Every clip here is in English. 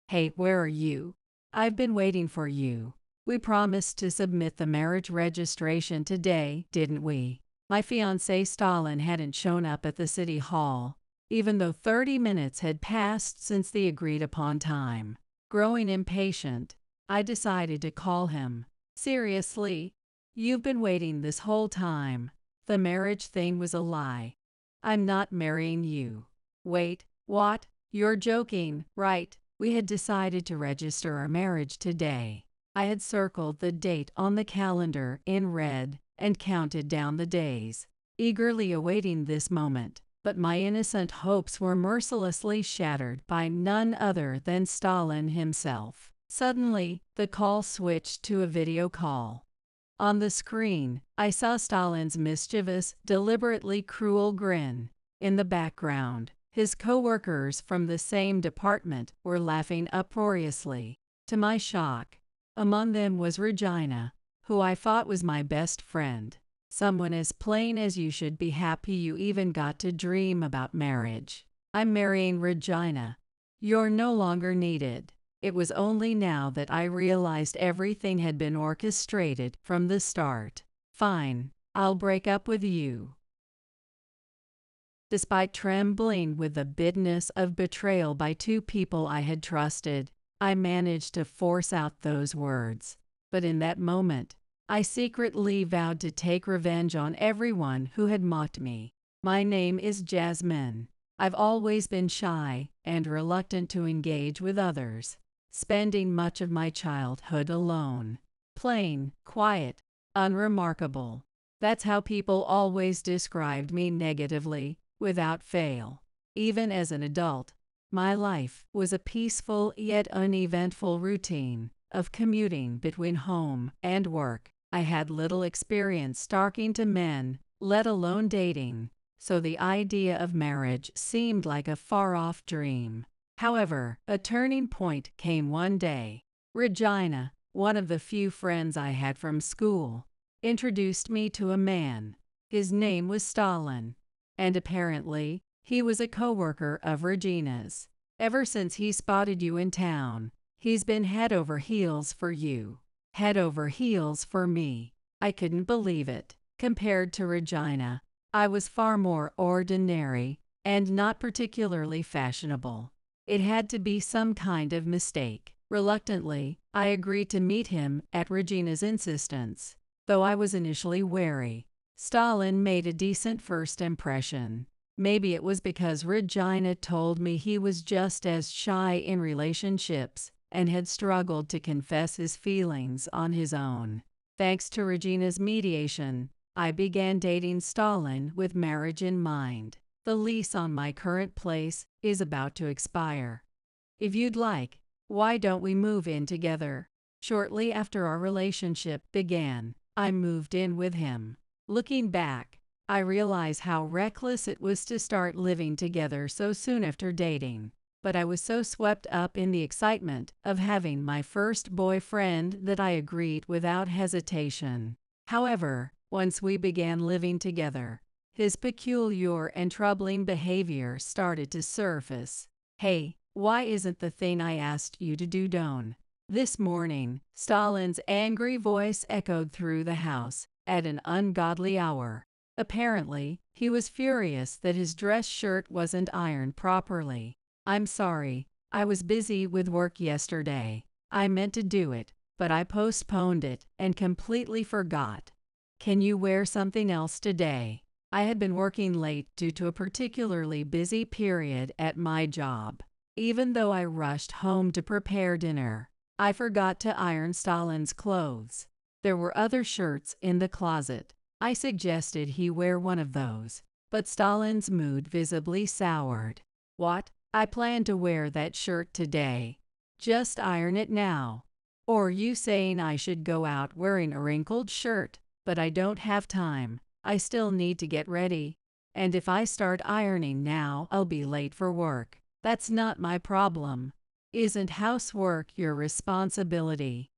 Hey, where are you? I've been waiting for you. We promised to submit the marriage registration today, didn't we? My fiancé Stalin hadn't shown up at the city hall, even though 30 minutes had passed since the agreed upon time. Growing impatient, I decided to call him. Seriously? You've been waiting this whole time. The marriage thing was a lie. I'm not marrying you. Wait, what? You're joking, right? We had decided to register our marriage today. I had circled the date on the calendar in red and counted down the days, eagerly awaiting this moment. But my innocent hopes were mercilessly shattered by none other than Stalin himself. Suddenly, the call switched to a video call. On the screen, I saw Stalin's mischievous, deliberately cruel grin. In the background, his co-workers from the same department were laughing uproariously. To my shock, among them was Regina, who I thought was my best friend. Someone as plain as you should be happy you even got to dream about marriage. I'm marrying Regina. You're no longer needed. It was only now that I realized everything had been orchestrated from the start. Fine, I'll break up with you. Despite trembling with the bitterness of betrayal by two people I had trusted, I managed to force out those words. But in that moment, I secretly vowed to take revenge on everyone who had mocked me. My name is Jasmine. I've always been shy and reluctant to engage with others, spending much of my childhood alone. Plain, quiet, unremarkable. That's how people always described me negatively, without fail. Even as an adult, my life was a peaceful yet uneventful routine of commuting between home and work. I had little experience talking to men, let alone dating, so the idea of marriage seemed like a far-off dream. However, a turning point came one day. Regina, one of the few friends I had from school, introduced me to a man. His name was Stalin, and apparently, he was a co-worker of Regina's. Ever since he spotted you in town, he's been head over heels for you. Head over heels for me. I couldn't believe it. Compared to Regina, I was far more ordinary and not particularly fashionable. It had to be some kind of mistake. Reluctantly, I agreed to meet him at Regina's insistence. Though I was initially wary, Stalin made a decent first impression. Maybe it was because Regina told me he was just as shy in relationships and had struggled to confess his feelings on his own. Thanks to Regina's mediation, I began dating Stalin with marriage in mind. The lease on my current place is about to expire. If you'd like, why don't we move in together? Shortly after our relationship began, I moved in with him. Looking back, I realize how reckless it was to start living together so soon after dating. But I was so swept up in the excitement of having my first boyfriend that I agreed without hesitation. However, once we began living together, his peculiar and troubling behavior started to surface. Hey, why isn't the thing I asked you to do done? This morning, Stalin's angry voice echoed through the house at an ungodly hour. Apparently, he was furious that his dress shirt wasn't ironed properly. I'm sorry, I was busy with work yesterday. I meant to do it, but I postponed it and completely forgot. Can you wear something else today? I had been working late due to a particularly busy period at my job. Even though I rushed home to prepare dinner, I forgot to iron Stalin's clothes. There were other shirts in the closet. I suggested he wear one of those, but Stalin's mood visibly soured. What? I plan to wear that shirt today. Just iron it now. Or you saying I should go out wearing a wrinkled shirt, but I don't have time. I still need to get ready. And if I start ironing now, I'll be late for work. That's not my problem. Isn't housework your responsibility?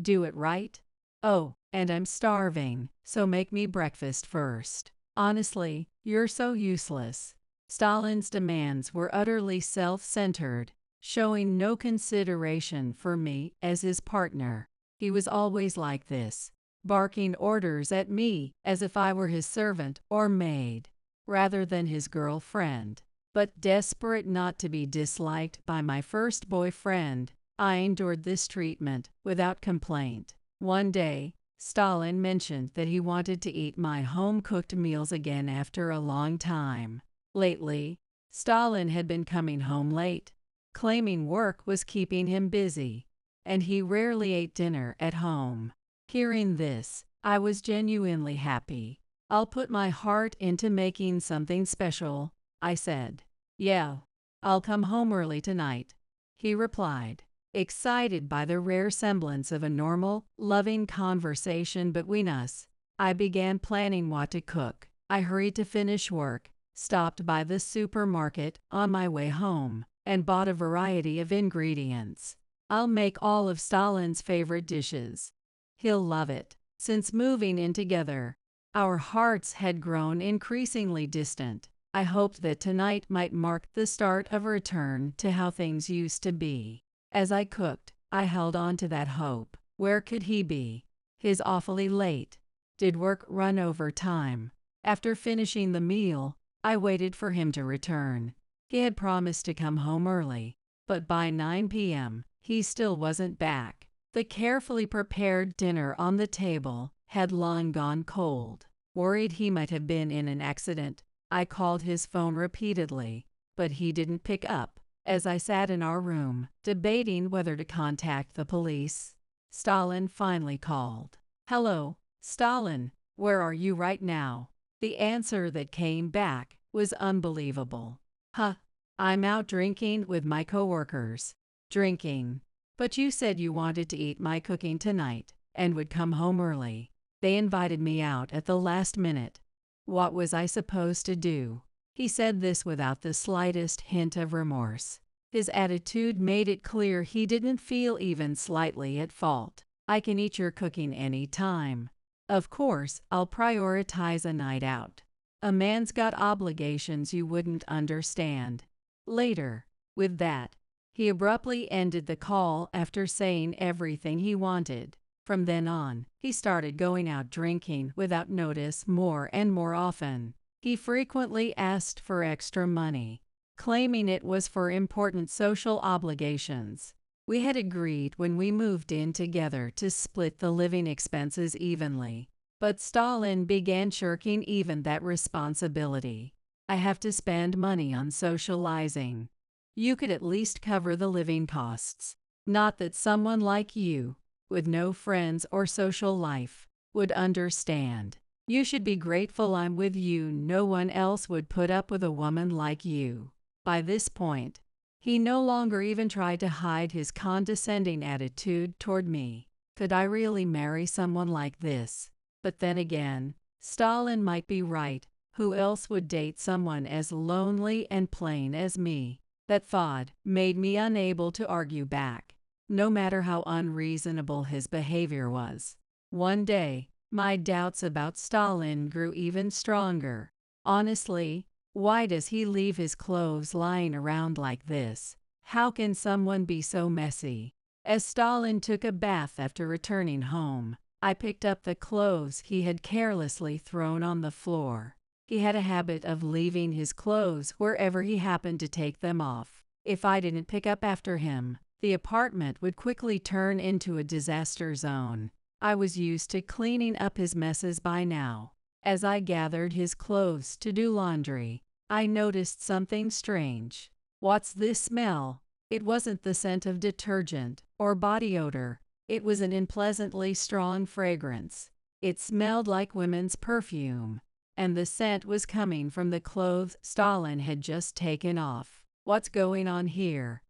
Do it right? Oh, and I'm starving, so make me breakfast first. Honestly, you're so useless. Stalin's demands were utterly self-centered, showing no consideration for me as his partner. He was always like this, barking orders at me as if I were his servant or maid, rather than his girlfriend. But desperate not to be disliked by my first boyfriend, I endured this treatment without complaint. One day, Stalin mentioned that he wanted to eat my home-cooked meals again after a long time. Lately, Stalin had been coming home late, claiming work was keeping him busy, and he rarely ate dinner at home. Hearing this, I was genuinely happy. "I'll put my heart into making something special," I said. "Yeah, I'll come home early tonight," he replied, excited by the rare semblance of a normal, loving conversation between us. I began planning what to cook. I hurried to finish work, stopped by the supermarket on my way home, and bought a variety of ingredients. "I'll make all of Stalin's favorite dishes. He'll love it." Since moving in together, our hearts had grown increasingly distant. I hoped that tonight might mark the start of a return to how things used to be. As I cooked, I held on to that hope. Where could he be? He's awfully late. Did work run over time? After finishing the meal, I waited for him to return. He had promised to come home early, but by 9 p.m., he still wasn't back. The carefully prepared dinner on the table had long gone cold. Worried he might have been in an accident, I called his phone repeatedly, but he didn't pick up. As I sat in our room, debating whether to contact the police, Stalin finally called. "Hello, Stalin, where are you right now?" The answer that came back was unbelievable. "Huh, I'm out drinking with my coworkers." "Drinking? But you said you wanted to eat my cooking tonight and would come home early." "They invited me out at the last minute. What was I supposed to do?" He said this without the slightest hint of remorse. His attitude made it clear he didn't feel even slightly at fault. "I can eat your cooking any time. Of course, I'll prioritize a night out. A man's got obligations you wouldn't understand." Later, with that, he abruptly ended the call after saying everything he wanted. From then on, he started going out drinking without notice more and more often. He frequently asked for extra money, claiming it was for important social obligations. We had agreed when we moved in together to split the living expenses evenly, but Stalin began shirking even that responsibility. "I have to spend money on socializing. You could at least cover the living costs. Not that someone like you, with no friends or social life, would understand. You should be grateful I'm with you. No one else would put up with a woman like you." By this point, he no longer even tried to hide his condescending attitude toward me. Could I really marry someone like this? But then again, Stalin might be right. Who else would date someone as lonely and plain as me? That thought made me unable to argue back, no matter how unreasonable his behavior was. One day, my doubts about Stalin grew even stronger. Honestly, why does he leave his clothes lying around like this? How can someone be so messy? As Stalin took a bath after returning home, I picked up the clothes he had carelessly thrown on the floor. He had a habit of leaving his clothes wherever he happened to take them off. If I didn't pick up after him, the apartment would quickly turn into a disaster zone. I was used to cleaning up his messes by now. As I gathered his clothes to do laundry, I noticed something strange. "What's this smell?" It wasn't the scent of detergent or body odor. It was an unpleasantly strong fragrance. It smelled like women's perfume, and the scent was coming from the clothes Stalin had just taken off. "What's going on here?"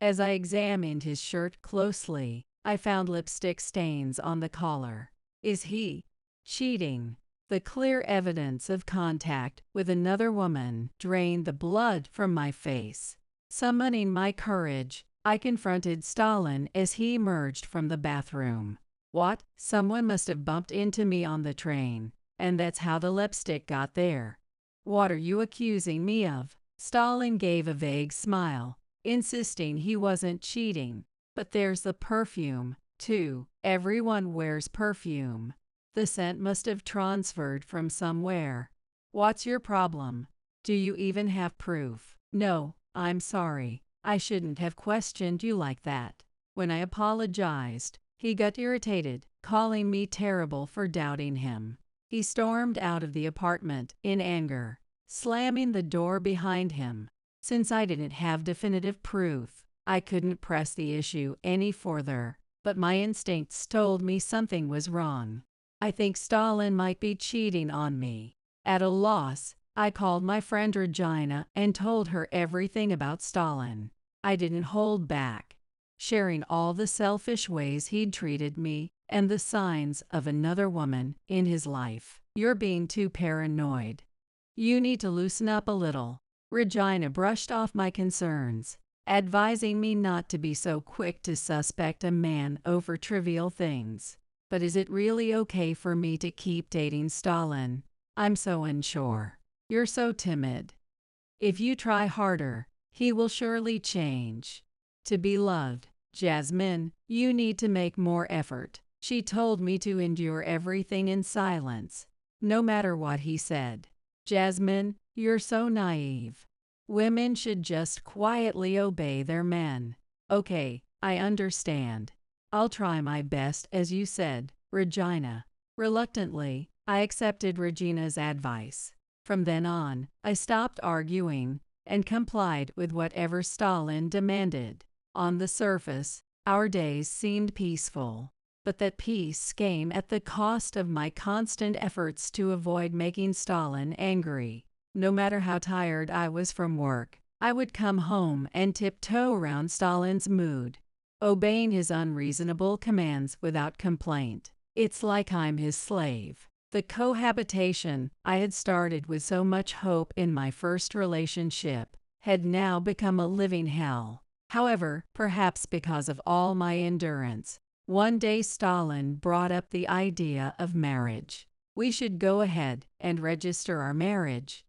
As I examined his shirt closely, I found lipstick stains on the collar. Is he cheating? The clear evidence of contact with another woman drained the blood from my face. Summoning my courage, I confronted Stalin as he emerged from the bathroom. "What? Someone must have bumped into me on the train, and that's how the lipstick got there. What are you accusing me of?" Stalin gave a vague smile, insisting he wasn't cheating. But there's the perfume, too. Everyone wears perfume. The scent must have transferred from somewhere. What's your problem? Do you even have proof? No, I'm sorry. I shouldn't have questioned you like that. When I apologized, he got irritated, calling me terrible for doubting him. He stormed out of the apartment in anger, slamming the door behind him. Since I didn't have definitive proof, I couldn't press the issue any further, but my instincts told me something was wrong. I think Stalin might be cheating on me. At a loss, I called my friend Regina and told her everything about Stalin. I didn't hold back, sharing all the selfish ways he'd treated me and the signs of another woman in his life. You're being too paranoid. You need to loosen up a little. Regina brushed off my concerns, advising me not to be so quick to suspect a man over trivial things. But is it really okay for me to keep dating Stalin? I'm so unsure. You're so timid. If you try harder, he will surely change. To be loved, Jasmine, you need to make more effort. She told me to endure everything in silence, no matter what he said. Jasmine, you're so naive. Women should just quietly obey their men. Okay, I understand. I'll try my best, as you said, Regina. Reluctantly, I accepted Regina's advice. From then on, I stopped arguing and complied with whatever Stalin demanded. On the surface, our days seemed peaceful, but that peace came at the cost of my constant efforts to avoid making Stalin angry. No matter how tired I was from work, I would come home and tiptoe around Stalin's mood, obeying his unreasonable commands without complaint. It's like I'm his slave. The cohabitation I had started with so much hope in my first relationship had now become a living hell. However, perhaps because of all my endurance, one day Stalin brought up the idea of marriage. We should go ahead and register our marriage.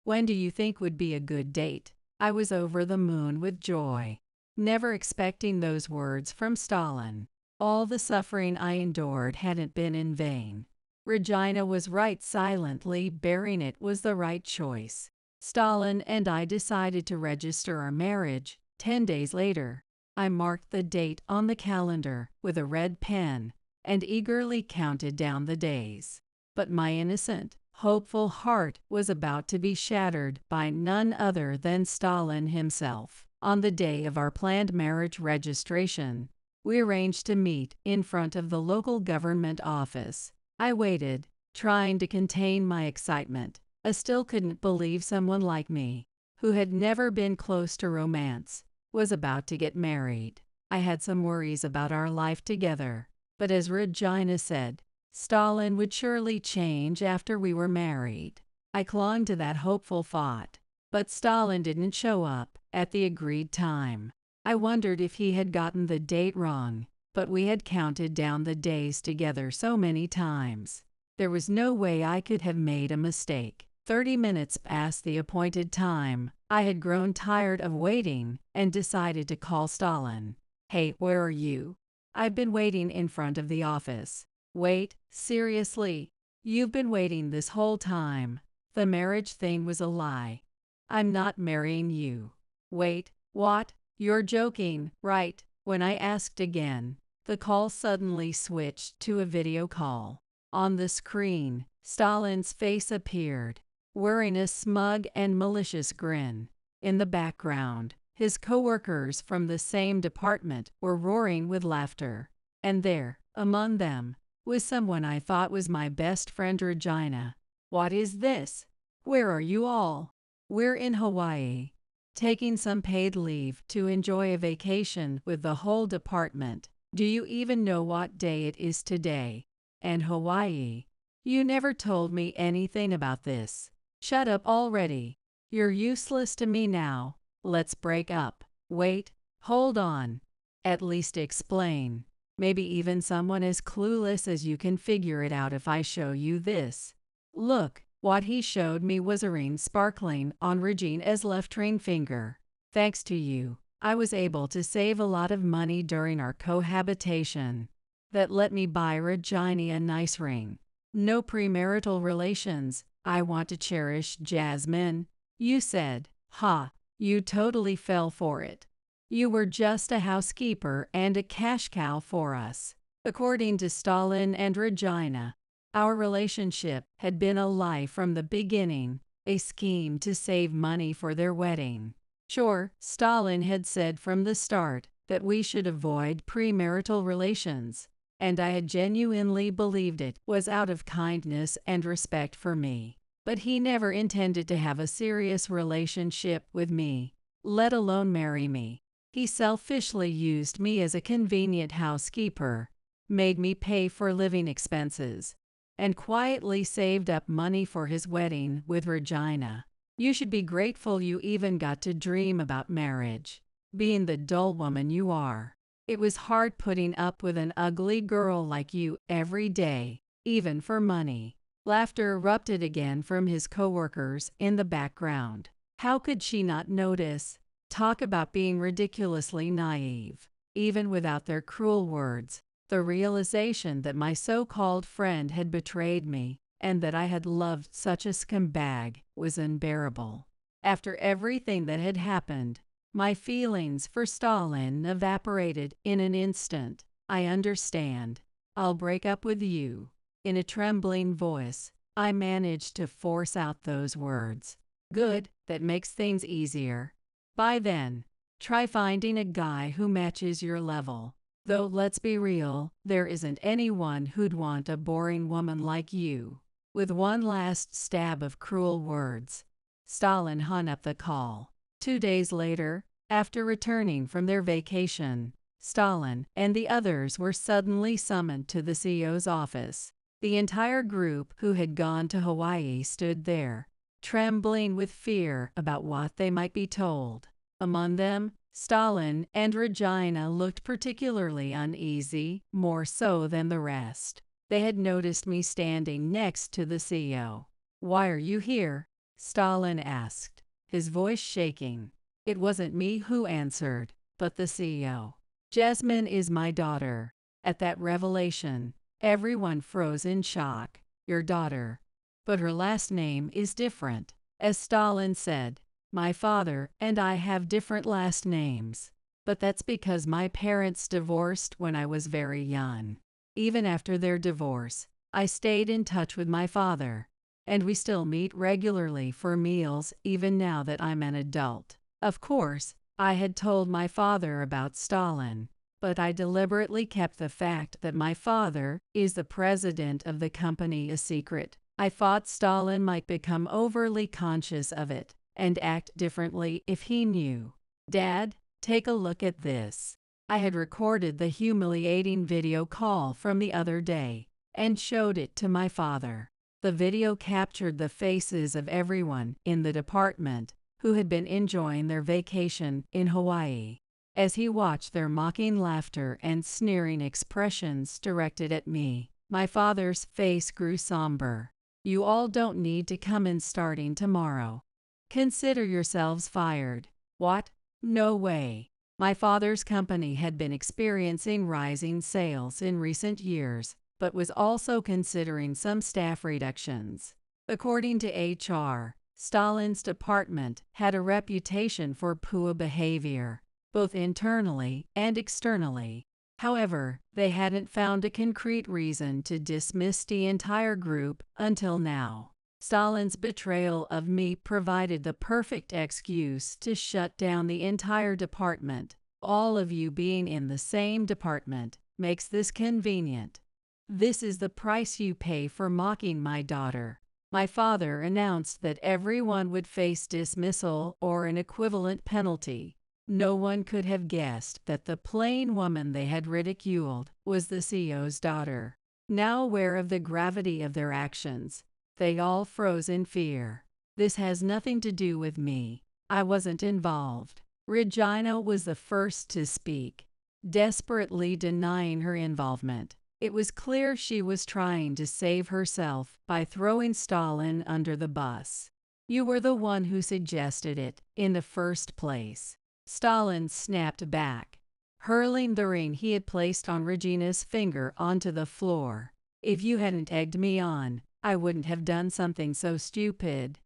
When do you think would be a good date? I was over the moon with joy, never expecting those words from Stalin. All the suffering I endured hadn't been in vain. Regina was right, silently bearing it was the right choice. Stalin and I decided to register our marriage. 10 days later, I marked the date on the calendar with a red pen and eagerly counted down the days. But my innocent, hopeful heart was about to be shattered by none other than Stalin himself. On the day of our planned marriage registration, we arranged to meet in front of the local government office. I waited, trying to contain my excitement. I still couldn't believe someone like me, who had never been close to romance, was about to get married. I had some worries about our life together, but as Regina said, Stalin would surely change after we were married. I clung to that hopeful thought, but Stalin didn't show up at the agreed time. I wondered if he had gotten the date wrong, but we had counted down the days together so many times. There was no way I could have made a mistake. 30 minutes past the appointed time, I had grown tired of waiting and decided to call Stalin. Hey, where are you? I've been waiting in front of the office. Wait, seriously? You've been waiting this whole time. The marriage thing was a lie. I'm not marrying you. Wait, what? You're joking, right? When I asked again, the call suddenly switched to a video call. On the screen, Stalin's face appeared, wearing a smug and malicious grin. In the background, his coworkers from the same department were roaring with laughter. And there, among them, was someone I thought was my best friend Regina. What is this? Where are you all? We're in Hawaii, taking some paid leave to enjoy a vacation with the whole department. Do you even know what day it is today? And Hawaii? You never told me anything about this. Shut up already. You're useless to me now. Let's break up. Wait, hold on. At least explain. Maybe even someone as clueless as you can figure it out if I show you this. Look, what he showed me was a ring sparkling on Regina's left ring finger. Thanks to you, I was able to save a lot of money during our cohabitation. That let me buy Regina a nice ring. No premarital relations. I want to cherish Jasmine. You said, ha, you totally fell for it. You were just a housekeeper and a cash cow for us. According to Stalin and Regina, our relationship had been a lie from the beginning, a scheme to save money for their wedding. Sure, Stalin had said from the start that we should avoid premarital relations, and I had genuinely believed it was out of kindness and respect for me. But he never intended to have a serious relationship with me, let alone marry me. He selfishly used me as a convenient housekeeper, made me pay for living expenses, and quietly saved up money for his wedding with Regina. You should be grateful you even got to dream about marriage, being the dull woman you are. It was hard putting up with an ugly girl like you every day, even for money. Laughter erupted again from his coworkers in the background. How could she not notice? Talk about being ridiculously naive. Even without their cruel words, the realization that my so-called friend had betrayed me and that I had loved such a scumbag was unbearable. After everything that had happened, my feelings for Stalin evaporated in an instant. I understand. I'll break up with you. In a trembling voice, I managed to force out those words. Good, that makes things easier. By then, try finding a guy who matches your level. Though let's be real, there isn't anyone who'd want a boring woman like you. With one last stab of cruel words, Stalin hung up the call. 2 days later, after returning from their vacation, Stalin and the others were suddenly summoned to the CEO's office. The entire group who had gone to Hawaii stood there, trembling with fear about what they might be told. Among them, Stalin and Regina looked particularly uneasy, more so than the rest. They had noticed me standing next to the CEO. "Why are you here?" Stalin asked, his voice shaking. It wasn't me who answered, but the CEO. "Jasmine is my daughter." At that revelation, everyone froze in shock. "Your daughter. But her last name is different." As Stalin said, "My father and I have different last names. But that's because my parents divorced when I was very young. Even after their divorce, I stayed in touch with my father, and we still meet regularly for meals even now that I'm an adult." Of course, I had told my father about Stalin, but I deliberately kept the fact that my father is the president of the company a secret. I thought Stalin might become overly conscious of it and act differently if he knew. "Dad, take a look at this." I had recorded the humiliating video call from the other day and showed it to my father. The video captured the faces of everyone in the department who had been enjoying their vacation in Hawaii. As he watched their mocking laughter and sneering expressions directed at me, my father's face grew somber. "You all don't need to come in starting tomorrow. Consider yourselves fired." What? No way. My father's company had been experiencing rising sales in recent years, but was also considering some staff reductions. According to HR, Stalin's department had a reputation for poor behavior, both internally and externally. However, they hadn't found a concrete reason to dismiss the entire group until now. Stalin's betrayal of me provided the perfect excuse to shut down the entire department. All of you being in the same department makes this convenient. This is the price you pay for mocking my daughter. My father announced that everyone would face dismissal or an equivalent penalty. No one could have guessed that the plain woman they had ridiculed was the CEO's daughter. Now aware of the gravity of their actions, they all froze in fear. "This has nothing to do with me. I wasn't involved." Regina was the first to speak, desperately denying her involvement. It was clear she was trying to save herself by throwing Stalin under the bus. "You were the one who suggested it in the first place." Stalin snapped back, hurling the ring he had placed on Regina's finger onto the floor. If you hadn't egged me on, I wouldn't have done something so stupid.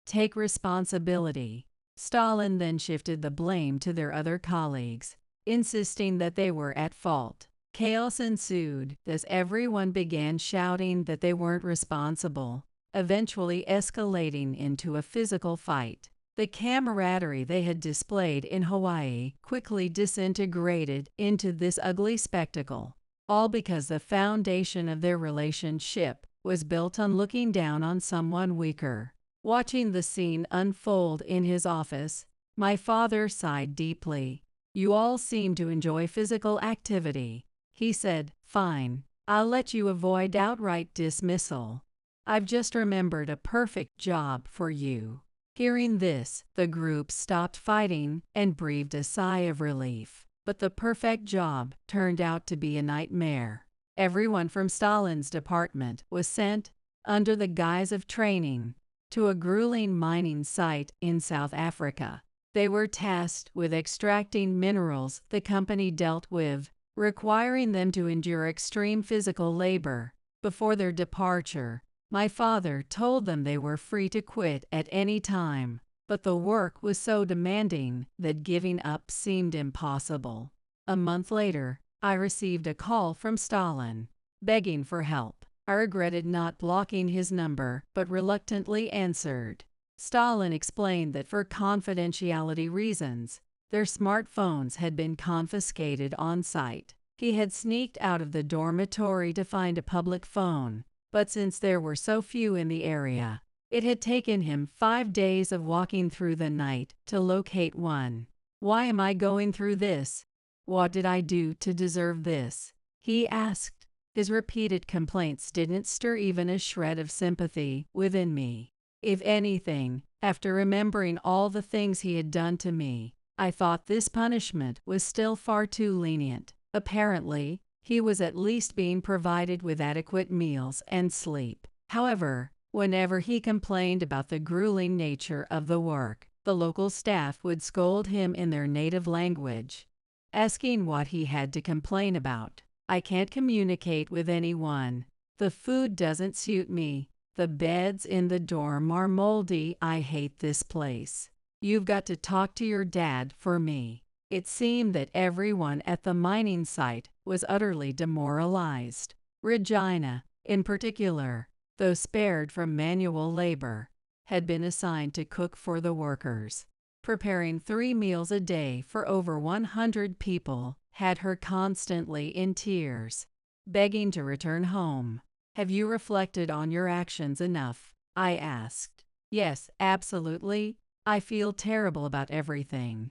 Take responsibility. Stalin then shifted the blame to their other colleagues, insisting that they were at fault. Chaos ensued as everyone began shouting that they weren't responsible, eventually escalating into a physical fight. The camaraderie they had displayed in Hawaii quickly disintegrated into this ugly spectacle, all because the foundation of their relationship was built on looking down on someone weaker. Watching the scene unfold in his office, my father sighed deeply. "You all seem to enjoy physical activity," he said. "Fine, I'll let you avoid outright dismissal. I've just remembered a perfect job for you." Hearing this, the group stopped fighting and breathed a sigh of relief. But the perfect job turned out to be a nightmare. Everyone from Stalin's department was sent, under the guise of training, to a grueling mining site in South Africa. They were tasked with extracting minerals the company dealt with, requiring them to endure extreme physical labor. Before their departure, my father told them they were free to quit at any time, but the work was so demanding that giving up seemed impossible. A month later, I received a call from Stalin, begging for help. I regretted not blocking his number, but reluctantly answered. Stalin explained that for confidentiality reasons, their smartphones had been confiscated on site. He had sneaked out of the dormitory to find a public phone, but since there were so few in the area, it had taken him 5 days of walking through the night to locate one. "Why am I going through this? What did I do to deserve this?" he asked. His repeated complaints didn't stir even a shred of sympathy within me. If anything, after remembering all the things he had done to me, I thought this punishment was still far too lenient. Apparently, he was at least being provided with adequate meals and sleep. However, whenever he complained about the grueling nature of the work, the local staff would scold him in their native language, asking what he had to complain about. "I can't communicate with anyone. The food doesn't suit me. The beds in the dorm are moldy. I hate this place. You've got to talk to your dad for me." It seemed that everyone at the mining site was utterly demoralized. Regina, in particular, though spared from manual labor, had been assigned to cook for the workers. Preparing 3 meals a day for over 100 people had her constantly in tears, begging to return home. "Have you reflected on your actions enough?" I asked. "Yes, absolutely. I feel terrible about everything.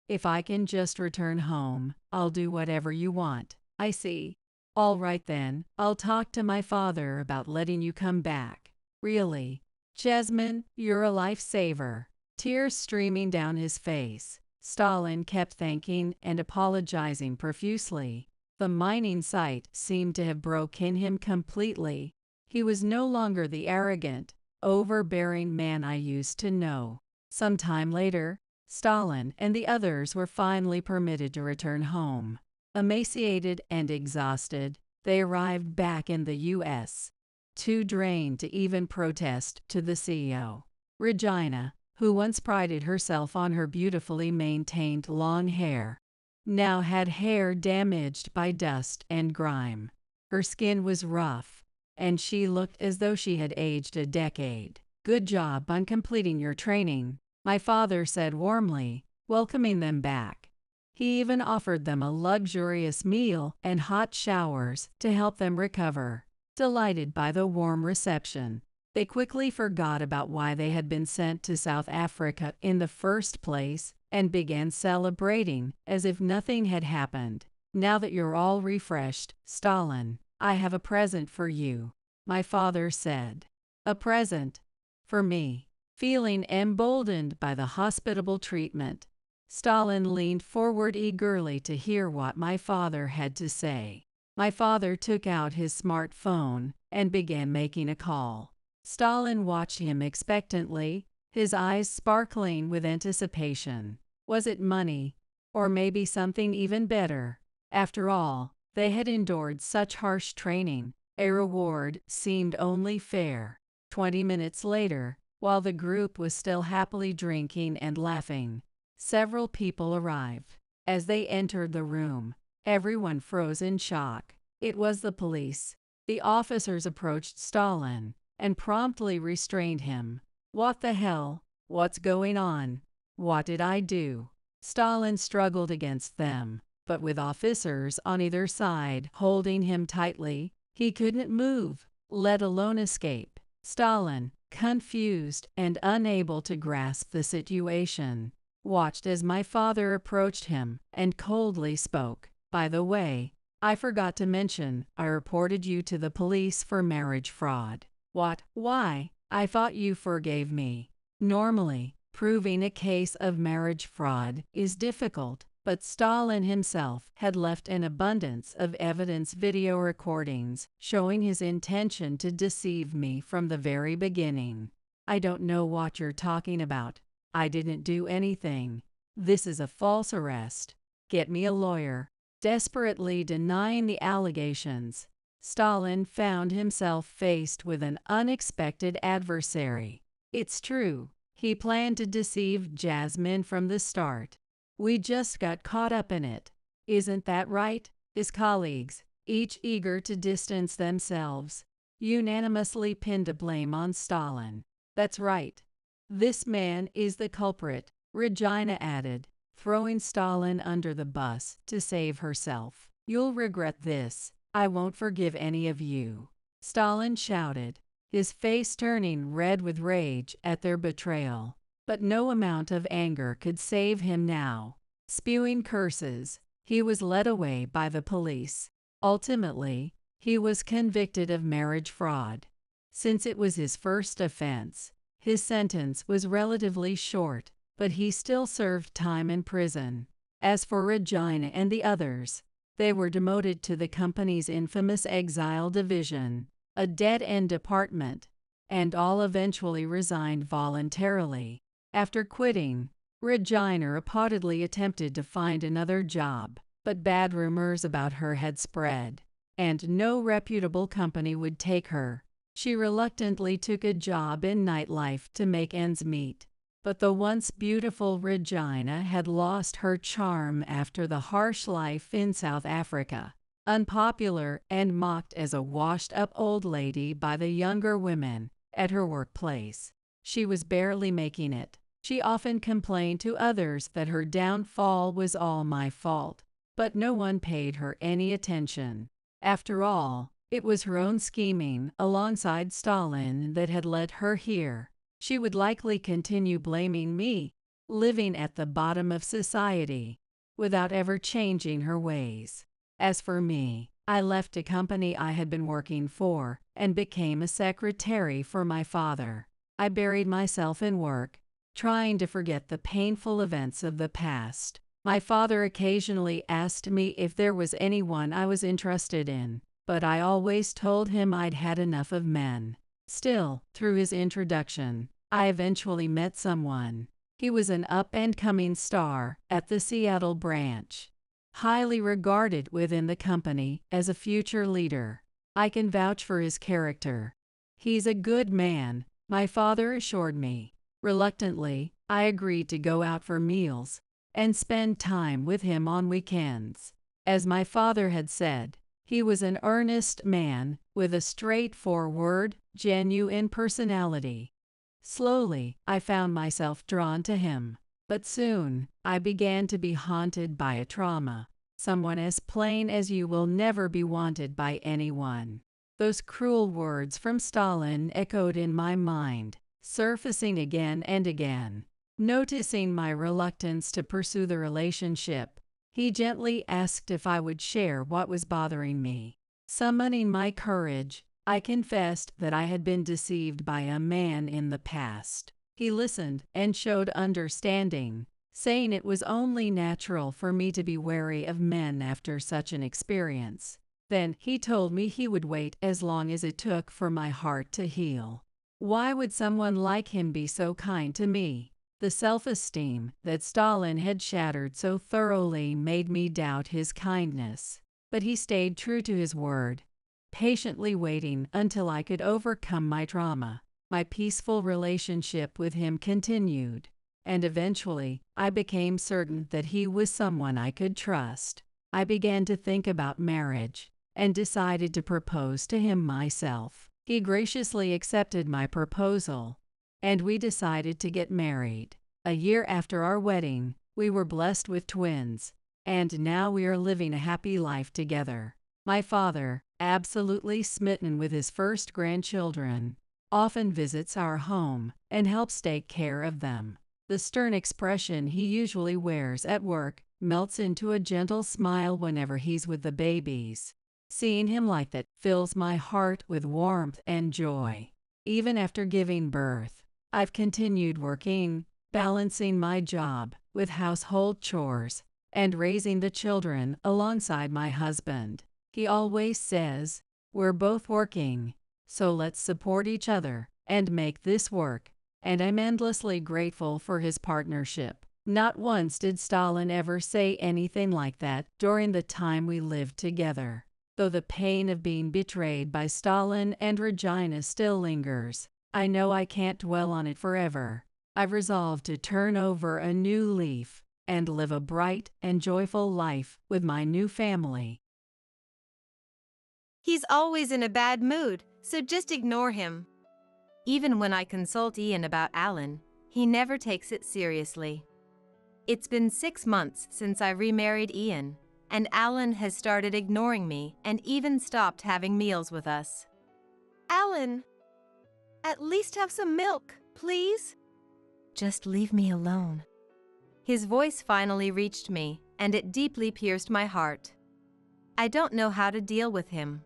If I can just return home, I'll do whatever you want." "I see. All right then, I'll talk to my father about letting you come back." "Really? Jasmine, you're a lifesaver." Tears streaming down his face, Stalin kept thanking and apologizing profusely. The mining site seemed to have broken him completely. He was no longer the arrogant, overbearing man I used to know. Some time later, Stalin and the others were finally permitted to return home. Emaciated and exhausted, they arrived back in the U.S., too drained to even protest to the CEO. Regina, who once prided herself on her beautifully maintained long hair, now had hair damaged by dust and grime. Her skin was rough, and she looked as though she had aged a decade. "Good job on completing your training," my father said warmly, welcoming them back. He even offered them a luxurious meal and hot showers to help them recover. Delighted by the warm reception, they quickly forgot about why they had been sent to South Africa in the first place and began celebrating as if nothing had happened. "Now that you're all refreshed, Stalin, I have a present for you," my father said. "A present? For me?" Feeling emboldened by the hospitable treatment, Stalin leaned forward eagerly to hear what my father had to say. My father took out his smartphone and began making a call. Stalin watched him expectantly, his eyes sparkling with anticipation. Was it money? Or maybe something even better? After all, they had endured such harsh training. A reward seemed only fair. 20 minutes later, while the group was still happily drinking and laughing, several people arrived. As they entered the room, everyone froze in shock. It was the police. The officers approached Stalin and promptly restrained him. What the hell? What's going on? What did I do? Stalin struggled against them, but with officers on either side holding him tightly, he couldn't move, let alone escape. Stalin, confused and unable to grasp the situation, watched as my father approached him and coldly spoke. By the way, I forgot to mention, I reported you to the police for marriage fraud. What? Why? I thought you forgave me. Normally, proving a case of marriage fraud is difficult, but Stalin himself had left an abundance of evidence video recordings showing his intention to deceive me from the very beginning. I don't know what you're talking about. I didn't do anything. This is a false arrest. Get me a lawyer. Desperately denying the allegations, Stalin found himself faced with an unexpected adversary. It's true, he planned to deceive Jasmine from the start. We just got caught up in it. Isn't that right? His colleagues, each eager to distance themselves, unanimously pinned the blame on Stalin. That's right. This man is the culprit, Regina added, throwing Stalin under the bus to save herself. You'll regret this. I won't forgive any of you, Stalin shouted, his face turning red with rage at their betrayal. But no amount of anger could save him now. Spewing curses, he was led away by the police. Ultimately, he was convicted of marriage fraud. Since it was his first offense, his sentence was relatively short, but he still served time in prison. As for Regina and the others, they were demoted to the company's infamous exile division, a dead-end department, and all eventually resigned voluntarily. After quitting, Regina reportedly attempted to find another job, but bad rumors about her had spread, and no reputable company would take her. She reluctantly took a job in nightlife to make ends meet. But the once beautiful Regina had lost her charm after the harsh life in South Africa. Unpopular and mocked as a washed-up old lady by the younger women at her workplace, she was barely making it. She often complained to others that her downfall was all my fault, but no one paid her any attention. After all, it was her own scheming alongside Stalin that had led her here. She would likely continue blaming me, living at the bottom of society, without ever changing her ways. As for me, I left a company I had been working for and became a secretary for my father. I buried myself in work, trying to forget the painful events of the past. My father occasionally asked me if there was anyone I was interested in, but I always told him I'd had enough of men. Still, through his introduction, I eventually met someone. He was an up-and-coming star at the Seattle branch, highly regarded within the company as a future leader. I can vouch for his character. He's a good man, my father assured me. Reluctantly, I agreed to go out for meals and spend time with him on weekends. As my father had said, he was an earnest man with a straightforward, genuine personality. Slowly, I found myself drawn to him, but soon, I began to be haunted by a trauma. Someone as plain as you will never be wanted by anyone. Those cruel words from Stalin echoed in my mind, surfacing again and again. Noticing my reluctance to pursue the relationship, he gently asked if I would share what was bothering me. Summoning my courage, I confessed that I had been deceived by a man in the past. He listened and showed understanding, saying it was only natural for me to be wary of men after such an experience. Then he told me he would wait as long as it took for my heart to heal. Why would someone like him be so kind to me? The self-esteem that Stalin had shattered so thoroughly made me doubt his kindness. But he stayed true to his word, patiently waiting until I could overcome my trauma. My peaceful relationship with him continued, and eventually, I became certain that he was someone I could trust. I began to think about marriage, and decided to propose to him myself. He graciously accepted my proposal, and we decided to get married. A year after our wedding, we were blessed with twins, and now we are living a happy life together. My father, absolutely smitten with his first grandchildren, often visits our home and helps take care of them. The stern expression he usually wears at work melts into a gentle smile whenever he's with the babies. Seeing him like that fills my heart with warmth and joy. Even after giving birth, I've continued working, balancing my job with household chores and raising the children alongside my husband. He always says, "We're both working, so let's support each other and make this work," and I'm endlessly grateful for his partnership. Not once did Stalin ever say anything like that during the time we lived together. Though the pain of being betrayed by Stalin and Regina still lingers, I know I can't dwell on it forever. I've resolved to turn over a new leaf and live a bright and joyful life with my new family. He's always in a bad mood, so just ignore him. Even when I consult Ian about Alan, he never takes it seriously. It's been 6 months since I remarried Ian, and Alan has started ignoring me and even stopped having meals with us. Alan, at least have some milk, please? Just leave me alone. His voice finally reached me, and it deeply pierced my heart. I don't know how to deal with him.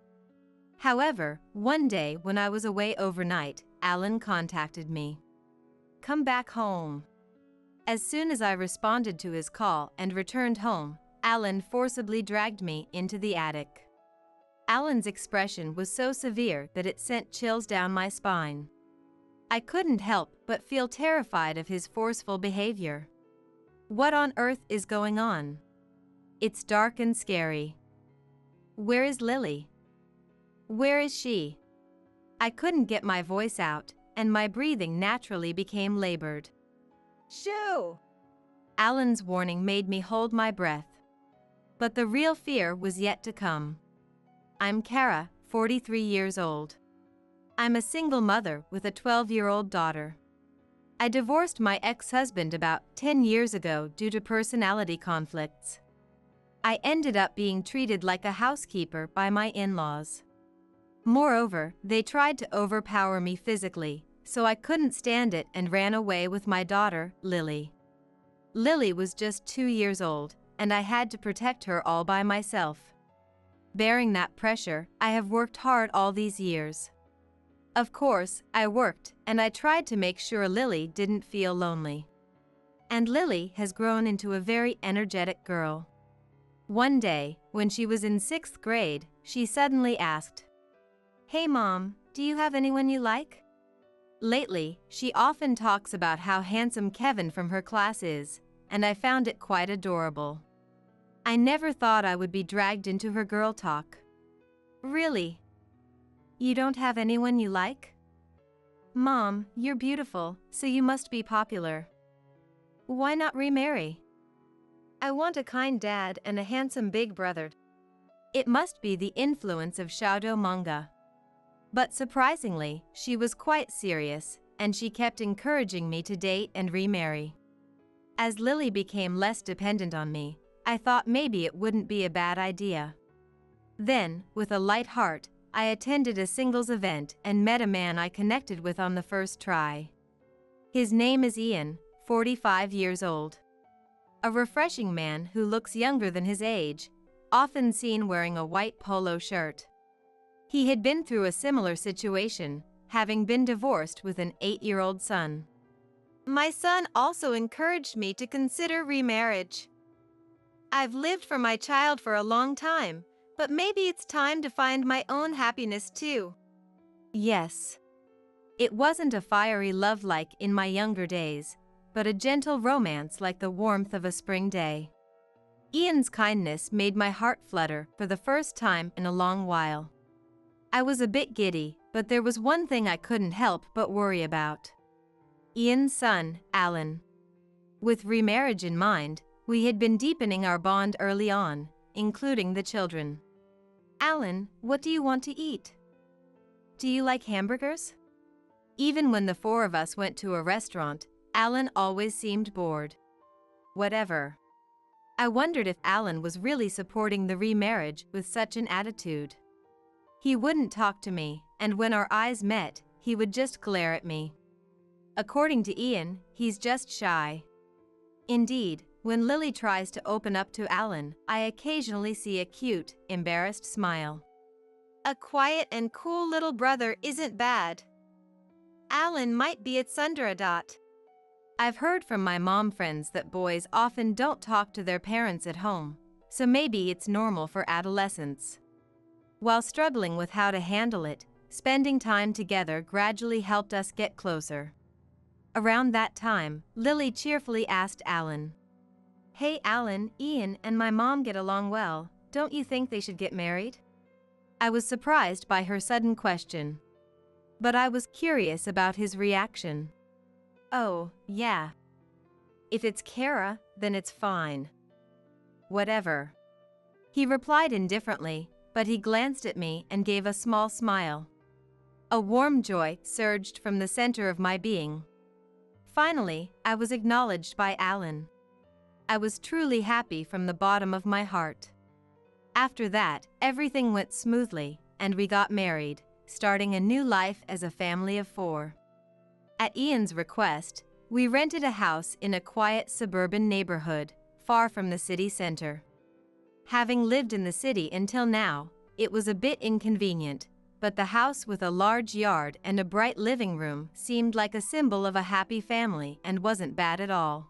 However, one day when I was away overnight, Alan contacted me. "Come back home." As soon as I responded to his call and returned home, Alan forcibly dragged me into the attic. Alan's expression was so severe that it sent chills down my spine. I couldn't help but feel terrified of his forceful behavior. What on earth is going on? It's dark and scary. Where is Lily? Where is she? I couldn't get my voice out, and my breathing naturally became labored. "Shoo!" Alan's warning made me hold my breath. But the real fear was yet to come. I'm Kara, 43 years old. I'm a single mother with a 12-year-old daughter. I divorced my ex-husband about 10 years ago due to personality conflicts. I ended up being treated like a housekeeper by my in-laws. Moreover, they tried to overpower me physically, so I couldn't stand it and ran away with my daughter, Lily. Lily was just 2 years old, and I had to protect her all by myself. Bearing that pressure, I have worked hard all these years. Of course, I worked, and I tried to make sure Lily didn't feel lonely. And Lily has grown into a very energetic girl. One day, when she was in 6th grade, she suddenly asked, "Hey Mom, do you have anyone you like?" Lately, she often talks about how handsome Kevin from her class is, and I found it quite adorable. I never thought I would be dragged into her girl talk. "Really? You don't have anyone you like?" "Mom, you're beautiful, so you must be popular." "Why not remarry?" "I want a kind dad and a handsome big brother." It must be the influence of Shoujo manga. But surprisingly, she was quite serious, and she kept encouraging me to date and remarry. As Lily became less dependent on me, I thought maybe it wouldn't be a bad idea. Then, with a light heart, I attended a singles event and met a man I connected with on the first try. His name is Ian, 45 years old. A refreshing man who looks younger than his age, often seen wearing a white polo shirt. He had been through a similar situation, having been divorced with an 8-year-old son. "My son also encouraged me to consider remarriage. I've lived for my child for a long time, but maybe it's time to find my own happiness too." Yes. It wasn't a fiery love like in my younger days, but a gentle romance like the warmth of a spring day. Ian's kindness made my heart flutter for the first time in a long while. I was a bit giddy, but there was one thing I couldn't help but worry about. Ian's son, Alan. With remarriage in mind, we had been deepening our bond early on, including the children. "Alan, what do you want to eat? Do you like hamburgers?" Even when the four of us went to a restaurant, Alan always seemed bored. Whatever. I wondered if Alan was really supporting the remarriage with such an attitude. He wouldn't talk to me, and when our eyes met, he would just glare at me. According to Ian, he's just shy. Indeed, when Lily tries to open up to Alan, I occasionally see a cute, embarrassed smile. A quiet and cool little brother isn't bad. Alan might be its under a dot. I've heard from my mom friends that boys often don't talk to their parents at home, so maybe it's normal for adolescents. While struggling with how to handle it, spending time together gradually helped us get closer. Around that time, Lily cheerfully asked Alan, "Hey Alan, Ian and my mom get along well, don't you think they should get married?" I was surprised by her sudden question, but I was curious about his reaction. "Oh, yeah. If it's Kara, then it's fine. Whatever." He replied indifferently, but he glanced at me and gave a small smile. A warm joy surged from the center of my being. Finally, I was acknowledged by Alan. I was truly happy from the bottom of my heart. After that, everything went smoothly, and we got married, starting a new life as a family of 4. At Ian's request, we rented a house in a quiet suburban neighborhood, far from the city center. Having lived in the city until now, it was a bit inconvenient, but the house with a large yard and a bright living room seemed like a symbol of a happy family and wasn't bad at all.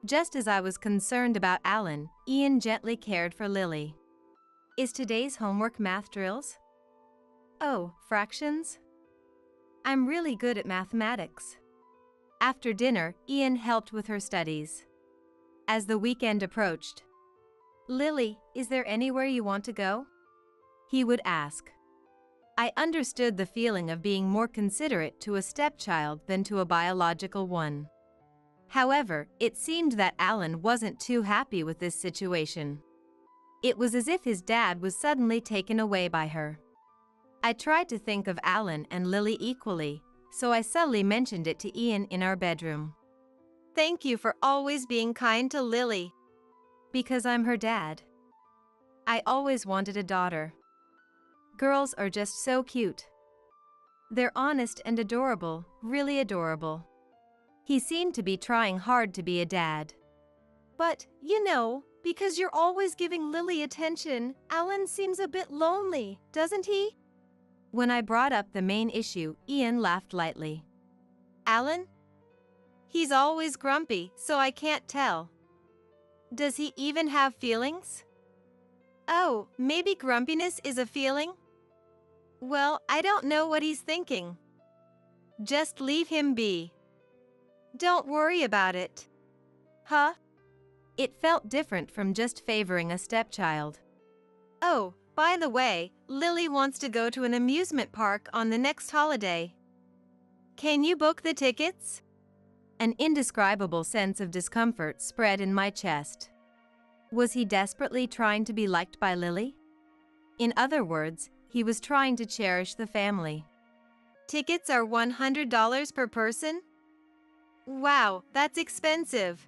Just as I was concerned about Alan, Ian gently cared for Lily. "Is today's homework math drills?" "Oh, fractions? I'm really good at mathematics." After dinner, Ian helped with her studies. As the weekend approached, "Lily, is there anywhere you want to go?" he would ask. I understood the feeling of being more considerate to a stepchild than to a biological one. However, it seemed that Alan wasn't too happy with this situation. It was as if his dad was suddenly taken away by her. I tried to think of Alan and Lily equally, so I subtly mentioned it to Ian in our bedroom. "Thank you for always being kind to Lily." "Because I'm her dad. I always wanted a daughter. Girls are just so cute. They're honest and adorable, really adorable." He seemed to be trying hard to be a dad. "But, because you're always giving Lily attention, Alan seems a bit lonely, doesn't he?" When I brought up the main issue, Ian laughed lightly. "Alan? He's always grumpy, so I can't tell. Does he even have feelings?" "Oh, maybe grumpiness is a feeling?" "Well, I don't know what he's thinking. Just leave him be. Don't worry about it." "Huh?" It felt different from just favoring a stepchild. "Oh, by the way, Lily wants to go to an amusement park on the next holiday. Can you book the tickets?" An indescribable sense of discomfort spread in my chest. Was he desperately trying to be liked by Lily? In other words, he was trying to cherish the family. "Tickets are $100 per person? Wow, that's expensive.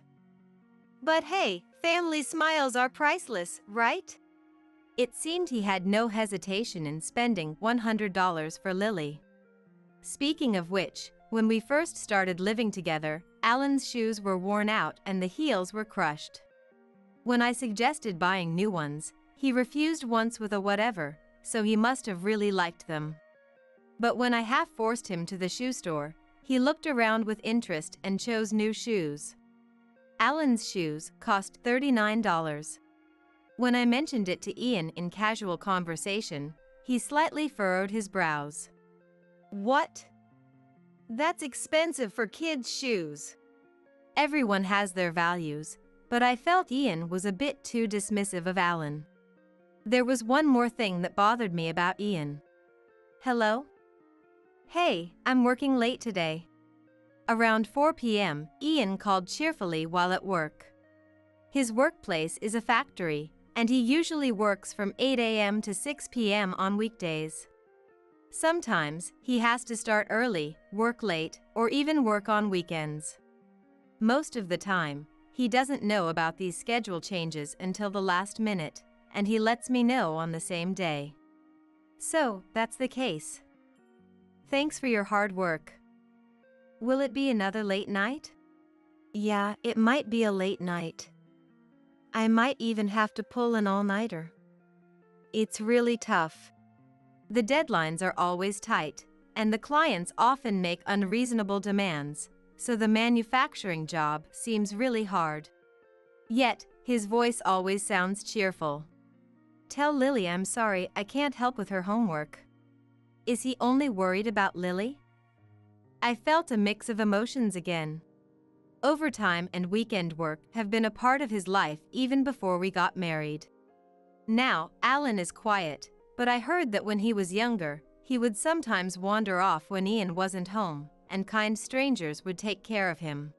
But hey, family smiles are priceless, right?" It seemed he had no hesitation in spending $100 for Lily. Speaking of which, when we first started living together, Alan's shoes were worn out and the heels were crushed. When I suggested buying new ones, he refused once with a whatever, so he must have really liked them. But when I half forced him to the shoe store, he looked around with interest and chose new shoes. Alan's shoes cost $39. When I mentioned it to Ian in casual conversation, he slightly furrowed his brows. "What? That's expensive for kids' shoes." Everyone has their values, but I felt Ian was a bit too dismissive of Alan. There was one more thing that bothered me about Ian. Hello? Hey, I'm working late today. Around 4 p.m., Ian called cheerfully while at work. His workplace is a factory, and he usually works from 8 a.m. to 6 p.m. on weekdays. Sometimes, he has to start early, work late, or even work on weekends. Most of the time, he doesn't know about these schedule changes until the last minute, and he lets me know on the same day. So, that's the case. Thanks for your hard work. Will it be another late night? Yeah, it might be a late night. I might even have to pull an all-nighter. It's really tough. The deadlines are always tight, and the clients often make unreasonable demands, so the manufacturing job seems really hard. Yet, his voice always sounds cheerful. Tell Lily I'm sorry I can't help with her homework. Is he only worried about Lily? I felt a mix of emotions again. Overtime and weekend work have been a part of his life even before we got married. Now, Alan is quiet, but I heard that when he was younger, he would sometimes wander off when Ian wasn't home, and kind strangers would take care of him.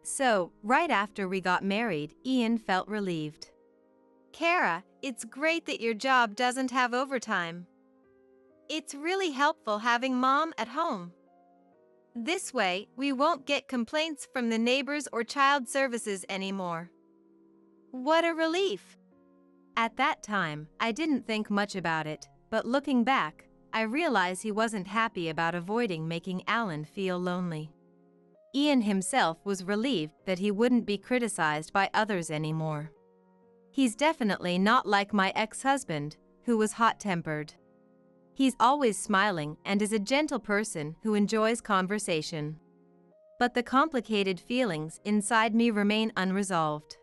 So, right after we got married, Ian felt relieved. Kara, it's great that your job doesn't have overtime. It's really helpful having Mom at home. This way, we won't get complaints from the neighbors or child services anymore. What a relief! At that time, I didn't think much about it, but looking back, I realize he wasn't happy about avoiding making Alan feel lonely. Ian himself was relieved that he wouldn't be criticized by others anymore. He's definitely not like my ex-husband, who was hot-tempered. He's always smiling and is a gentle person who enjoys conversation. But the complicated feelings inside me remain unresolved.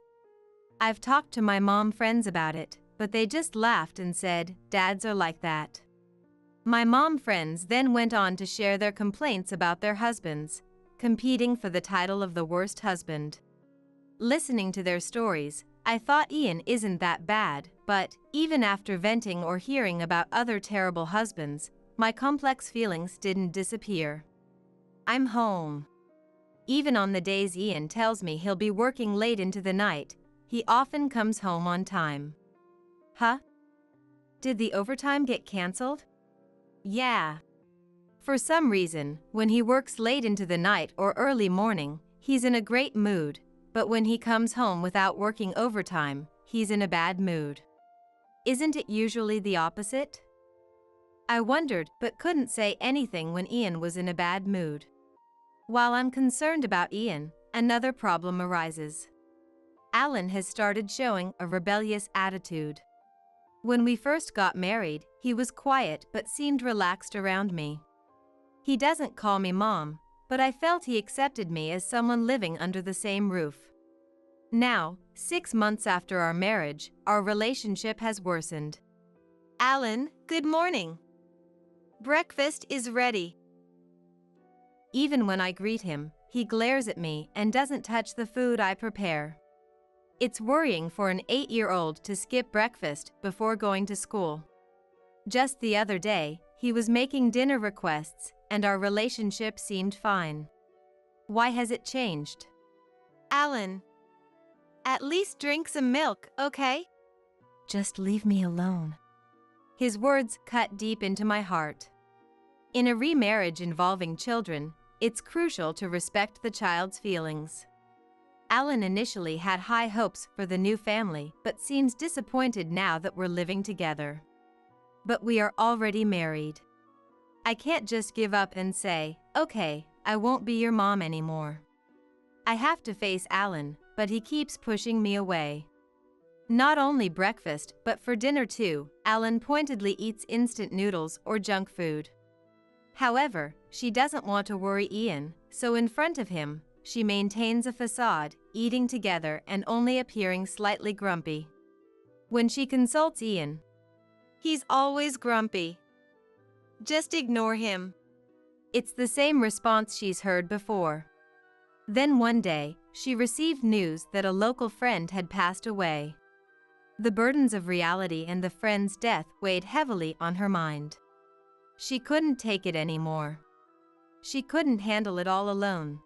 I've talked to my mom friends about it, but they just laughed and said, "Dads are like that." My mom friends then went on to share their complaints about their husbands, competing for the title of the worst husband. Listening to their stories, I thought Ian isn't that bad, but even after venting or hearing about other terrible husbands, my complex feelings didn't disappear. I'm home. Even on the days Ian tells me he'll be working late into the night, he often comes home on time. Huh? Did the overtime get canceled? Yeah. For some reason, when he works late into the night or early morning, he's in a great mood, but when he comes home without working overtime, he's in a bad mood. Isn't it usually the opposite? I wondered but couldn't say anything when Ian was in a bad mood. While I'm concerned about Ian, another problem arises. Alan has started showing a rebellious attitude. When we first got married, he was quiet but seemed relaxed around me. He doesn't call me Mom, but I felt he accepted me as someone living under the same roof. Now, 6 months after our marriage, our relationship has worsened. Alan, good morning. Breakfast is ready. Even when I greet him, he glares at me and doesn't touch the food I prepare. It's worrying for an 8-year-old to skip breakfast before going to school. Just the other day, he was making dinner requests, and our relationship seemed fine. Why has it changed? Alan, at least drink some milk, okay? Just leave me alone. His words cut deep into my heart. In a remarriage involving children, it's crucial to respect the child's feelings. Alan initially had high hopes for the new family but seems disappointed now that we're living together. But we are already married. I can't just give up and say, "Okay, I won't be your mom anymore." I have to face Alan, but he keeps pushing me away. Not only breakfast, but for dinner too, Alan pointedly eats instant noodles or junk food. However, she doesn't want to worry Ian, so in front of him, she maintains a facade, eating together and only appearing slightly grumpy. When she consults Ian, he's always grumpy. Just ignore him. It's the same response she's heard before. Then one day, she received news that a local friend had passed away. The burdens of reality and the friend's death weighed heavily on her mind. She couldn't take it anymore. She couldn't handle it all alone.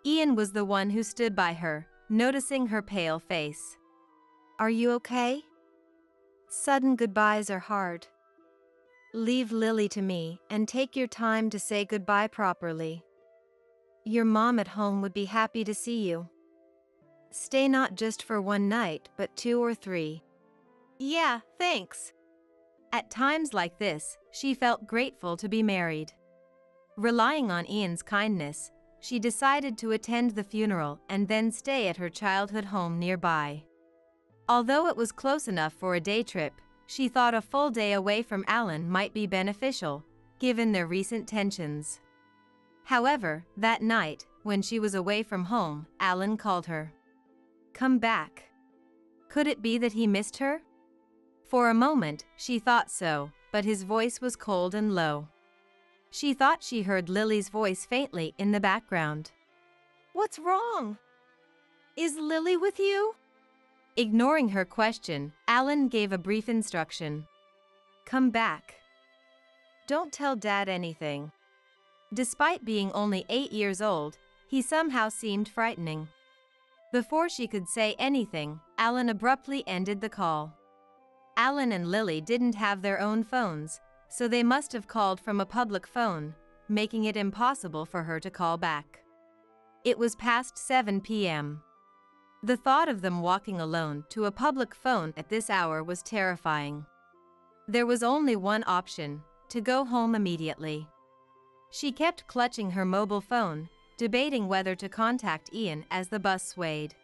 Ian was the one who stood by her, noticing her pale face. "Are you okay? Sudden goodbyes are hard. Leave Lily to me and take your time to say goodbye properly. Your mom at home would be happy to see you. Stay not just for one night, but 2 or 3. Yeah, thanks." At times like this, she felt grateful to be married. Relying on Ian's kindness, she decided to attend the funeral and then stay at her childhood home nearby. Although it was close enough for a day trip, she thought a full day away from Alan might be beneficial, given their recent tensions. However, that night, when she was away from home, Alan called her. "Come back." Could it be that he missed her? For a moment, she thought so, but his voice was cold and low. She thought she heard Lily's voice faintly in the background. "What's wrong? Is Lily with you?" Ignoring her question, Alan gave a brief instruction. "Come back. Don't tell Dad anything." Despite being only 8 years old, he somehow seemed frightening. Before she could say anything, Alan abruptly ended the call. Alan and Lily didn't have their own phones, so they must have called from a public phone, making it impossible for her to call back. It was past 7 p.m. The thought of them walking alone to a public phone at this hour was terrifying. There was only one option: to go home immediately. She kept clutching her mobile phone, debating whether to contact Ian as the bus swayed.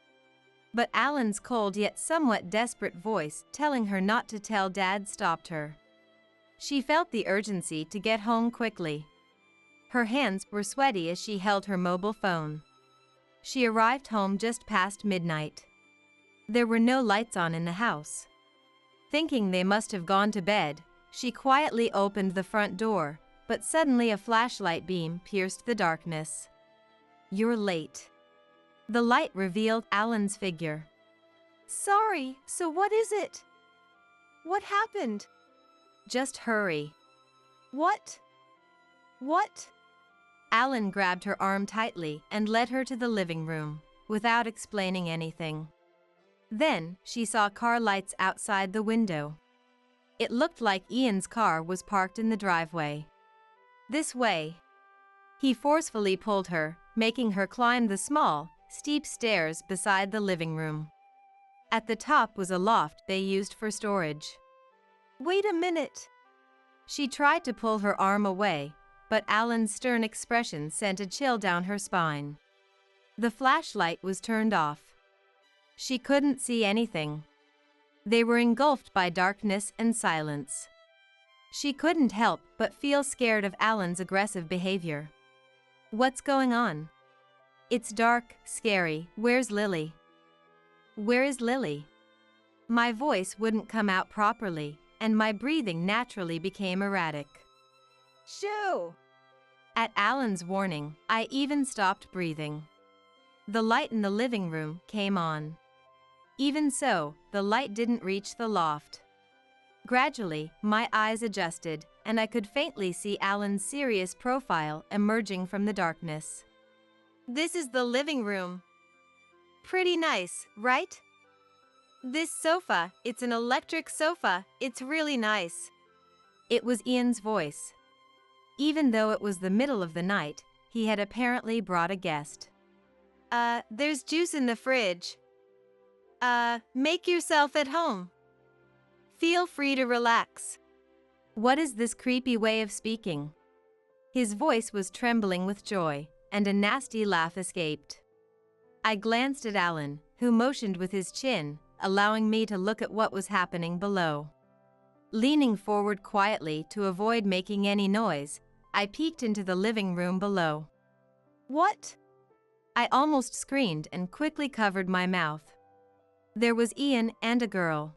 But Alan's cold yet somewhat desperate voice telling her not to tell Dad stopped her. She felt the urgency to get home quickly. Her hands were sweaty as she held her mobile phone. She arrived home just past midnight. There were no lights on in the house. Thinking they must have gone to bed, she quietly opened the front door, but suddenly a flashlight beam pierced the darkness. "You're late." The light revealed Alan's figure. "Sorry, so what is it? What happened?" "Just hurry." "What? What?" Alan grabbed her arm tightly and led her to the living room, without explaining anything. Then, she saw car lights outside the window. It looked like Ian's car was parked in the driveway. "This way." He forcefully pulled her, making her climb the small, steep stairs beside the living room. At the top was a loft they used for storage. "Wait a minute." She tried to pull her arm away, but Alan's stern expression sent a chill down her spine. The flashlight was turned off. She couldn't see anything. They were engulfed by darkness and silence. She couldn't help but feel scared of Alan's aggressive behavior. "What's going on?" "It's dark, scary. Where's Lily?" "Where is Lily?" My voice wouldn't come out properly, and my breathing naturally became erratic. "Shoo!" At Alan's warning, I even stopped breathing. The light in the living room came on. Even so, the light didn't reach the loft. Gradually, my eyes adjusted, and I could faintly see Alan's serious profile emerging from the darkness. "This is the living room. Pretty nice, right? This sofa, it's an electric sofa, it's really nice." It was Ian's voice. Even though it was the middle of the night, he had apparently brought a guest. There's juice in the fridge. Make yourself at home. Feel free to relax." What is this creepy way of speaking? His voice was trembling with joy, and a nasty laugh escaped. I glanced at Alan, who motioned with his chin, allowing me to look at what was happening below. Leaning forward quietly to avoid making any noise, I peeked into the living room below. "What?" I almost screamed and quickly covered my mouth. There was Ian and a girl.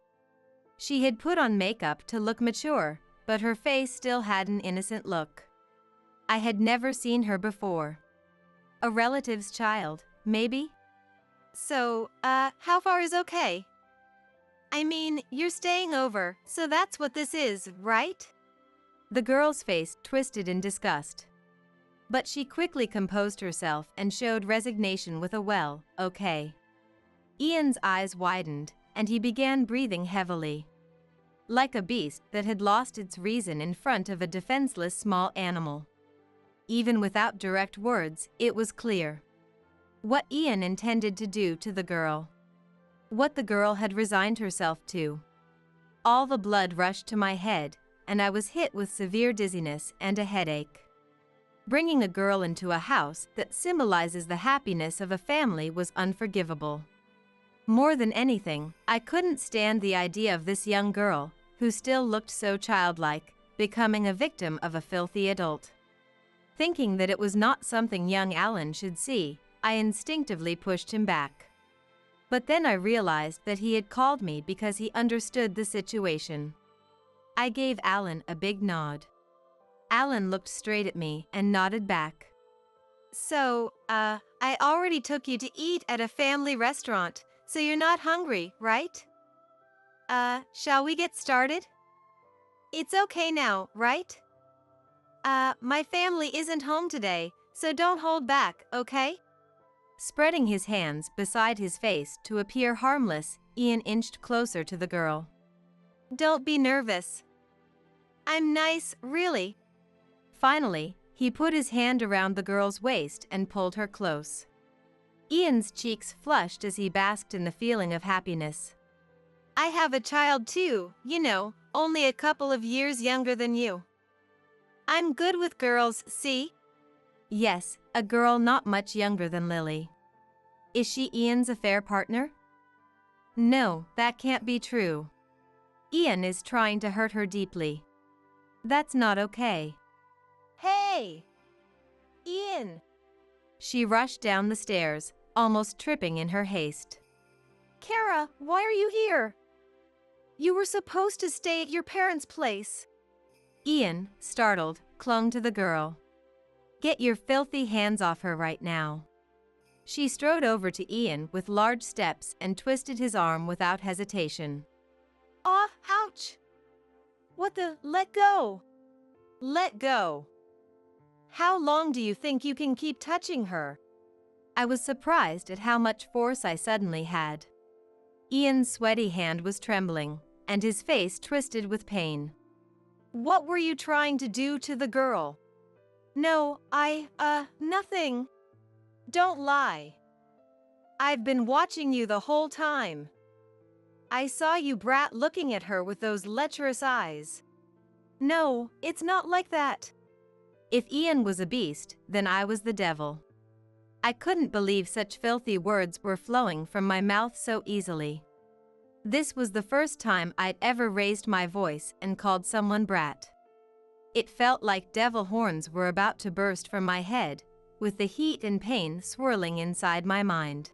She had put on makeup to look mature, but her face still had an innocent look. I had never seen her before. A relative's child, maybe? So, how far is okay? I mean, you're staying over, so that's what this is, right? The girl's face twisted in disgust. But she quickly composed herself and showed resignation with a well, okay. Ian's eyes widened, and he began breathing heavily. Like a beast that had lost its reason in front of a defenseless small animal. Even without direct words, it was clear what Ian intended to do to the girl. What the girl had resigned herself to. All the blood rushed to my head, and I was hit with severe dizziness and a headache. Bringing a girl into a house that symbolizes the happiness of a family was unforgivable. More than anything, I couldn't stand the idea of this young girl, who still looked so childlike, becoming a victim of a filthy adult. Thinking that it was not something young Alan should see, I instinctively pushed him back. But then I realized that he had called me because he understood the situation. I gave Alan a big nod. Alan looked straight at me and nodded back. So, I already took you to eat at a family restaurant, so you're not hungry, right? Shall we get started? It's okay now, right? My family isn't home today, so don't hold back, okay? Spreading his hands beside his face to appear harmless, Ian inched closer to the girl. Don't be nervous. I'm nice, really. Finally, he put his hand around the girl's waist and pulled her close. Ian's cheeks flushed as he basked in the feeling of happiness. I have a child too, only a couple of years younger than you. I'm good with girls, see? Yes, a girl not much younger than Lily. Is she Ian's affair partner? No, that can't be true. Ian is trying to hurt her deeply. That's not okay. Hey! Ian! She rushed down the stairs, almost tripping in her haste. Kara, why are you here? You were supposed to stay at your parents' place. Ian, startled, clung to the girl. Get your filthy hands off her right now. She strode over to Ian with large steps and twisted his arm without hesitation. Ouch! What the? Let go! Let go! How long do you think you can keep touching her? I was surprised at how much force I suddenly had. Ian's sweaty hand was trembling, and his face twisted with pain. What were you trying to do to the girl? No, nothing. Don't lie. I've been watching you the whole time. I saw you brat looking at her with those lecherous eyes. No, it's not like that. If Ian was a beast, then I was the devil. I couldn't believe such filthy words were flowing from my mouth so easily. This was the first time I'd ever raised my voice and called someone brat. It felt like devil horns were about to burst from my head, with the heat and pain swirling inside my mind.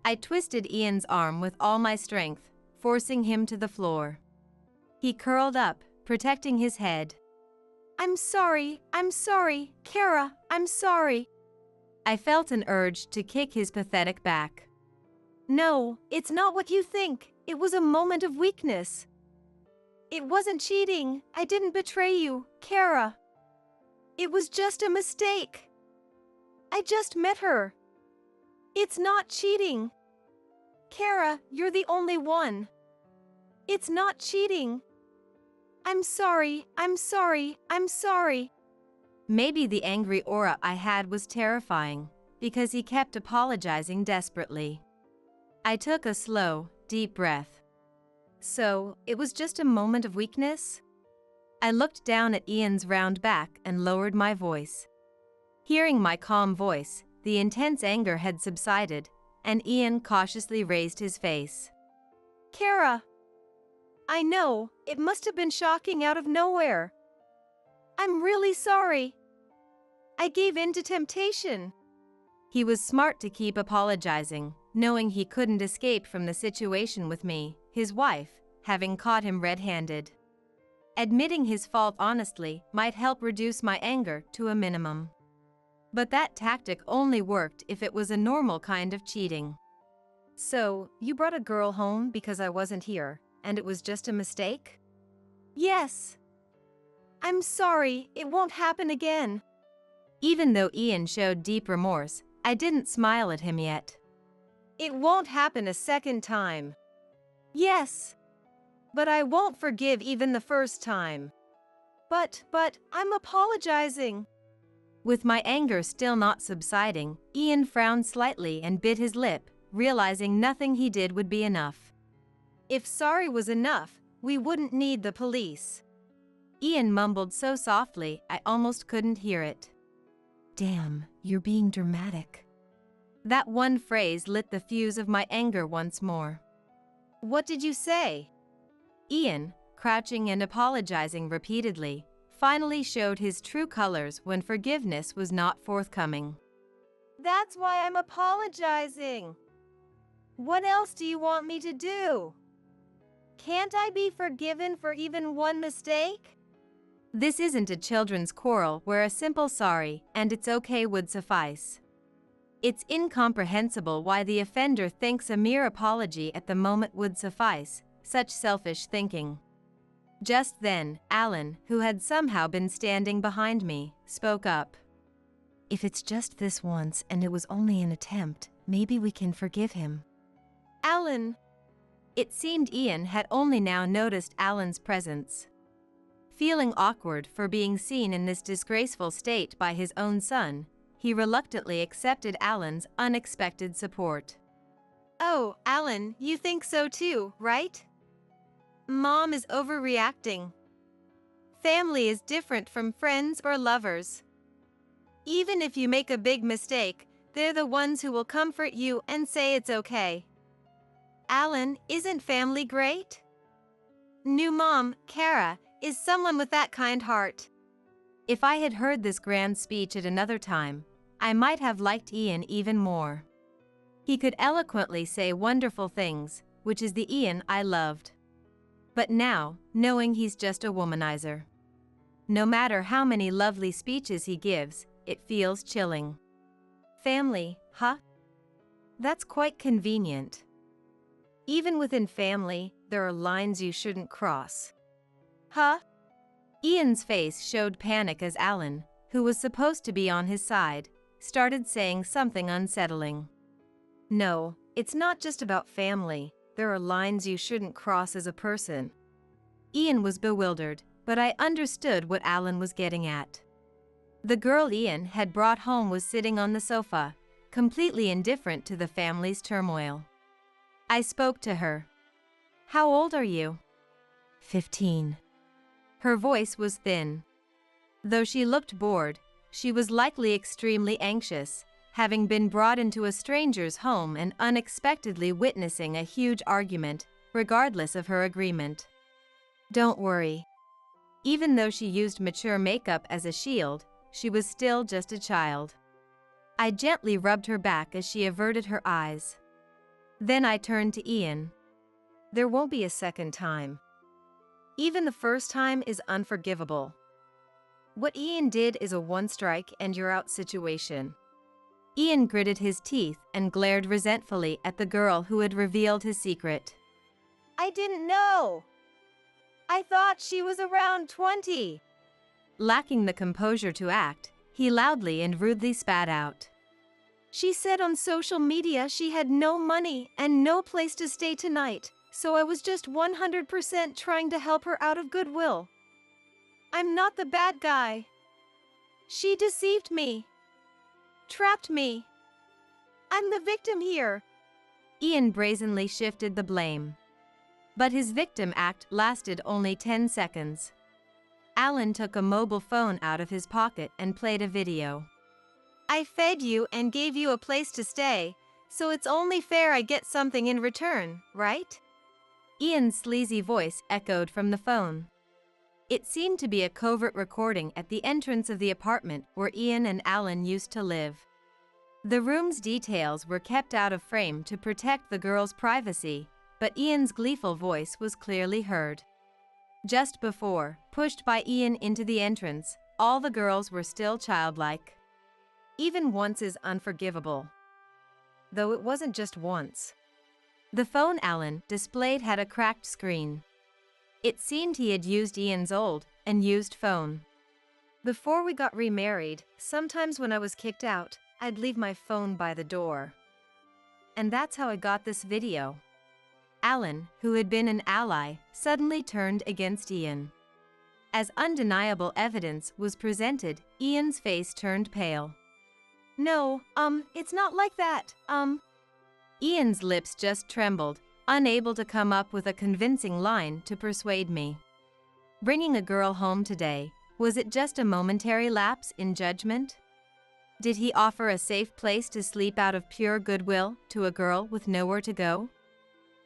I twisted Ian's arm with all my strength, forcing him to the floor. He curled up, protecting his head. I'm sorry, Kara, I'm sorry. I felt an urge to kick his pathetic back. No, it's not what you think. It was a moment of weakness. It wasn't cheating. I didn't betray you, Kara. It was just a mistake. I just met her. It's not cheating. Kara, you're the only one. It's not cheating. I'm sorry. Maybe the angry aura I had was terrifying, because he kept apologizing desperately. I took a slow, deep breath. So, it was just a moment of weakness? I looked down at Ian's round back and lowered my voice. Hearing my calm voice, the intense anger had subsided, and Ian cautiously raised his face. Kara! I know, it must have been shocking out of nowhere. I'm really sorry. I gave in to temptation. He was smart to keep apologizing, knowing he couldn't escape from the situation with me, his wife, having caught him red-handed. Admitting his fault honestly might help reduce my anger to a minimum. But that tactic only worked if it was a normal kind of cheating. So, you brought a girl home because I wasn't here, and it was just a mistake? Yes. I'm sorry, it won't happen again. Even though Ian showed deep remorse, I didn't smile at him yet. It won't happen a second time. Yes. But I won't forgive even the first time. But, I'm apologizing. With my anger still not subsiding, Ian frowned slightly and bit his lip, realizing nothing he did would be enough. If sorry was enough, we wouldn't need the police. Ian mumbled so softly I almost couldn't hear it. Damn, you're being dramatic. That one phrase lit the fuse of my anger once more. What did you say? Ian, crouching and apologizing repeatedly, finally showed his true colors when forgiveness was not forthcoming. That's why I'm apologizing. What else do you want me to do? Can't I be forgiven for even one mistake? This isn't a children's quarrel where a simple sorry and it's okay would suffice. It's incomprehensible why the offender thinks a mere apology at the moment would suffice, such selfish thinking. Just then, Alan, who had somehow been standing behind me, spoke up. If it's just this once and it was only an attempt, maybe we can forgive him. Alan! It seemed Ian had only now noticed Alan's presence. Feeling awkward for being seen in this disgraceful state by his own son, he reluctantly accepted Alan's unexpected support. Oh, Alan, you think so too, right? Mom is overreacting. Family is different from friends or lovers. Even if you make a big mistake, they're the ones who will comfort you and say it's okay. Alan, isn't family great? New mom, Kara, is someone with that kind heart. If I had heard this grand speech at another time, I might have liked Ian even more. He could eloquently say wonderful things, which is the Ian I loved. But now, knowing he's just a womanizer. No matter how many lovely speeches he gives, it feels chilling. Family, huh? That's quite convenient. Even within family, there are lines you shouldn't cross. Huh? Ian's face showed panic as Alan, who was supposed to be on his side, started saying something unsettling. No, it's not just about family, there are lines you shouldn't cross as a person. Ian was bewildered, but I understood what Alan was getting at. The girl Ian had brought home was sitting on the sofa, completely indifferent to the family's turmoil. I spoke to her. How old are you? 15. Her voice was thin. Though she looked bored, she was likely extremely anxious, having been brought into a stranger's home and unexpectedly witnessing a huge argument, regardless of her agreement. Don't worry. Even though she used mature makeup as a shield, she was still just a child. I gently rubbed her back as she averted her eyes. Then I turned to Ian. There won't be a second time. Even the first time is unforgivable. What Ian did is a one-strike and you're out situation. Ian gritted his teeth and glared resentfully at the girl who had revealed his secret. I didn't know. I thought she was around 20. Lacking the composure to act, he loudly and rudely spat out. She said on social media she had no money and no place to stay tonight, so I was just 100% trying to help her out of goodwill. I'm not the bad guy. She deceived me. Trapped me. I'm the victim here. Ian brazenly shifted the blame. But his victim act lasted only 10 seconds. Alan took a mobile phone out of his pocket and played a video. I fed you and gave you a place to stay, so it's only fair I get something in return, right? Ian's sleazy voice echoed from the phone. It seemed to be a covert recording at the entrance of the apartment where Ian and Alan used to live. The room's details were kept out of frame to protect the girl's privacy, but Ian's gleeful voice was clearly heard. Just before, pushed by Ian into the entrance, all the girls were still childlike. Even once is unforgivable. Though it wasn't just once. The phone Alan displayed had a cracked screen. It seemed he had used Ian's old and used phone. Before we got remarried, sometimes when I was kicked out, I'd leave my phone by the door. And that's how I got this video. Alan, who had been an ally, suddenly turned against Ian. As undeniable evidence was presented, Ian's face turned pale. No, it's not like that, Ian's lips just trembled, unable to come up with a convincing line to persuade me. Bringing a girl home today, was it just a momentary lapse in judgment? Did he offer a safe place to sleep out of pure goodwill to a girl with nowhere to go?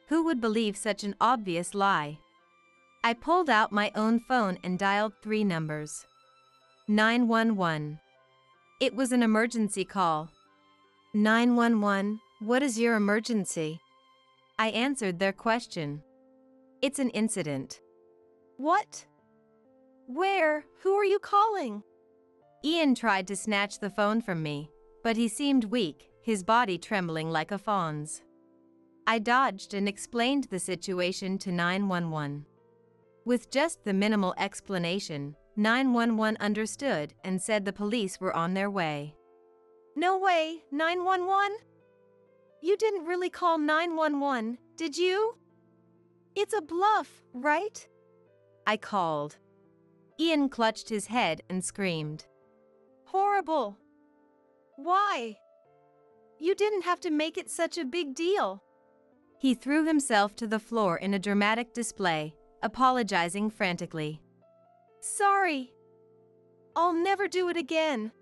Who would believe such an obvious lie? I pulled out my own phone and dialed 3 numbers. 911. It was an emergency call. 911, what is your emergency? I answered their question. It's an incident. What? Where? Who are you calling? Ian tried to snatch the phone from me, but he seemed weak, his body trembling like a fawn's. I dodged and explained the situation to 911. With just the minimal explanation, 911 understood and said the police were on their way. No way, 911? You didn't really call 911, did you? It's a bluff, right? I called. Ian clutched his head and screamed. Horrible. Why? You didn't have to make it such a big deal. He threw himself to the floor in a dramatic display, apologizing frantically. Sorry. I'll never do it again.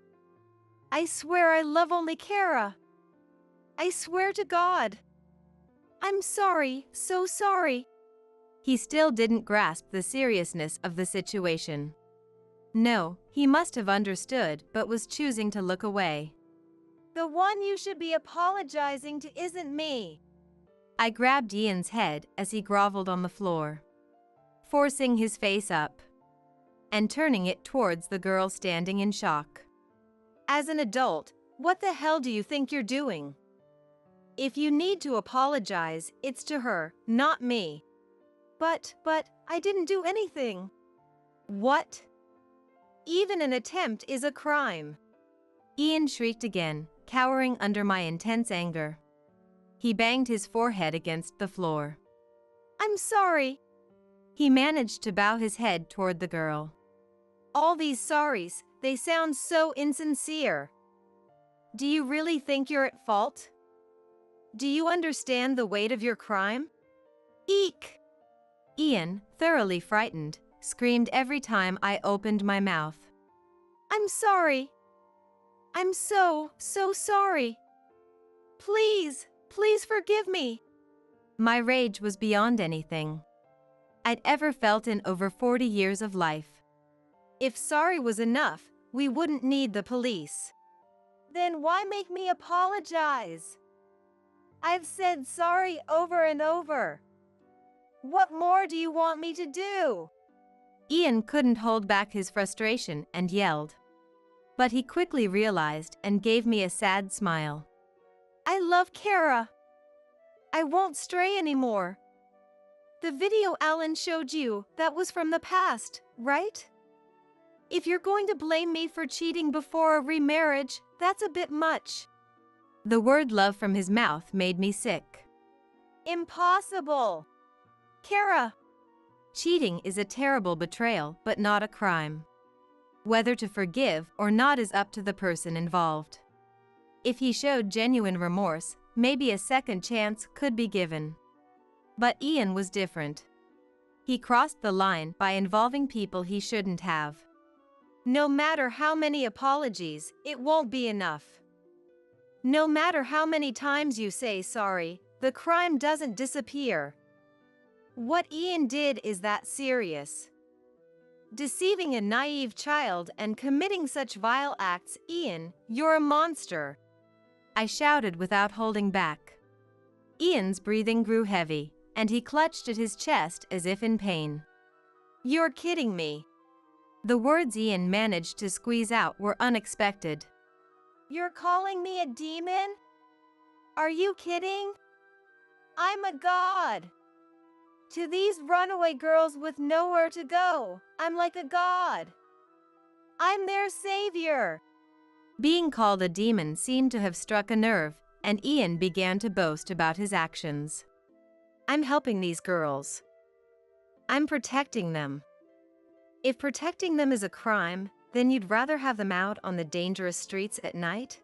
I swear I love only Kara. I swear to God. I'm sorry, so sorry. He still didn't grasp the seriousness of the situation. No, he must have understood but was choosing to look away. The one you should be apologizing to isn't me. I grabbed Ian's head as he groveled on the floor, forcing his face up and turning it towards the girl standing in shock. As an adult, what the hell do you think you're doing? If you need to apologize, it's to her, not me. But I didn't do anything. What? Even an attempt is a crime. Ian shrieked again, cowering under my intense anger. He banged his forehead against the floor. I'm sorry. He managed to bow his head toward the girl. All these sorries, they sound so insincere. Do you really think you're at fault? Do you understand the weight of your crime? Eek! Ian, thoroughly frightened, screamed every time I opened my mouth. I'm sorry. I'm so sorry. Please forgive me. My rage was beyond anything I'd ever felt in over 40 years of life. If sorry was enough, we wouldn't need the police. Then why make me apologize? I've said sorry over and over. What more do you want me to do? Ian couldn't hold back his frustration and yelled. But he quickly realized and gave me a sad smile. I love Kara. I won't stray anymore. The video Alan showed you, that was from the past, right? If you're going to blame me for cheating before a remarriage, that's a bit much. The word love from his mouth made me sick. Impossible. Kara. Cheating is a terrible betrayal, but not a crime. Whether to forgive or not is up to the person involved. If he showed genuine remorse, maybe a second chance could be given. But Ian was different. He crossed the line by involving people he shouldn't have. No matter how many apologies, it won't be enough. No matter how many times you say sorry, the crime doesn't disappear. What Ian did is that serious. Deceiving a naive child and committing such vile acts, Ian, you're a monster. I shouted without holding back. Ian's breathing grew heavy, and he clutched at his chest as if in pain. You're kidding me. The words Ian managed to squeeze out were unexpected. You're calling me a demon? Are you kidding? I'm a god. To these runaway girls with nowhere to go, I'm like a god. I'm their savior. Being called a demon seemed to have struck a nerve, and Ian began to boast about his actions. I'm helping these girls. I'm protecting them. If protecting them is a crime, then you'd rather have them out on the dangerous streets at night?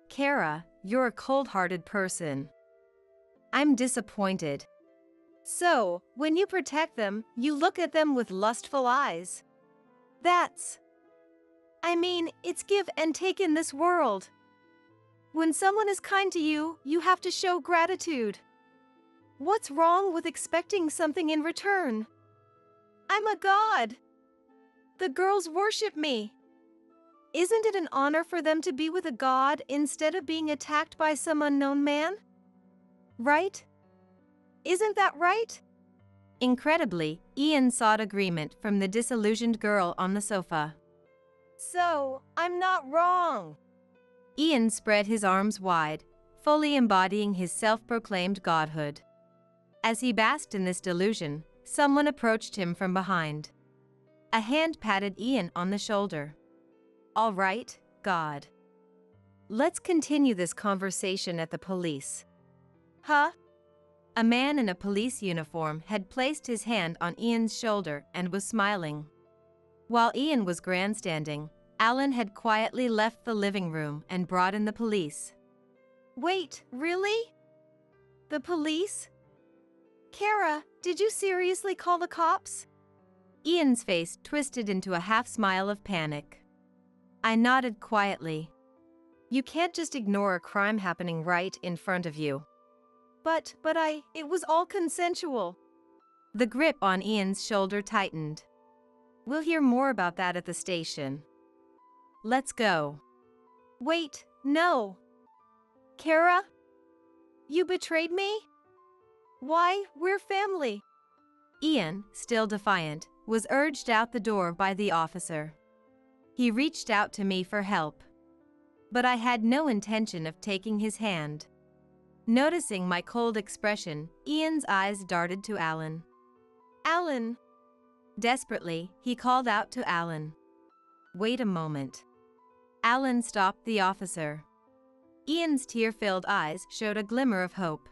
Kara, you're a cold-hearted person. I'm disappointed. So, when you protect them, you look at them with lustful eyes. It's give and take in this world. When someone is kind to you, you have to show gratitude. What's wrong with expecting something in return? I'm a god. The girls worship me. Isn't it an honor for them to be with a god instead of being attacked by some unknown man? Right? Isn't that right? Incredibly, Ian sought agreement from the disillusioned girl on the sofa. So, I'm not wrong. Ian spread his arms wide, fully embodying his self-proclaimed godhood. As he basked in this delusion, someone approached him from behind. A hand patted Ian on the shoulder. All right, God. Let's continue this conversation at the police. Huh? A man in a police uniform had placed his hand on Ian's shoulder and was smiling. While Ian was grandstanding, Alan had quietly left the living room and brought in the police. Wait, really? The police? Kara, did you seriously call the cops? Ian's face twisted into a half-smile of panic. I nodded quietly. You can't just ignore a crime happening right in front of you. It was all consensual. The grip on Ian's shoulder tightened. We'll hear more about that at the station. Let's go. Wait, no. Kara? You betrayed me? Why, we're family. Ian, still defiant, was urged out the door by the officer. He reached out to me for help. But I had no intention of taking his hand. Noticing my cold expression, Ian's eyes darted to Alan. Alan! Desperately, he called out to Alan. Wait a moment. Alan stopped the officer. Ian's tear-filled eyes showed a glimmer of hope.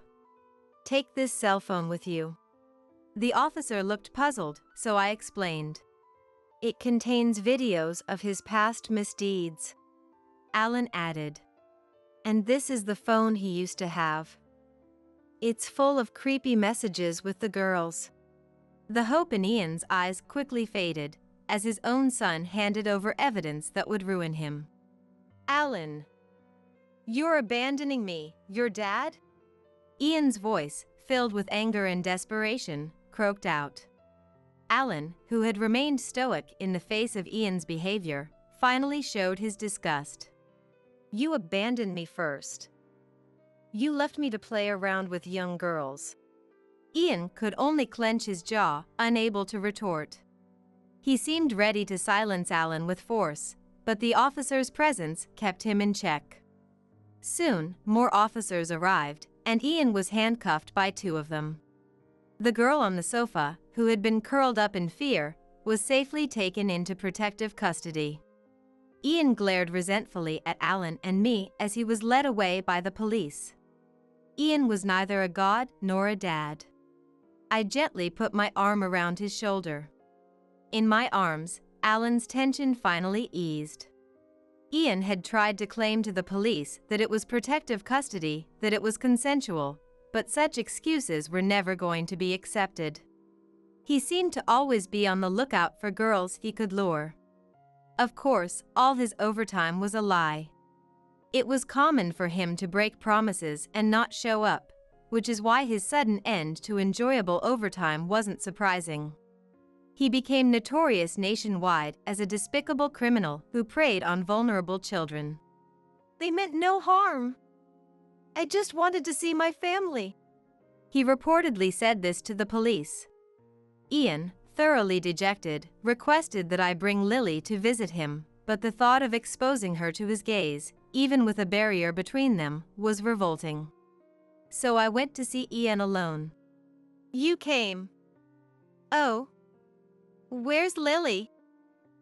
Take this cell phone with you. The officer looked puzzled, so I explained. It contains videos of his past misdeeds. Alan added. And this is the phone he used to have. It's full of creepy messages with the girls. The hope in Ian's eyes quickly faded, as his own son handed over evidence that would ruin him. Alan. You're abandoning me, your dad? Ian's voice, filled with anger and desperation, croaked out. Alan, who had remained stoic in the face of Ian's behavior, finally showed his disgust. You abandoned me first. You left me to play around with young girls. Ian could only clench his jaw, unable to retort. He seemed ready to silence Alan with force, but the officer's presence kept him in check. Soon, more officers arrived, and Ian was handcuffed by two of them. The girl on the sofa, who had been curled up in fear, was safely taken into protective custody. Ian glared resentfully at Alan and me as he was led away by the police. Ian was neither a god nor a dad. I gently put my arm around his shoulder. In my arms, Alan's tension finally eased. Ian had tried to claim to the police that it was protective custody, that it was consensual, but such excuses were never going to be accepted. He seemed to always be on the lookout for girls he could lure. Of course, all his overtime was a lie. It was common for him to break promises and not show up, which is why his sudden end to enjoyable overtime wasn't surprising. He became notorious nationwide as a despicable criminal who preyed on vulnerable children. They meant no harm. I just wanted to see my family. He reportedly said this to the police. Ian, thoroughly dejected, requested that I bring Lily to visit him, but the thought of exposing her to his gaze, even with a barrier between them, was revolting. So I went to see Ian alone. "You came." "Oh. Where's Lily?"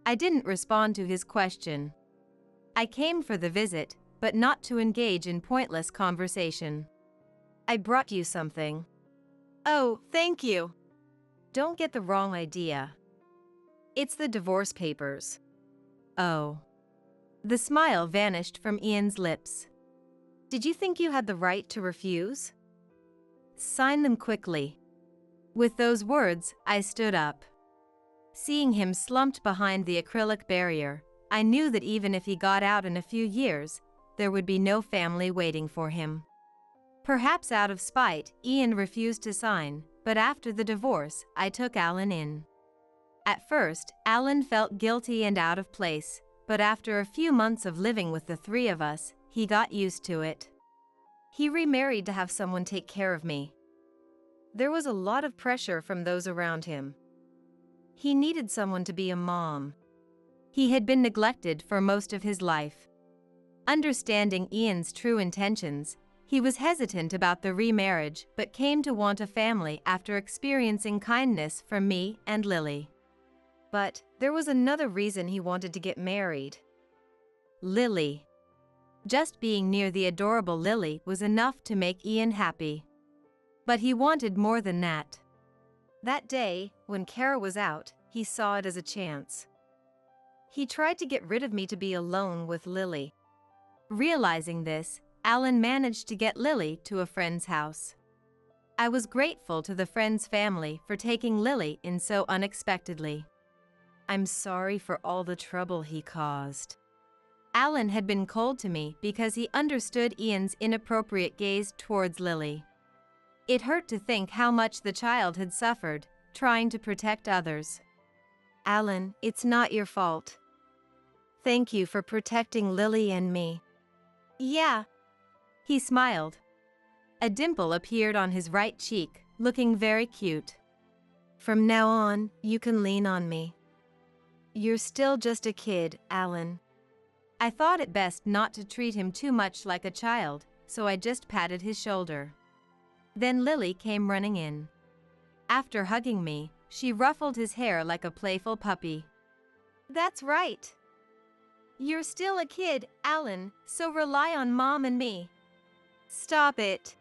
I didn't respond to his question. I came for the visit, but not to engage in pointless conversation. "I brought you something." "Oh, thank you." Don't get the wrong idea. It's the divorce papers. "Oh." The smile vanished from Ian's lips. "Did you think you had the right to refuse?" "Sign them quickly." With those words, I stood up. Seeing him slumped behind the acrylic barrier, I knew that even if he got out in a few years, there would be no family waiting for him. Perhaps out of spite, Ian refused to sign, but after the divorce, I took Alan in. At first, Alan felt guilty and out of place, but after a few months of living with the three of us, he got used to it. He remarried to have someone take care of me. There was a lot of pressure from those around him. He needed someone to be a mom. He had been neglected for most of his life. Understanding Ian's true intentions, he was hesitant about the remarriage but came to want a family after experiencing kindness from me and Lily. But there was another reason he wanted to get married. Lily. Just being near the adorable Lily was enough to make Ian happy. But he wanted more than that. That day, when Kara was out, he saw it as a chance. He tried to get rid of me to be alone with Lily. Realizing this, Alan managed to get Lily to a friend's house. I was grateful to the friend's family for taking Lily in so unexpectedly. I'm sorry for all the trouble he caused. Alan had been cold to me because he understood Ian's inappropriate gaze towards Lily. It hurt to think how much the child had suffered, trying to protect others. Alan, it's not your fault. Thank you for protecting Lily and me. Yeah. He smiled. A dimple appeared on his right cheek, looking very cute. From now on, you can lean on me. You're still just a kid, Alan. I thought it best not to treat him too much like a child, so I just patted his shoulder. Then Lily came running in. After hugging me, she ruffled his hair like a playful puppy. That's right. You're still a kid, Alan, so rely on Mom and me. Stop it.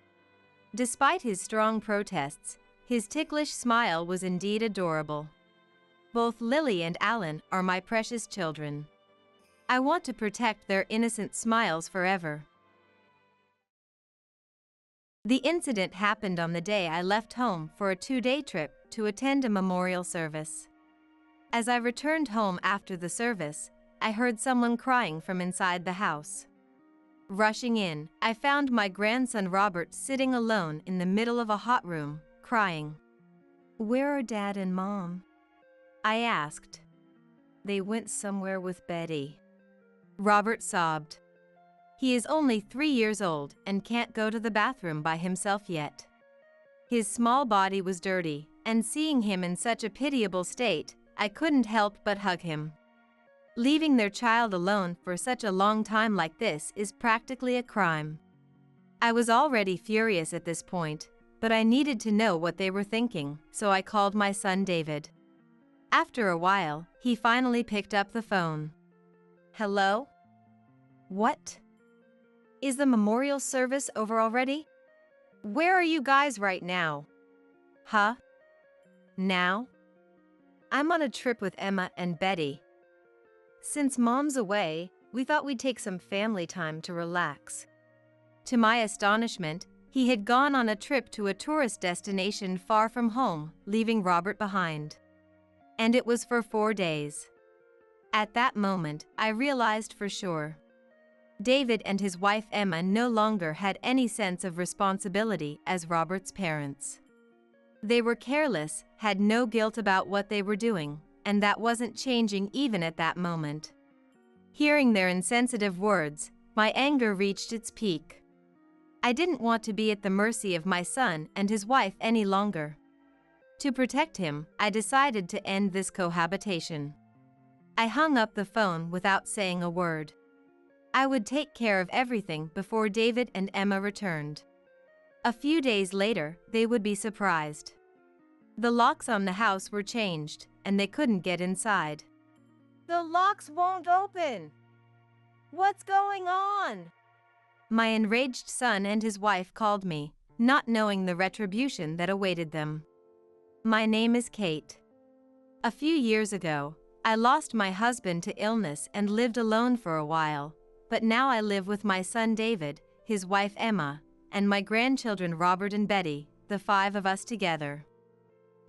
Despite his strong protests, his ticklish smile was indeed adorable. Both Lily and Alan are my precious children. I want to protect their innocent smiles forever. The incident happened on the day I left home for a 2-day trip to attend a memorial service. As I returned home after the service, I heard someone crying from inside the house. Rushing in, I found my grandson Robert sitting alone in the middle of a hot room, crying. Where are Dad and Mom? I asked. They went somewhere with Betty. Robert sobbed. He is only 3 years old and can't go to the bathroom by himself yet. His small body was dirty, and seeing him in such a pitiable state, I couldn't help but hug him. Leaving their child alone for such a long time like this is practically a crime. I was already furious at this point, but I needed to know what they were thinking, so I called my son David. After a while, he finally picked up the phone. Hello? What? Is the memorial service over already? Where are you guys right now? Huh? Now? I'm on a trip with Emma and Betty. Since Mom's away, we thought we'd take some family time to relax. To my astonishment, he had gone on a trip to a tourist destination far from home, leaving Robert behind. And it was for 4 days. At that moment, I realized for sure. David and his wife Emma no longer had any sense of responsibility as Robert's parents. They were careless, had no guilt about what they were doing, and that wasn't changing even at that moment. Hearing their insensitive words, my anger reached its peak. I didn't want to be at the mercy of my son and his wife any longer. To protect him, I decided to end this cohabitation. I hung up the phone without saying a word. I would take care of everything before David and Emma returned. A few days later, they would be surprised. The locks on the house were changed, and they couldn't get inside. The locks won't open. What's going on? My enraged son and his wife called me, not knowing the retribution that awaited them. My name is Kate. A few years ago, I lost my husband to illness and lived alone for a while, but now I live with my son David, his wife Emma, and my grandchildren Robert and Betty, the 5 of us together.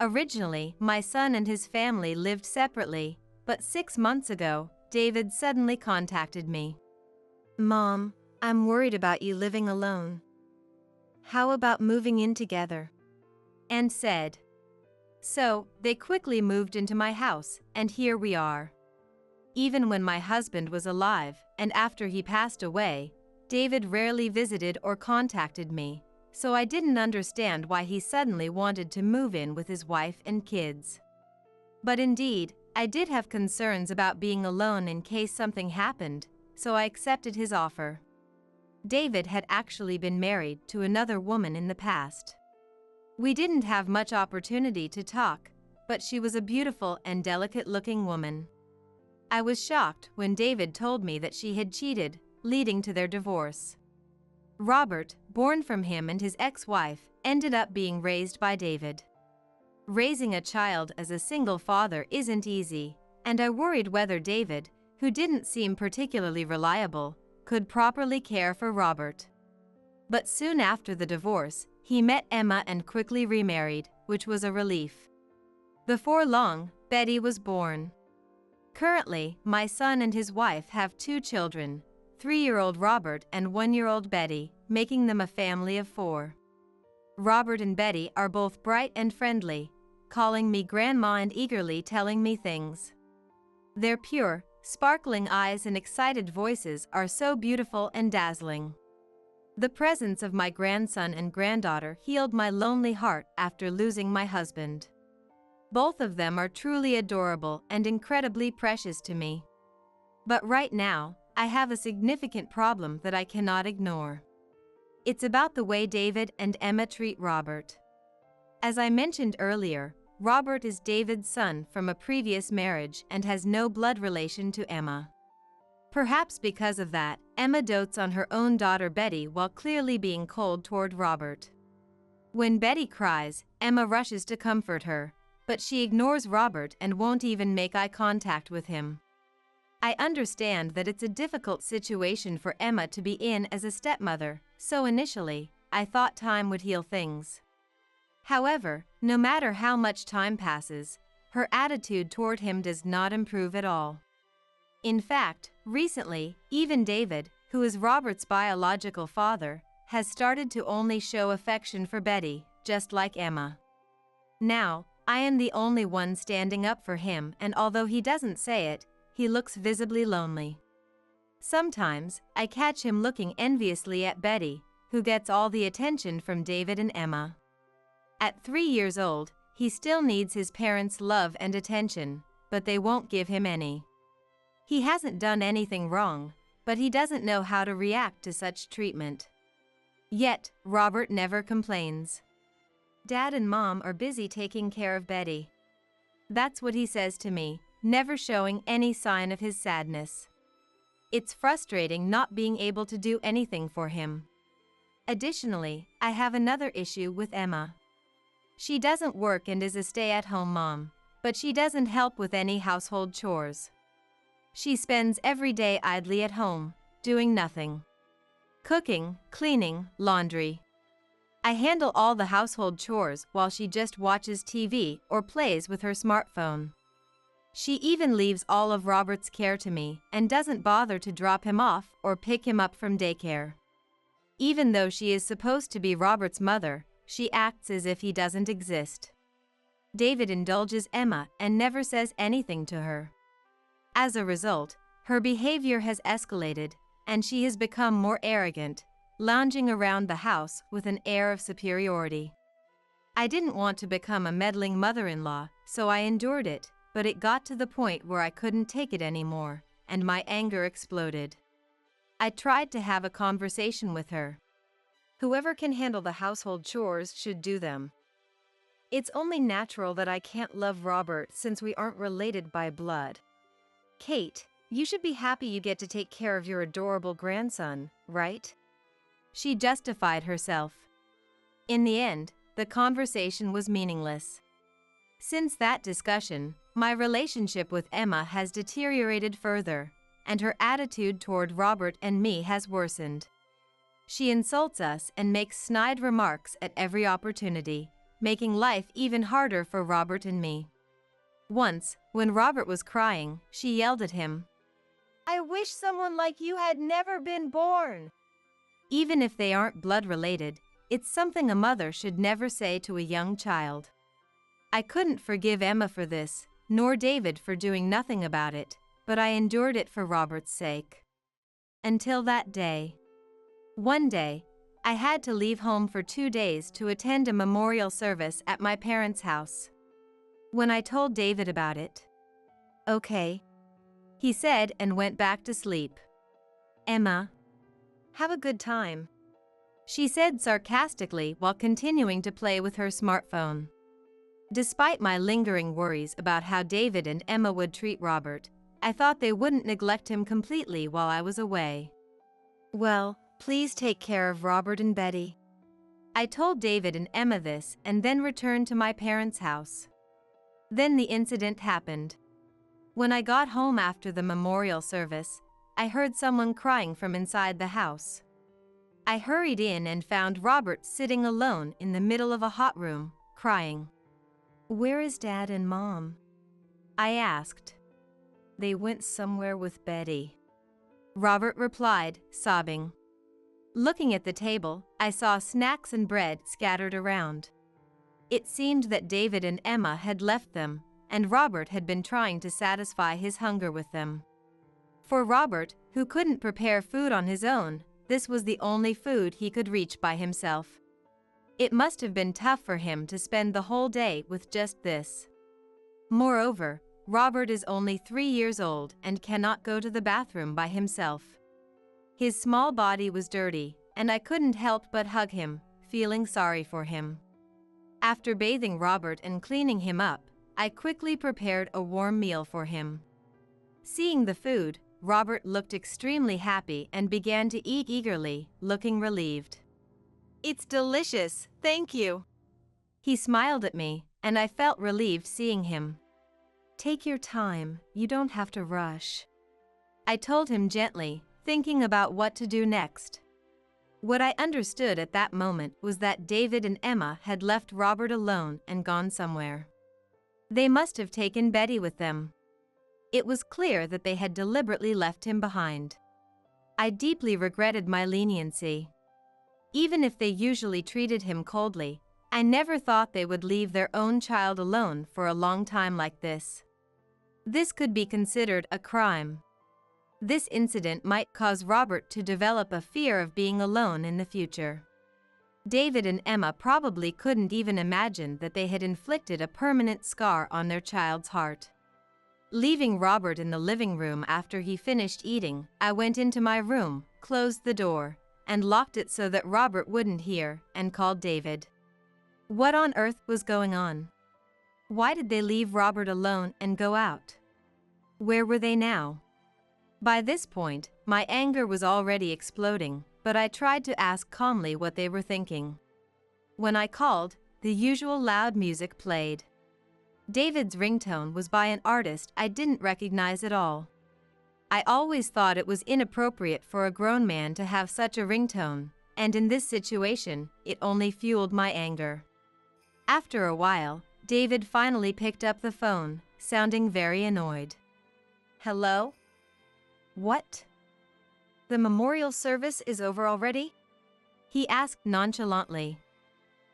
Originally, my son and his family lived separately, but 6 months ago, David suddenly contacted me. "Mom, I'm worried about you living alone. How about moving in together?" And said. So, they quickly moved into my house, and here we are. Even when my husband was alive, and after he passed away, David rarely visited or contacted me, so I didn't understand why he suddenly wanted to move in with his wife and kids. But indeed, I did have concerns about being alone in case something happened, so I accepted his offer. David had actually been married to another woman in the past. We didn't have much opportunity to talk, but she was a beautiful and delicate-looking woman. I was shocked when David told me that she had cheated, leading to their divorce. Robert, born from him and his ex-wife, ended up being raised by David. Raising a child as a single father isn't easy, and I worried whether David, who didn't seem particularly reliable, could properly care for Robert. But soon after the divorce, he met Emma and quickly remarried, which was a relief. Before long, Betty was born. Currently, my son and his wife have 2 children, 3-year-old Robert and 1-year-old Betty, making them a family of 4. Robert and Betty are both bright and friendly, calling me grandma and eagerly telling me things. Their pure, sparkling eyes and excited voices are so beautiful and dazzling. The presence of my grandson and granddaughter healed my lonely heart after losing my husband. Both of them are truly adorable and incredibly precious to me. But right now, I have a significant problem that I cannot ignore. It's about the way David and Emma treat Robert. As I mentioned earlier, Robert is David's son from a previous marriage and has no blood relation to Emma. Perhaps because of that, Emma dotes on her own daughter Betty while clearly being cold toward Robert. When Betty cries, Emma rushes to comfort her, but she ignores Robert and won't even make eye contact with him. I understand that it's a difficult situation for Emma to be in as a stepmother, so initially, I thought time would heal things. However, no matter how much time passes, her attitude toward him does not improve at all. In fact, recently, even David, who is Robert's biological father, has started to only show affection for Betty, just like Emma. Now, I am the only one standing up for him, and although he doesn't say it, he looks visibly lonely. Sometimes, I catch him looking enviously at Betty, who gets all the attention from David and Emma. At 3 years old, he still needs his parents' love and attention, but they won't give him any. He hasn't done anything wrong, but he doesn't know how to react to such treatment. Yet, Robert never complains. Dad and Mom are busy taking care of Betty. That's what he says to me, never showing any sign of his sadness. It's frustrating not being able to do anything for him. Additionally, I have another issue with Emma. She doesn't work and is a stay-at-home mom, but she doesn't help with any household chores. She spends every day idly at home, doing nothing. Cooking, cleaning, laundry. I handle all the household chores while she just watches TV or plays with her smartphone. She even leaves all of Robert's care to me and doesn't bother to drop him off or pick him up from daycare. Even though she is supposed to be Robert's mother, she acts as if he doesn't exist. David indulges Emma and never says anything to her. As a result, her behavior has escalated, and she has become more arrogant, lounging around the house with an air of superiority. I didn't want to become a meddling mother-in-law, so I endured it, but it got to the point where I couldn't take it anymore, and my anger exploded. I tried to have a conversation with her. Whoever can handle the household chores should do them. It's only natural that I can't love Robert since we aren't related by blood. Kate, you should be happy you get to take care of your adorable grandson, right? She justified herself. In the end, the conversation was meaningless. Since that discussion, my relationship with Emma has deteriorated further, and her attitude toward Robert and me has worsened. She insults us and makes snide remarks at every opportunity, making life even harder for Robert and me. Once, when Robert was crying, she yelled at him, I wish someone like you had never been born. Even if they aren't blood related, it's something a mother should never say to a young child. I couldn't forgive Emma for this, nor David for doing nothing about it, but I endured it for Robert's sake. Until that day. One day, I had to leave home for 2 days to attend a memorial service at my parents' house. When I told David about it, "Okay," he said and went back to sleep. "Emma, Have a good time," she said sarcastically while continuing to play with her smartphone. Despite my lingering worries about how David and Emma would treat Robert, I thought they wouldn't neglect him completely while I was away. Well, please take care of Robert and Betty. I told David and Emma this and then returned to my parents' house. Then the incident happened. When I got home after the memorial service, I heard someone crying from inside the house. I hurried in and found Robert sitting alone in the middle of a hot room, crying. Where is Dad and Mom? I asked. They went somewhere with Betty, Robert replied, sobbing. Looking at the table, I saw snacks and bread scattered around. It seemed that David and Emma had left them, and Robert had been trying to satisfy his hunger with them. For Robert, who couldn't prepare food on his own, this was the only food he could reach by himself. It must have been tough for him to spend the whole day with just this. Moreover, Robert is only 3 years old and cannot go to the bathroom by himself. His small body was dirty, and I couldn't help but hug him, feeling sorry for him. After bathing Robert and cleaning him up, I quickly prepared a warm meal for him. Seeing the food, Robert looked extremely happy and began to eat eagerly, looking relieved. It's delicious, thank you. He smiled at me, and I felt relieved seeing him. Take your time, you don't have to rush, I told him gently, thinking about what to do next. What I understood at that moment was that David and Emma had left Robert alone and gone somewhere. They must have taken Betty with them. It was clear that they had deliberately left him behind. I deeply regretted my leniency. Even if they usually treated him coldly, I never thought they would leave their own child alone for a long time like this. This could be considered a crime. This incident might cause Robert to develop a fear of being alone in the future. David and Emma probably couldn't even imagine that they had inflicted a permanent scar on their child's heart. Leaving Robert in the living room after he finished eating, I went into my room, closed the door, and locked it so that Robert wouldn't hear, and called David. What on earth was going on? Why did they leave Robert alone and go out? Where were they now? By this point, my anger was already exploding, but I tried to ask calmly what they were thinking. When I called, the usual loud music played. David's ringtone was by an artist I didn't recognize at all. I always thought it was inappropriate for a grown man to have such a ringtone, and in this situation, it only fueled my anger. After a while, David finally picked up the phone, sounding very annoyed. Hello? What? The memorial service is over already? He asked nonchalantly.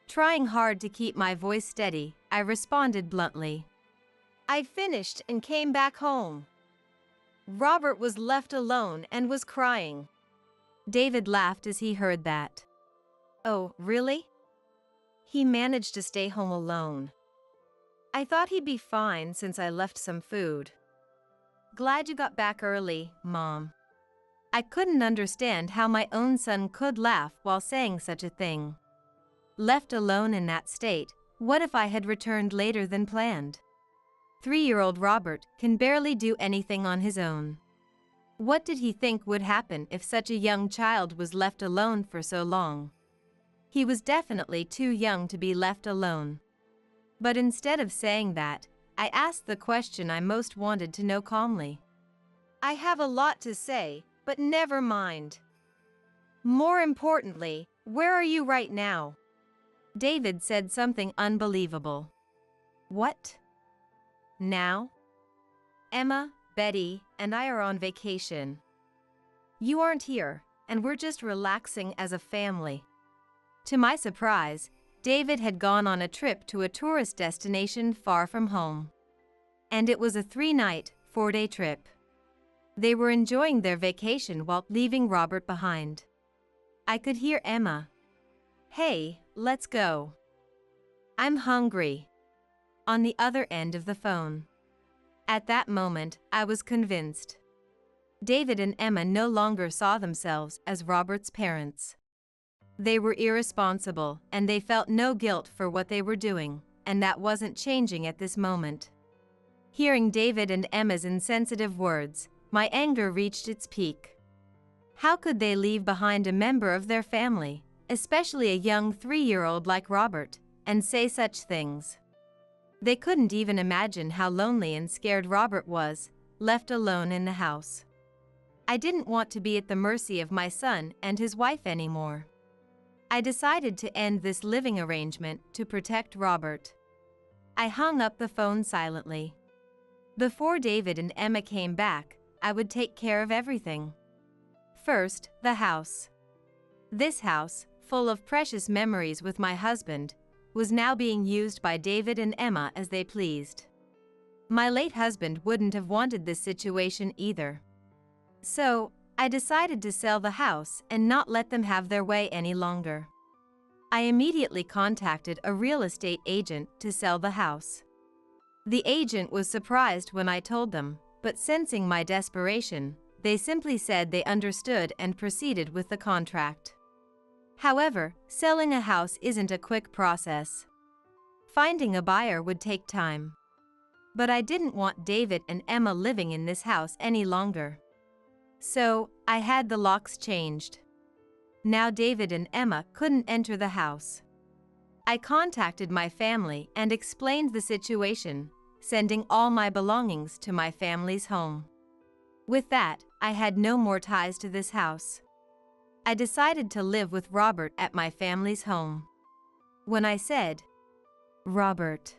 Trying hard to keep my voice steady, I responded bluntly. I finished and came back home. Robert was left alone and was crying. David laughed as he heard that. Oh, really? He managed to stay home alone. I thought he'd be fine since I left some food. Glad you got back early, Mom. I couldn't understand how my own son could laugh while saying such a thing. Left alone in that state, what if I had returned later than planned? 3-year-old Robert can barely do anything on his own. What did he think would happen if such a young child was left alone for so long? He was definitely too young to be left alone. But instead of saying that, I asked the question I most wanted to know calmly. I have a lot to say, but never mind. More importantly, where are you right now? David said something unbelievable. What? Now? Emma, Betty, and I are on vacation. You aren't here, and we're just relaxing as a family. To my surprise, David had gone on a trip to a tourist destination far from home. And it was a 3-night, 4-day trip. They were enjoying their vacation while leaving Robert behind. I could hear Emma. "Hey, let's go. I'm hungry," on the other end of the phone. At that moment, I was convinced. David and Emma no longer saw themselves as Robert's parents. They were irresponsible, and they felt no guilt for what they were doing, and that wasn't changing at this moment. Hearing David and Emma's insensitive words, my anger reached its peak. How could they leave behind a member of their family, especially a young 3-year-old like Robert, and say such things? They couldn't even imagine how lonely and scared Robert was, left alone in the house. I didn't want to be at the mercy of my son and his wife anymore. I decided to end this living arrangement to protect Robert. I hung up the phone silently. Before David and Emma came back, I would take care of everything. First, the house. This house, full of precious memories with my husband, was now being used by David and Emma as they pleased. My late husband wouldn't have wanted this situation either. So, I decided to sell the house and not let them have their way any longer. I immediately contacted a real estate agent to sell the house. The agent was surprised when I told them, but sensing my desperation, they simply said they understood and proceeded with the contract. However, selling a house isn't a quick process. Finding a buyer would take time. But I didn't want David and Emma living in this house any longer. So, I had the locks changed. Now David and Emma couldn't enter the house. I contacted my family and explained the situation, sending all my belongings to my family's home. With that, I had no more ties to this house. I decided to live with Robert at my family's home. When I said, "Robert,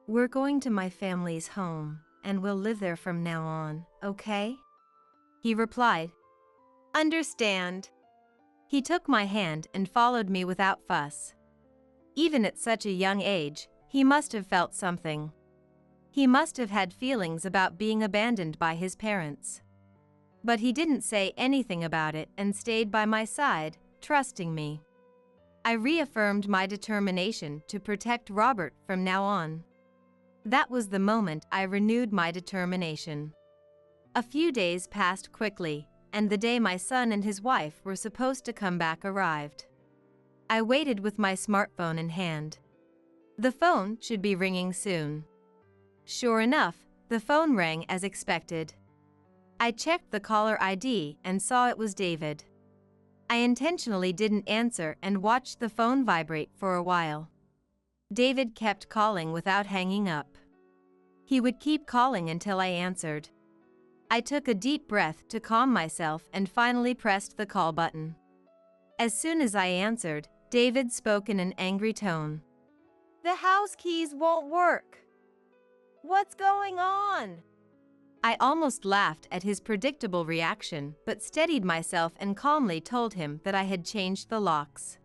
we're going to my family's home, and we'll live there from now on, okay?" he replied, "Understand." He took my hand and followed me without fuss. Even at such a young age, he must have felt something. He must have had feelings about being abandoned by his parents. But he didn't say anything about it and stayed by my side, trusting me. I reaffirmed my determination to protect Robert from now on. That was the moment I renewed my determination. A few days passed quickly, and the day my son and his wife were supposed to come back arrived. I waited with my smartphone in hand. The phone should be ringing soon. Sure enough, the phone rang as expected. I checked the caller ID and saw it was David. I intentionally didn't answer and watched the phone vibrate for a while. David kept calling without hanging up. He would keep calling until I answered. I took a deep breath to calm myself and finally pressed the call button. As soon as I answered, David spoke in an angry tone. "The house keys won't work. What's going on?" I almost laughed at his predictable reaction, but steadied myself and calmly told him that I had changed the locks.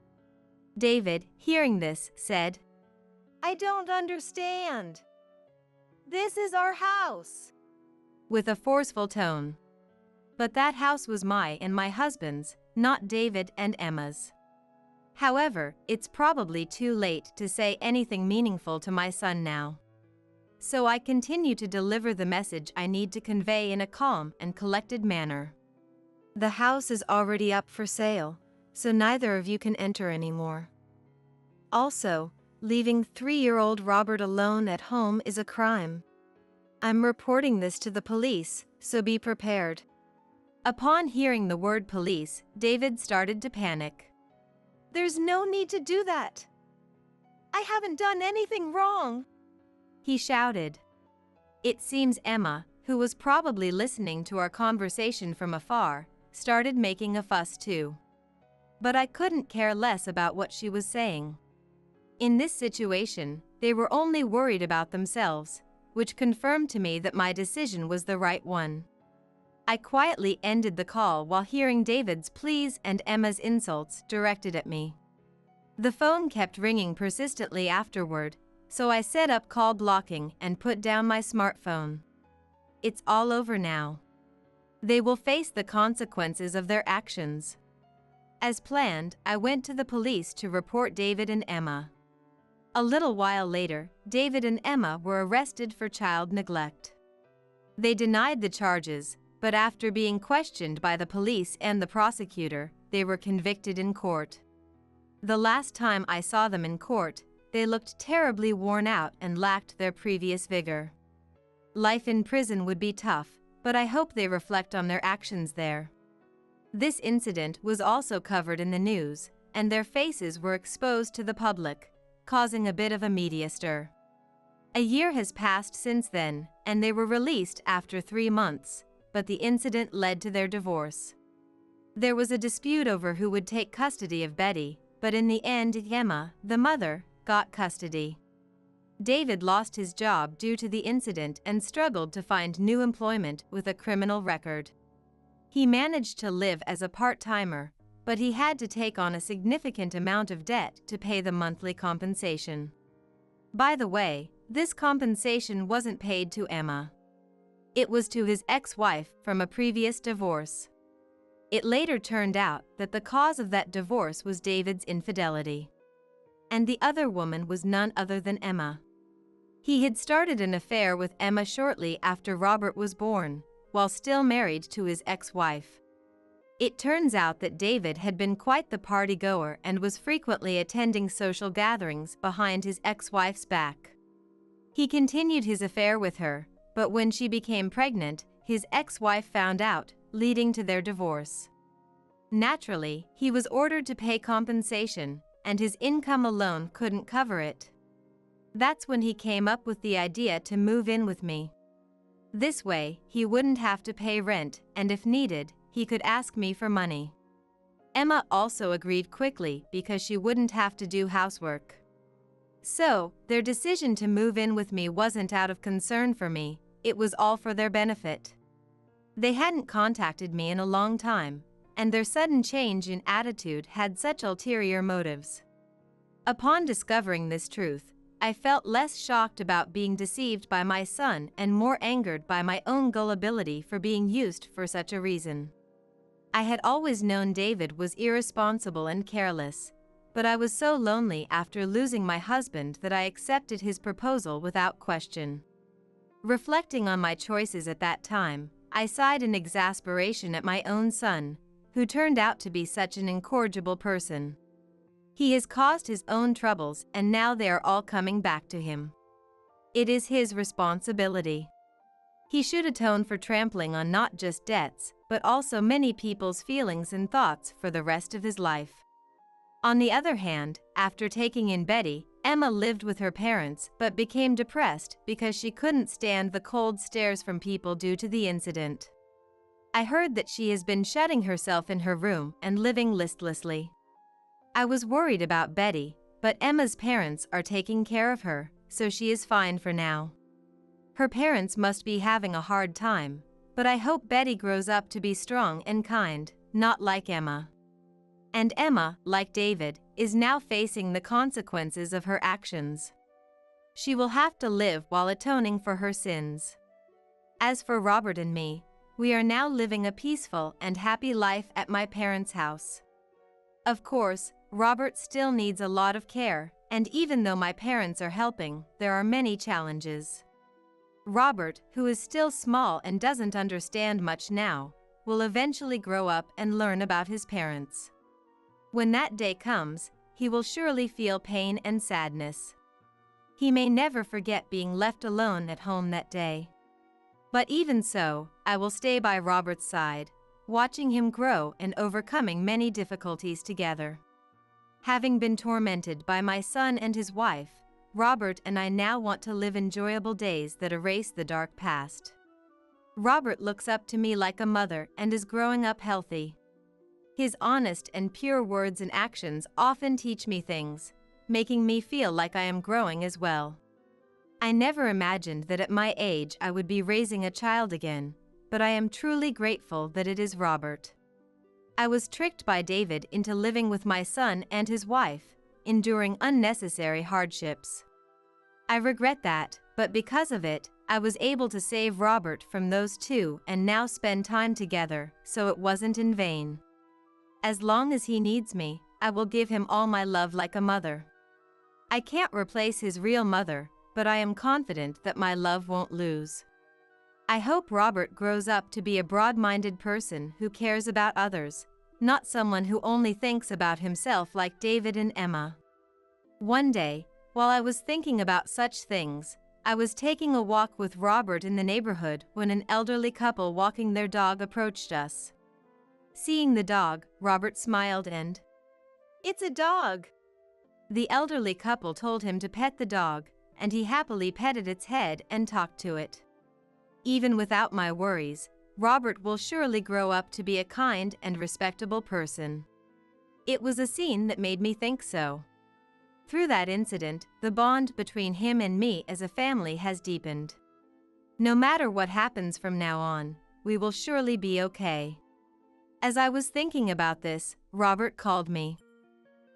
David, hearing this, said, "I don't understand. This is our house," with a forceful tone. But that house was my husband's, not David and Emma's. However, it's probably too late to say anything meaningful to my son now. So I continue to deliver the message I need to convey in a calm and collected manner. The house is already up for sale, so neither of you can enter anymore. Also, leaving 3-year-old Robert alone at home is a crime. I'm reporting this to the police, so be prepared." Upon hearing the word police, David started to panic. "There's no need to do that. I haven't done anything wrong," he shouted. It seems Emma, who was probably listening to our conversation from afar, started making a fuss too. But I couldn't care less about what she was saying. In this situation, they were only worried about themselves, which confirmed to me that my decision was the right one. I quietly ended the call while hearing David's pleas and Emma's insults directed at me. The phone kept ringing persistently afterward, so I set up call blocking and put down my smartphone. It's all over now. They will face the consequences of their actions. As planned, I went to the police to report David and Emma. A little while later, David and Emma were arrested for child neglect. They denied the charges, but after being questioned by the police and the prosecutor, they were convicted in court. The last time I saw them in court, they looked terribly worn out and lacked their previous vigor. Life in prison would be tough, but I hope they reflect on their actions there. This incident was also covered in the news, and their faces were exposed to the public, causing a bit of a media stir. A year has passed since then, and they were released after 3 months, but the incident led to their divorce. There was a dispute over who would take custody of Betty, but in the end Emma, the mother, got custody. David lost his job due to the incident and struggled to find new employment with a criminal record. He managed to live as a part-timer, but he had to take on a significant amount of debt to pay the monthly compensation. By the way, this compensation wasn't paid to Emma. It was to his ex-wife from a previous divorce. It later turned out that the cause of that divorce was David's infidelity. And the other woman was none other than Emma. He had started an affair with Emma shortly after Robert was born, while still married to his ex-wife. It turns out that David had been quite the party-goer and was frequently attending social gatherings behind his ex-wife's back. He continued his affair with her, but when she became pregnant, his ex-wife found out, leading to their divorce. Naturally, he was ordered to pay compensation, and his income alone couldn't cover it. That's when he came up with the idea to move in with me. This way, he wouldn't have to pay rent, and if needed, he could ask me for money. Emma also agreed quickly because she wouldn't have to do housework. So, their decision to move in with me wasn't out of concern for me, it was all for their benefit. They hadn't contacted me in a long time, and their sudden change in attitude had such ulterior motives. Upon discovering this truth, I felt less shocked about being deceived by my son and more angered by my own gullibility for being used for such a reason. I had always known David was irresponsible and careless, but I was so lonely after losing my husband that I accepted his proposal without question. Reflecting on my choices at that time, I sighed in exasperation at my own son, who turned out to be such an incorrigible person. He has caused his own troubles and now they are all coming back to him. It is his responsibility. He should atone for trampling on not just debts, but also many people's feelings and thoughts for the rest of his life. On the other hand, after taking in Betty, Emma lived with her parents but became depressed because she couldn't stand the cold stares from people due to the incident. I heard that she has been shutting herself in her room and living listlessly. I was worried about Betty, but Emma's parents are taking care of her, so she is fine for now. Her parents must be having a hard time, but I hope Betty grows up to be strong and kind, not like Emma. And Emma, like David, is now facing the consequences of her actions. She will have to live while atoning for her sins. As for Robert and me, we are now living a peaceful and happy life at my parents' house. Of course, Robert still needs a lot of care, and even though my parents are helping, there are many challenges. Robert, who is still small and doesn't understand much now, will eventually grow up and learn about his parents. When that day comes, he will surely feel pain and sadness. He may never forget being left alone at home that day. But even so, I will stay by Robert's side, watching him grow and overcoming many difficulties together. Having been tormented by my son and his wife, Robert and I now want to live enjoyable days that erase the dark past. Robert looks up to me like a mother and is growing up healthy. His honest and pure words and actions often teach me things, making me feel like I am growing as well. I never imagined that at my age I would be raising a child again, but I am truly grateful that it is Robert. I was tricked by David into living with my son and his wife, enduring unnecessary hardships. I regret that, but because of it, I was able to save Robert from those two and now spend time together, so it wasn't in vain. As long as he needs me, I will give him all my love like a mother. I can't replace his real mother, but I am confident that my love won't lose. I hope Robert grows up to be a broad-minded person who cares about others, not someone who only thinks about himself like David and Emma. One day, while I was thinking about such things, I was taking a walk with Robert in the neighborhood when an elderly couple walking their dog approached us. Seeing the dog, Robert smiled and, "It's a dog!" The elderly couple told him to pet the dog, and he happily petted its head and talked to it. Even without my worries, Robert will surely grow up to be a kind and respectable person. It was a scene that made me think so. Through that incident, the bond between him and me as a family has deepened. No matter what happens from now on, we will surely be okay. As I was thinking about this, Robert called me.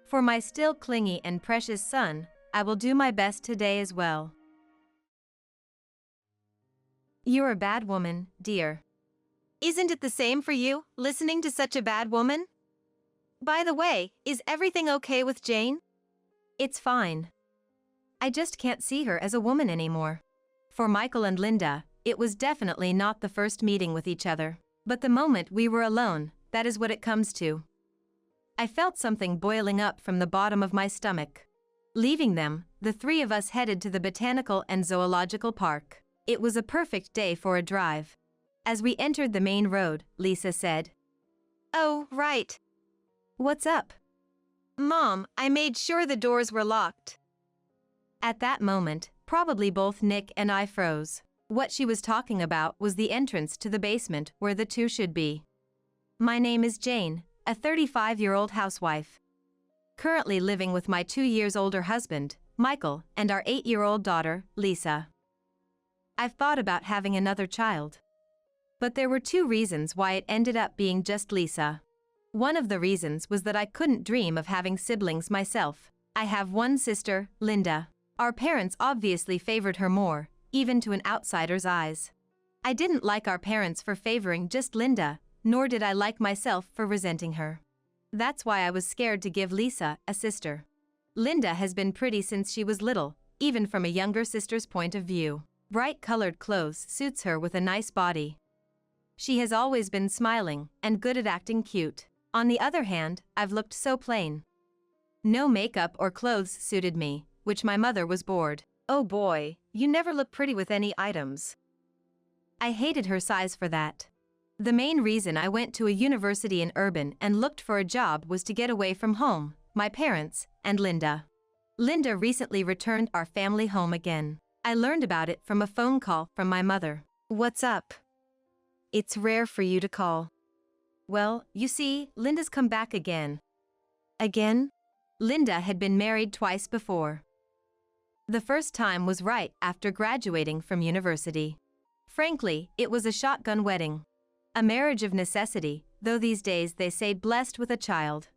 For my still clingy and precious son, I will do my best today as well. You're a bad woman, dear. Isn't it the same for you, listening to such a bad woman? By the way, is everything okay with Jane? It's fine. I just can't see her as a woman anymore. For Michael and Linda, it was definitely not the first meeting with each other, but the moment we were alone, that is what it comes to. I felt something boiling up from the bottom of my stomach. Leaving them, the three of us headed to the botanical and zoological park. It was a perfect day for a drive. As we entered the main road, Lisa said, "Oh, right. What's up?" Mom, I made sure the doors were locked." At that moment, probably both Nick and I froze. What she was talking about was the entrance to the basement where the two should be. My name is Jane, a 35-year-old housewife. Currently living with my 2 years older husband, Michael, and our 8-year-old daughter, Lisa. I've thought about having another child. But there were 2 reasons why it ended up being just Lisa. One of the reasons was that I couldn't dream of having siblings myself. I have one sister, Linda. Our parents obviously favored her more, even to an outsider's eyes. I didn't like our parents for favoring just Linda, nor did I like myself for resenting her. That's why I was scared to give Lisa a sister. Linda has been pretty since she was little, even from a younger sister's point of view. Bright-colored clothes suits her with a nice body. She has always been smiling and good at acting cute. On the other hand, I've looked so plain. No makeup or clothes suited me, which my mother was bored. "Oh boy, you never look pretty with any items." I hated her size for that. The main reason I went to a university in Urban and looked for a job was to get away from home, my parents, and Linda. Linda recently returned our family home again. I learned about it from a phone call from my mother. "What's up? It's rare for you to call." Well, you see, Linda's come back again. Again? Linda had been married twice before. The first time was right after graduating from university. Frankly, it was a shotgun wedding. A marriage of necessity, though these days they say blessed with a child.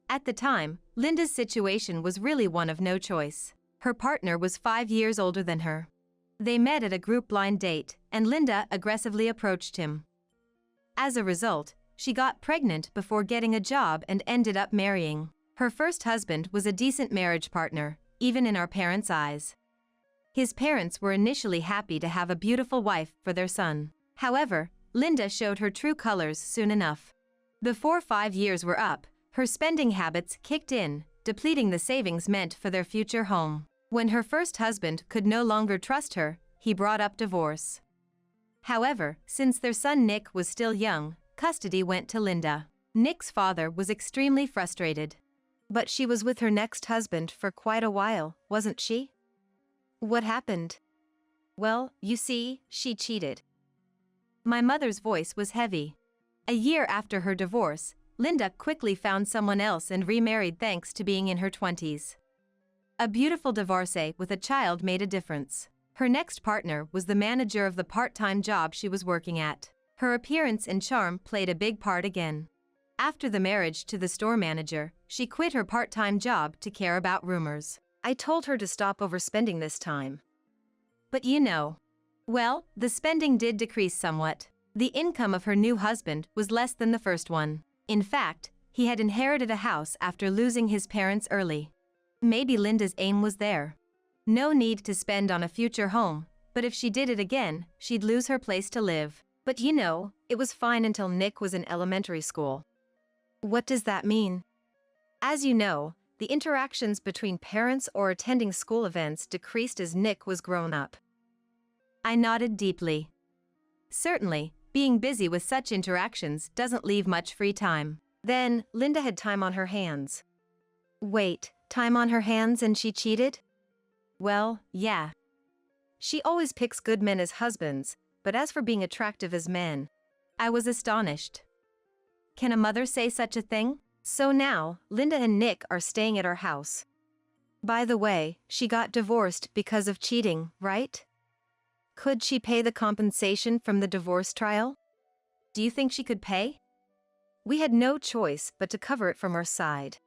At the time, Linda's situation was really one of no choice. Her partner was 5 years older than her. They met at a group blind date, and Linda aggressively approached him. As a result, she got pregnant before getting a job and ended up marrying. Her first husband was a decent marriage partner, even in our parents' eyes. His parents were initially happy to have a beautiful wife for their son. However, Linda showed her true colors soon enough. Before 5 years were up, her spending habits kicked in, depleting the savings meant for their future home. When her first husband could no longer trust her, he brought up divorce. However, since their son Nick was still young, custody went to Linda. Nick's father was extremely frustrated. But she was with her next husband for quite a while, wasn't she? What happened? Well, you see, she cheated. My mother's voice was heavy. A year after her divorce, Linda quickly found someone else and remarried thanks to being in her 20s. A beautiful divorcee with a child made a difference. Her next partner was the manager of the part-time job she was working at. Her appearance and charm played a big part again. After the marriage to the store manager, she quit her part-time job to care about rumors. I told her to stop overspending this time. But you know. Well, the spending did decrease somewhat. The income of her new husband was less than the first one. In fact, he had inherited a house after losing his parents early. Maybe Linda's aim was there. No need to spend on a future home, but if she did it again, she'd lose her place to live. But you know, it was fine until Nick was in elementary school. What does that mean? As you know, the interactions between parents or attending school events decreased as Nick was grown up. I nodded deeply. Certainly, being busy with such interactions doesn't leave much free time. Then, Linda had time on her hands. Wait, time on her hands and she cheated? Well, yeah. She always picks good men as husbands, but as for being attractive as men, I was astonished. Can a mother say such a thing? So now, Linda and Nick are staying at our house. By the way, she got divorced because of cheating, right? Could she pay the compensation from the divorce trial? Do you think she could pay? We had no choice but to cover it from our side.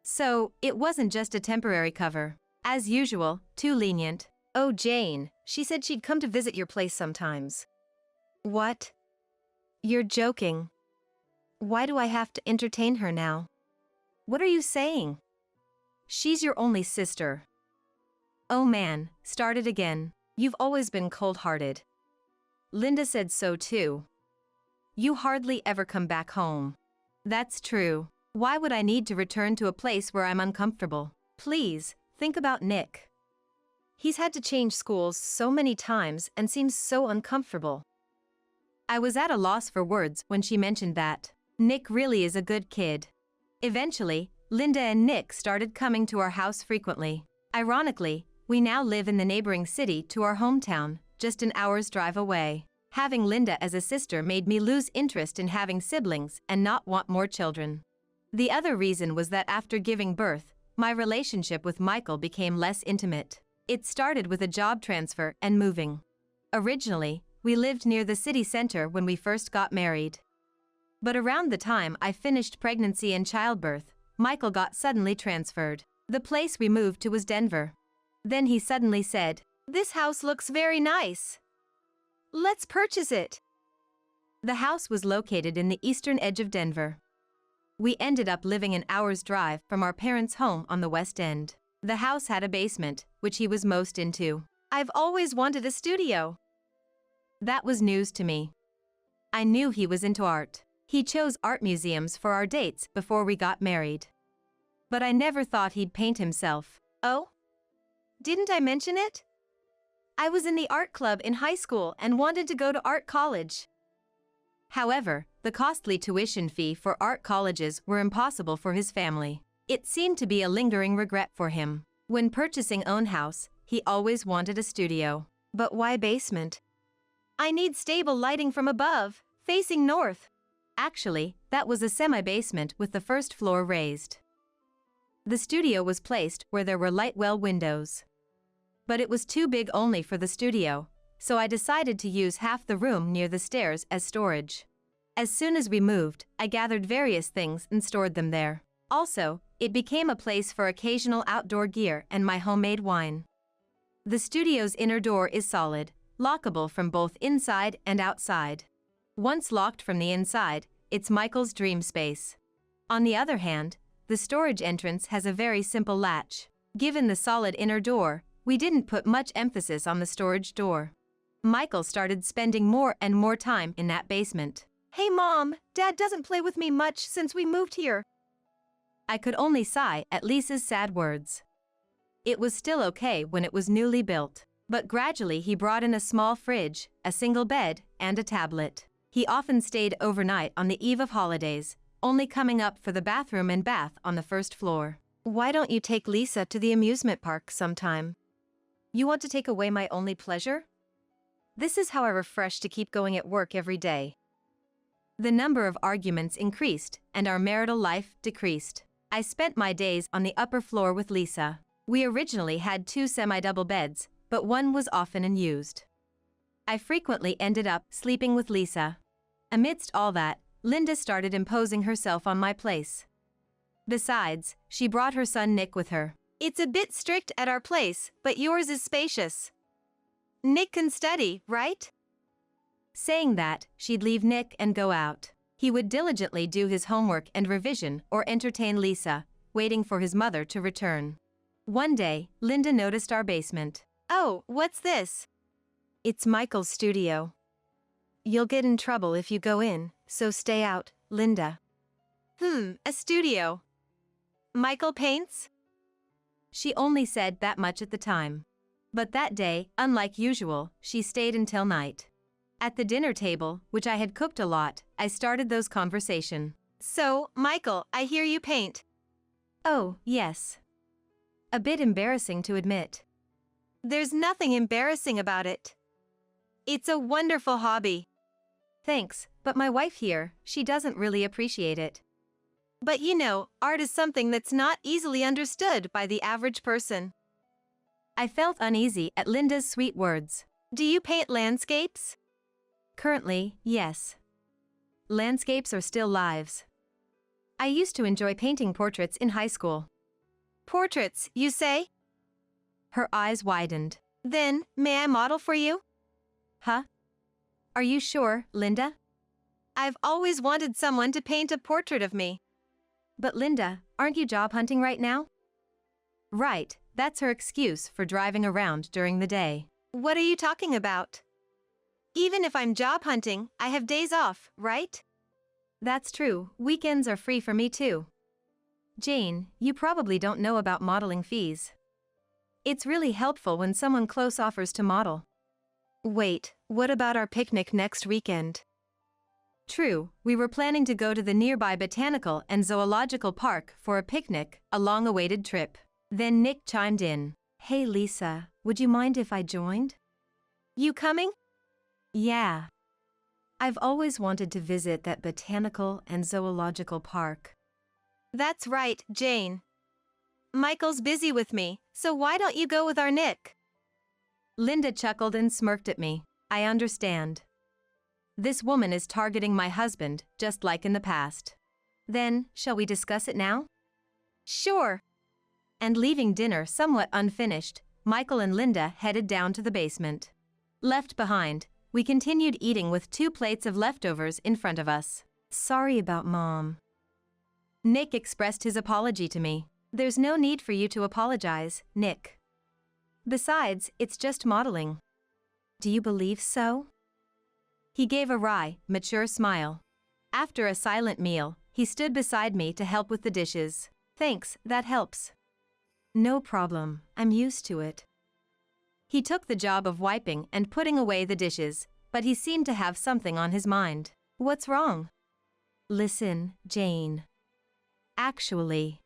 So, it wasn't just a temporary cover. As usual, too lenient. Oh, Jane, she said she'd come to visit your place sometimes. What? You're joking. Why do I have to entertain her now? What are you saying? She's your only sister. Oh man, started again. You've always been cold-hearted. Linda said so too. You hardly ever come back home. That's true. Why would I need to return to a place where I'm uncomfortable? Please, think about Nick. He's had to change schools so many times and seems so uncomfortable. I was at a loss for words when she mentioned that. Nick really is a good kid. Eventually, Linda and Nick started coming to our house frequently. Ironically, we now live in the neighboring city to our hometown, just an hour's drive away. Having Linda as a sister made me lose interest in having siblings and not want more children. The other reason was that after giving birth, my relationship with Michael became less intimate. It started with a job transfer and moving. Originally, we lived near the city center when we first got married. But around the time I finished pregnancy and childbirth, Michael got suddenly transferred. The place we moved to was Denver. Then he suddenly said, "This house looks very nice. Let's purchase it." The house was located in the eastern edge of Denver. We ended up living an hour's drive from our parents' home on the west end. The house had a basement, which he was most into. I've always wanted a studio. That was news to me. I knew he was into art. He chose art museums for our dates before we got married. But I never thought he'd paint himself. Oh? Didn't I mention it? I was in the art club in high school and wanted to go to art college. However, the costly tuition fee for art colleges were impossible for his family. It seemed to be a lingering regret for him. When purchasing own house, he always wanted a studio. But why basement? I need stable lighting from above, facing north. Actually, that was a semi-basement with the first floor raised. The studio was placed where there were light well windows. But it was too big only for the studio, so I decided to use half the room near the stairs as storage. As soon as we moved, I gathered various things and stored them there. Also, it became a place for occasional outdoor gear and my homemade wine. The studio's inner door is solid, lockable from both inside and outside. Once locked from the inside, it's Michael's dream space. On the other hand, the storage entrance has a very simple latch. Given the solid inner door, we didn't put much emphasis on the storage door. Michael started spending more and more time in that basement. Hey Mom, Dad doesn't play with me much since we moved here. I could only sigh at Lisa's sad words. It was still okay when it was newly built, but gradually he brought in a small fridge, a single bed, and a tablet. He often stayed overnight on the eve of holidays, only coming up for the bathroom and bath on the first floor. Why don't you take Lisa to the amusement park sometime? You want to take away my only pleasure? This is how I refresh to keep going at work every day. The number of arguments increased and our marital life decreased. I spent my days on the upper floor with Lisa. We originally had 2 semi-double beds, but one was often unused. I frequently ended up sleeping with Lisa. Amidst all that, Linda started imposing herself on my place. Besides, she brought her son Nick with her. It's a bit strict at our place, but yours is spacious. Nick can study, right? Saying that, she'd leave Nick and go out. He would diligently do his homework and revision or entertain Lisa, waiting for his mother to return. One day, Linda noticed our basement. Oh, what's this? It's Michael's studio. You'll get in trouble if you go in, so stay out, Linda. A studio. Michael paints? She only said that much at the time. But that day, unlike usual, she stayed until night. At the dinner table, which I had cooked a lot, I started those conversation. So, Michael, I hear you paint. Oh, yes. A bit embarrassing to admit. There's nothing embarrassing about it. It's a wonderful hobby. Thanks, but my wife here, she doesn't really appreciate it. But you know, art is something that's not easily understood by the average person. I felt uneasy at Linda's sweet words. Do you paint landscapes? Currently, yes. Landscapes are still lives. I used to enjoy painting portraits in high school. Portraits, you say? Her eyes widened. Then, may I model for you? Huh? Are you sure, Linda? I've always wanted someone to paint a portrait of me. But Linda, aren't you job hunting right now? Right, that's her excuse for driving around during the day. What are you talking about? Even if I'm job hunting, I have days off, right? That's true, weekends are free for me too. Jane, you probably don't know about modeling fees. It's really helpful when someone close offers to model. Wait, what about our picnic next weekend? True, we were planning to go to the nearby botanical and zoological park for a picnic, a long-awaited trip. Then Nick chimed in. Hey Lisa, would you mind if I joined? You coming? Yeah. I've always wanted to visit that botanical and zoological park. That's right, Jane. Michael's busy with me, so why don't you go with our Nick? Linda chuckled and smirked at me. I understand. This woman is targeting my husband, just like in the past. Then, shall we discuss it now? Sure. And leaving dinner somewhat unfinished, Michael and Linda headed down to the basement. Left behind, we continued eating with 2 plates of leftovers in front of us. Sorry about Mom. Nick expressed his apology to me. There's no need for you to apologize, Nick. Besides, it's just modeling. Do you believe so? He gave a wry, mature smile. After a silent meal, he stood beside me to help with the dishes. Thanks, that helps. No problem, I'm used to it. He took the job of wiping and putting away the dishes, but he seemed to have something on his mind. What's wrong? Listen, Jane. Actually.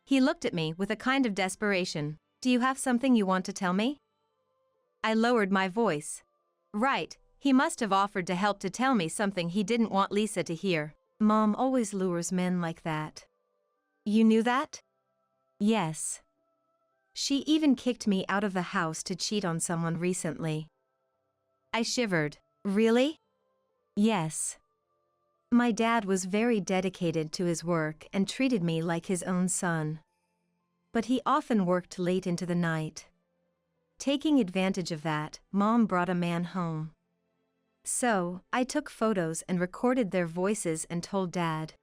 He looked at me with a kind of desperation. Do you have something you want to tell me? I lowered my voice. Right, he must have offered to help to tell me something he didn't want Lisa to hear. Mom always lures men like that. You knew that? Yes. She even kicked me out of the house to cheat on someone recently. I shivered. Really? Yes. My dad was very dedicated to his work and treated me like his own son. But he often worked late into the night. Taking advantage of that, Mom brought a man home. So, I took photos and recorded their voices and told Dad.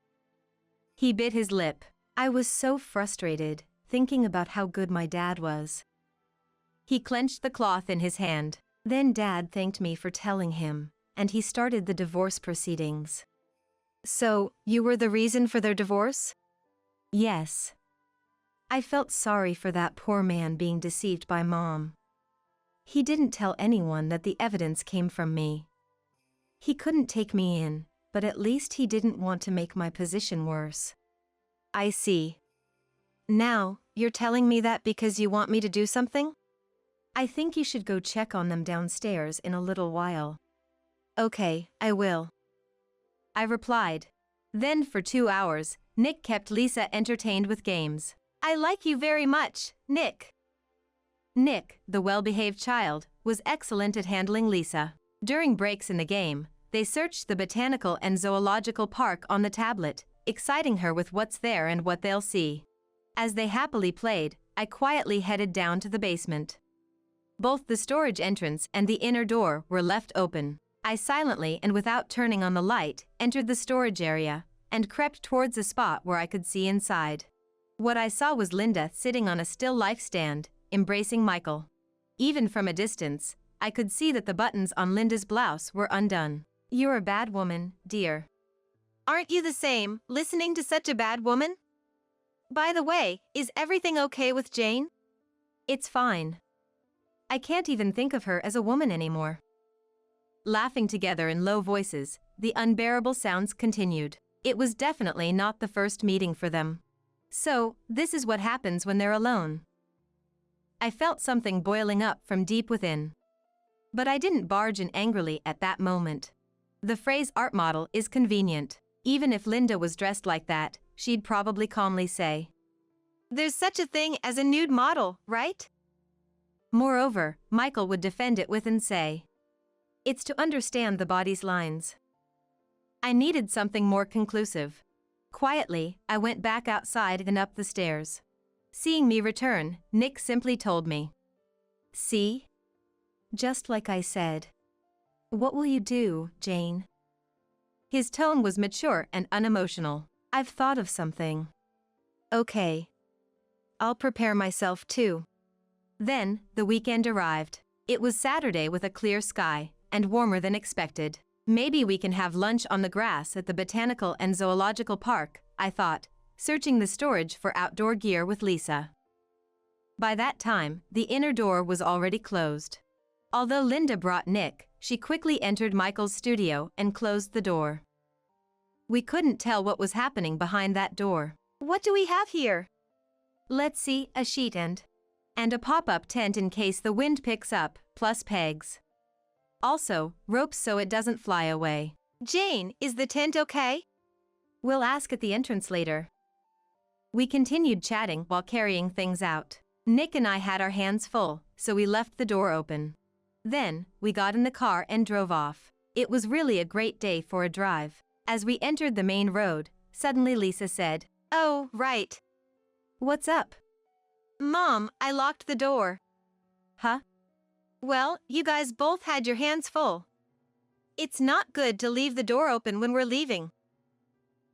He bit his lip. I was so frustrated, thinking about how good my dad was. He clenched the cloth in his hand. Then Dad thanked me for telling him, and he started the divorce proceedings. So, you were the reason for their divorce? Yes. I felt sorry for that poor man being deceived by Mom. He didn't tell anyone that the evidence came from me. He couldn't take me in, but at least he didn't want to make my position worse. I see. Now, you're telling me that because you want me to do something? I think you should go check on them downstairs in a little while. Okay, I will. I replied. Then for 2 hours, Nick kept Lisa entertained with games. I like you very much, Nick. Nick, the well-behaved child, was excellent at handling Lisa. During breaks in the game, they searched the botanical and zoological park on the tablet, exciting her with what's there and what they'll see. As they happily played, I quietly headed down to the basement. Both the storage entrance and the inner door were left open. I silently and without turning on the light, entered the storage area, and crept towards a spot where I could see inside. What I saw was Linda sitting on a still life stand, embracing Michael. Even from a distance, I could see that the buttons on Linda's blouse were undone. You're a bad woman, dear. Aren't you the same, listening to such a bad woman? By the way, is everything okay with Jane? It's fine. I can't even think of her as a woman anymore. Laughing together in low voices, the unbearable sounds continued. It was definitely not the first meeting for them. So, this is what happens when they're alone. I felt something boiling up from deep within. But I didn't barge in angrily at that moment. The phrase art model is convenient. Even if Linda was dressed like that, she'd probably calmly say, There's such a thing as a nude model, right? Moreover, Michael would defend it with and say, It's to understand the body's lines. I needed something more conclusive. Quietly, I went back outside and up the stairs. Seeing me return, Nick simply told me, See? Just like I said. What will you do, Jane? His tone was mature and unemotional. I've thought of something. Okay. I'll prepare myself too. Then, the weekend arrived. It was Saturday with a clear sky, and warmer than expected. Maybe we can have lunch on the grass at the Botanical and Zoological Park, I thought, searching the storage for outdoor gear with Lisa. By that time, the inner door was already closed. Although Linda brought Nick, she quickly entered Michael's studio and closed the door. We couldn't tell what was happening behind that door. What do we have here? Let's see, a sheet and a pop-up tent in case the wind picks up, plus pegs. Also, ropes so it doesn't fly away. Jane, is the tent okay? We'll ask at the entrance later. We continued chatting while carrying things out. Nick and I had our hands full, so we left the door open. Then, we got in the car and drove off. It was really a great day for a drive. As we entered the main road, suddenly Lisa said, Oh, right. What's up? Mom, I locked the door. Huh? Well, you guys both had your hands full. It's not good to leave the door open when we're leaving.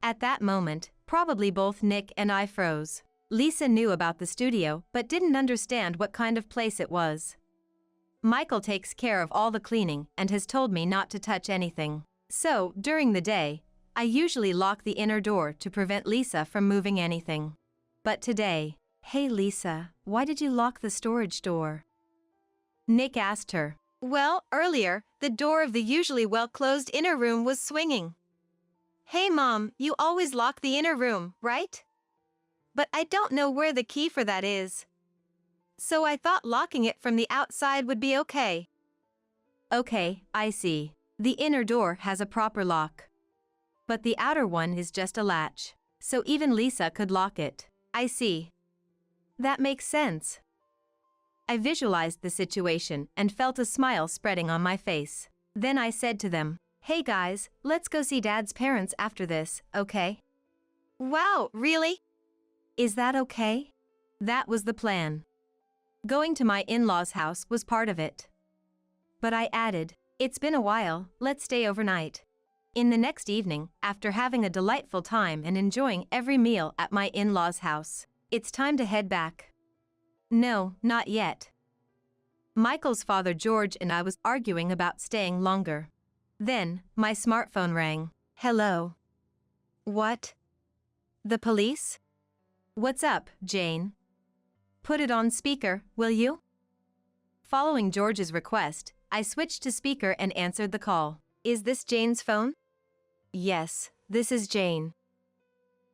At that moment, probably both Nick and I froze. Lisa knew about the studio but didn't understand what kind of place it was. Michael takes care of all the cleaning and has told me not to touch anything. So, during the day, I usually lock the inner door to prevent Lisa from moving anything. But today, Hey Lisa, why did you lock the storage door? Nick asked her. Well, earlier, the door of the usually well-closed inner room was swinging. Hey Mom, you always lock the inner room, right? But I don't know where the key for that is. So I thought locking it from the outside would be okay. Okay, I see. The inner door has a proper lock. But the outer one is just a latch. So even Lisa could lock it. I see. That makes sense. I visualized the situation and felt a smile spreading on my face. Then I said to them, Hey guys, let's go see Dad's parents after this, okay? Wow, really? Is that okay? That was the plan. Going to my in-laws' house was part of it. But I added, It's been a while, let's stay overnight. In the next evening, after having a delightful time and enjoying every meal at my in-laws' house, it's time to head back. No, not yet. Michael's father George and I was arguing about staying longer. Then, my smartphone rang. Hello. What? The police? What's up, Jane? Put it on speaker, will you? Following George's request, I switched to speaker and answered the call. Is this Jane's phone? Yes, this is Jane.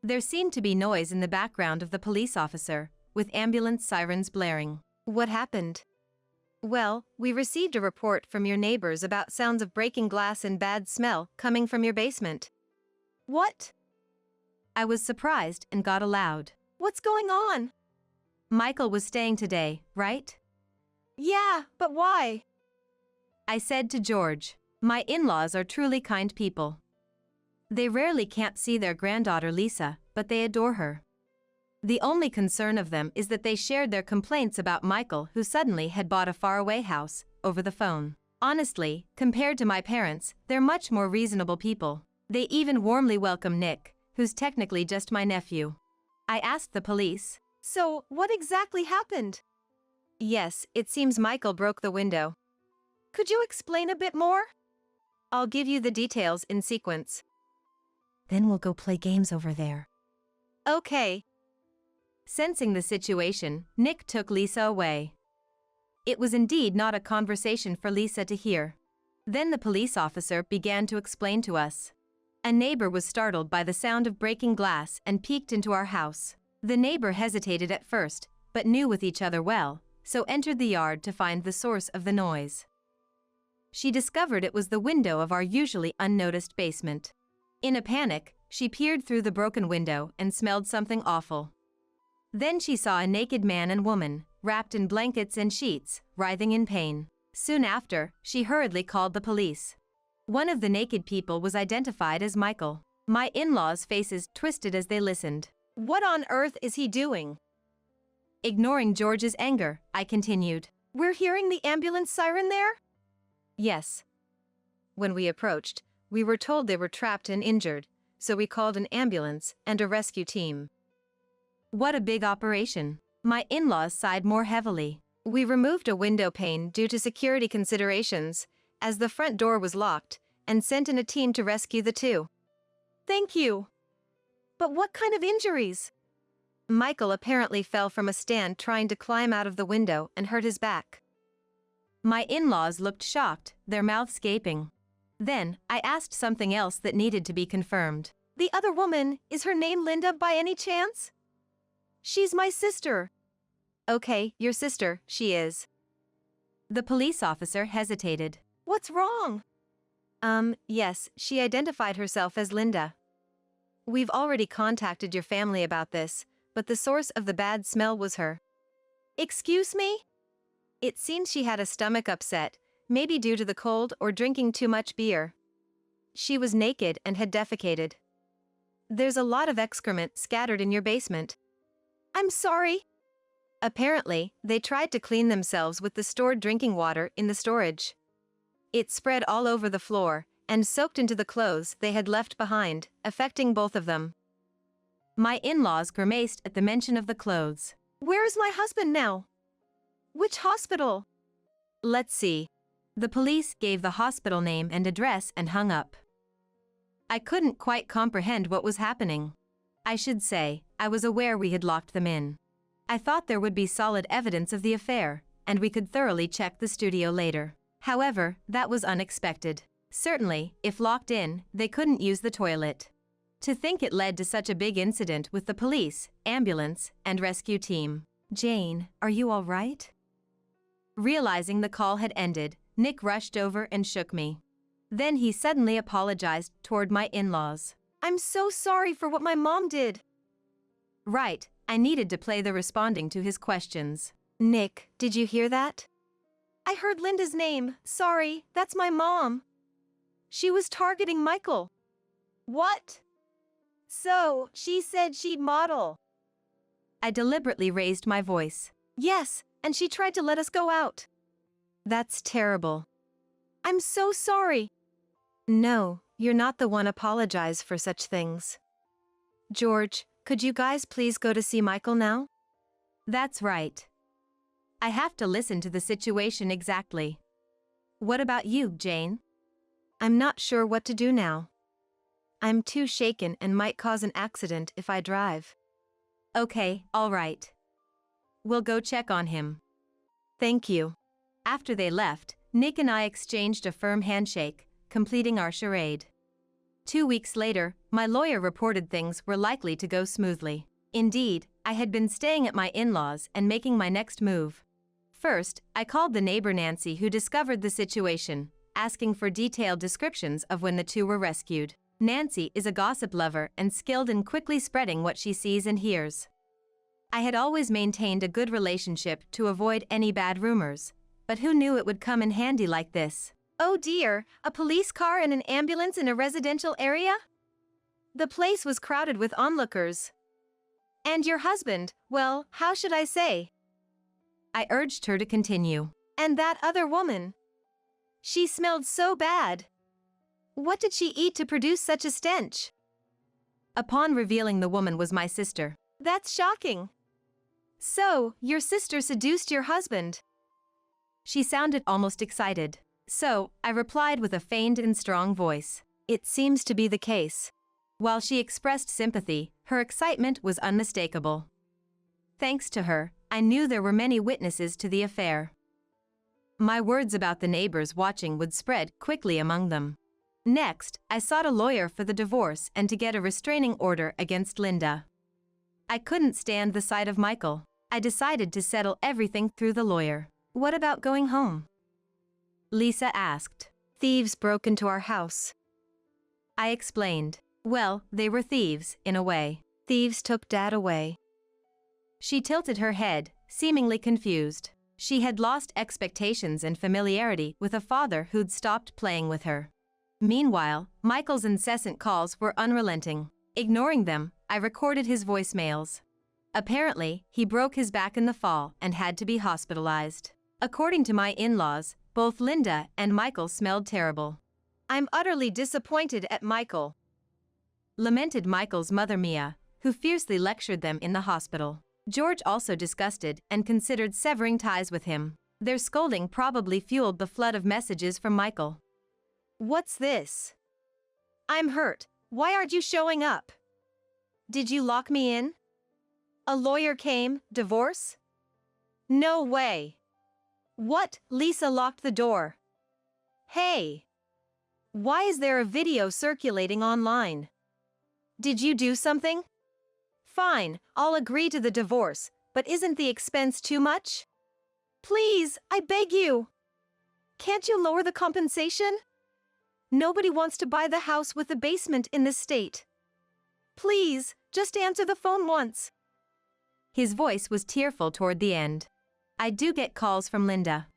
There seemed to be noise in the background of the police officer, with ambulance sirens blaring. What happened? Well, we received a report from your neighbors about sounds of breaking glass and bad smell coming from your basement. What? I was surprised and got aloud. What's going on? Michael was staying today, right? Yeah, but why? I said to George, my in-laws are truly kind people. They rarely can't see their granddaughter Lisa, but they adore her. The only concern of them is that they shared their complaints about Michael, who suddenly had bought a faraway house, over the phone. Honestly, compared to my parents, they're much more reasonable people. They even warmly welcome Nick, who's technically just my nephew. I asked the police. So, what exactly happened? Yes, it seems Michael broke the window. Could you explain a bit more? I'll give you the details in sequence. Then we'll go play games over there. Okay. Sensing the situation, Nick took Lisa away. It was indeed not a conversation for Lisa to hear. Then the police officer began to explain to us. A neighbor was startled by the sound of breaking glass and peeked into our house. The neighbor hesitated at first, but knew with each other well, so entered the yard to find the source of the noise. She discovered it was the window of our usually unnoticed basement. In a panic, she peered through the broken window and smelled something awful. Then she saw a naked man and woman, wrapped in blankets and sheets, writhing in pain. Soon after, she hurriedly called the police. One of the naked people was identified as Michael. My in-laws' faces twisted as they listened. What on earth is he doing? Ignoring George's anger, I continued. We're hearing the ambulance siren there? Yes. When we approached, we were told they were trapped and injured, so we called an ambulance and a rescue team. What a big operation. My in-laws sighed more heavily. We removed a window pane due to security considerations, as the front door was locked, and sent in a team to rescue the two. Thank you. But what kind of injuries? Michael apparently fell from a stand trying to climb out of the window and hurt his back. My in-laws looked shocked, their mouths gaping. Then, I asked something else that needed to be confirmed. The other woman, is her name Linda by any chance? She's my sister. Okay, your sister, she is. The police officer hesitated. What's wrong? Yes, she identified herself as Linda. We've already contacted your family about this, but the source of the bad smell was her. Excuse me? It seems she had a stomach upset, maybe due to the cold or drinking too much beer. She was naked and had defecated. There's a lot of excrement scattered in your basement. I'm sorry. Apparently, they tried to clean themselves with the stored drinking water in the storage. It spread all over the floor and soaked into the clothes they had left behind, affecting both of them. My in-laws grimaced at the mention of the clothes. Where is my husband now? Which hospital? Let's see. The police gave the hospital name and address and hung up. I couldn't quite comprehend what was happening. I should say, I was aware we had locked them in. I thought there would be solid evidence of the affair, and we could thoroughly check the studio later. However, that was unexpected. Certainly, if locked in, they couldn't use the toilet. To think it led to such a big incident with the police, ambulance, and rescue team. Jane, are you all right? Realizing the call had ended, Nick rushed over and shook me. Then he suddenly apologized toward my in-laws. I'm so sorry for what my mom did. Right, I needed to play the responding to his questions. Nick, did you hear that? I heard Linda's name. Sorry, that's my mom. She was targeting Michael. What? So, she said she'd model. I deliberately raised my voice. Yes, and she tried to let us go out. That's terrible. I'm so sorry. No, you're not the one. Apologize for such things. George, could you guys please go to see Michael now? That's right. I have to listen to the situation exactly. What about you, Jane? I'm not sure what to do now. I'm too shaken and might cause an accident if I drive. Okay, all right. We'll go check on him. Thank you. After they left, Nick and I exchanged a firm handshake, completing our charade. 2 weeks later, my lawyer reported things were likely to go smoothly. Indeed, I had been staying at my in-laws and making my next move. First, I called the neighbor Nancy who discovered the situation, asking for detailed descriptions of when the two were rescued. Nancy is a gossip lover and skilled in quickly spreading what she sees and hears. I had always maintained a good relationship to avoid any bad rumors, but who knew it would come in handy like this? Oh dear, a police car and an ambulance in a residential area? The place was crowded with onlookers. And your husband, well, how should I say? I urged her to continue. And that other woman. She smelled so bad. What did she eat to produce such a stench? Upon revealing the woman was my sister. That's shocking. So, your sister seduced your husband. She sounded almost excited. So, I replied with a feigned and strong voice. It seems to be the case. While she expressed sympathy, her excitement was unmistakable. Thanks to her, I knew there were many witnesses to the affair. My words about the neighbors watching would spread quickly among them. Next, I sought a lawyer for the divorce and to get a restraining order against Linda. I couldn't stand the sight of Michael. I decided to settle everything through the lawyer. What about going home? Lisa asked. Thieves broke into our house. I explained. Well, they were thieves, in a way. Thieves took Dad away. She tilted her head, seemingly confused. She had lost expectations and familiarity with a father who'd stopped playing with her. Meanwhile, Michael's incessant calls were unrelenting. Ignoring them, I recorded his voicemails. Apparently, he broke his back in the fall and had to be hospitalized. According to my in-laws, both Linda and Michael smelled terrible. I'm utterly disappointed at Michael, lamented Michael's mother Mia, who fiercely lectured them in the hospital. George also disgusted and considered severing ties with him. Their scolding probably fueled the flood of messages from Michael. What's this? I'm hurt. Why aren't you showing up? Did you lock me in? A lawyer came, divorce? No way. What? Lisa locked the door. Hey. Why is there a video circulating online? Did you do something? Fine, I'll agree to the divorce, but isn't the expense too much? Please, I beg you. Can't you lower the compensation? Nobody wants to buy the house with the basement in this state. Please, just answer the phone once. His voice was tearful toward the end. I do get calls from Linda.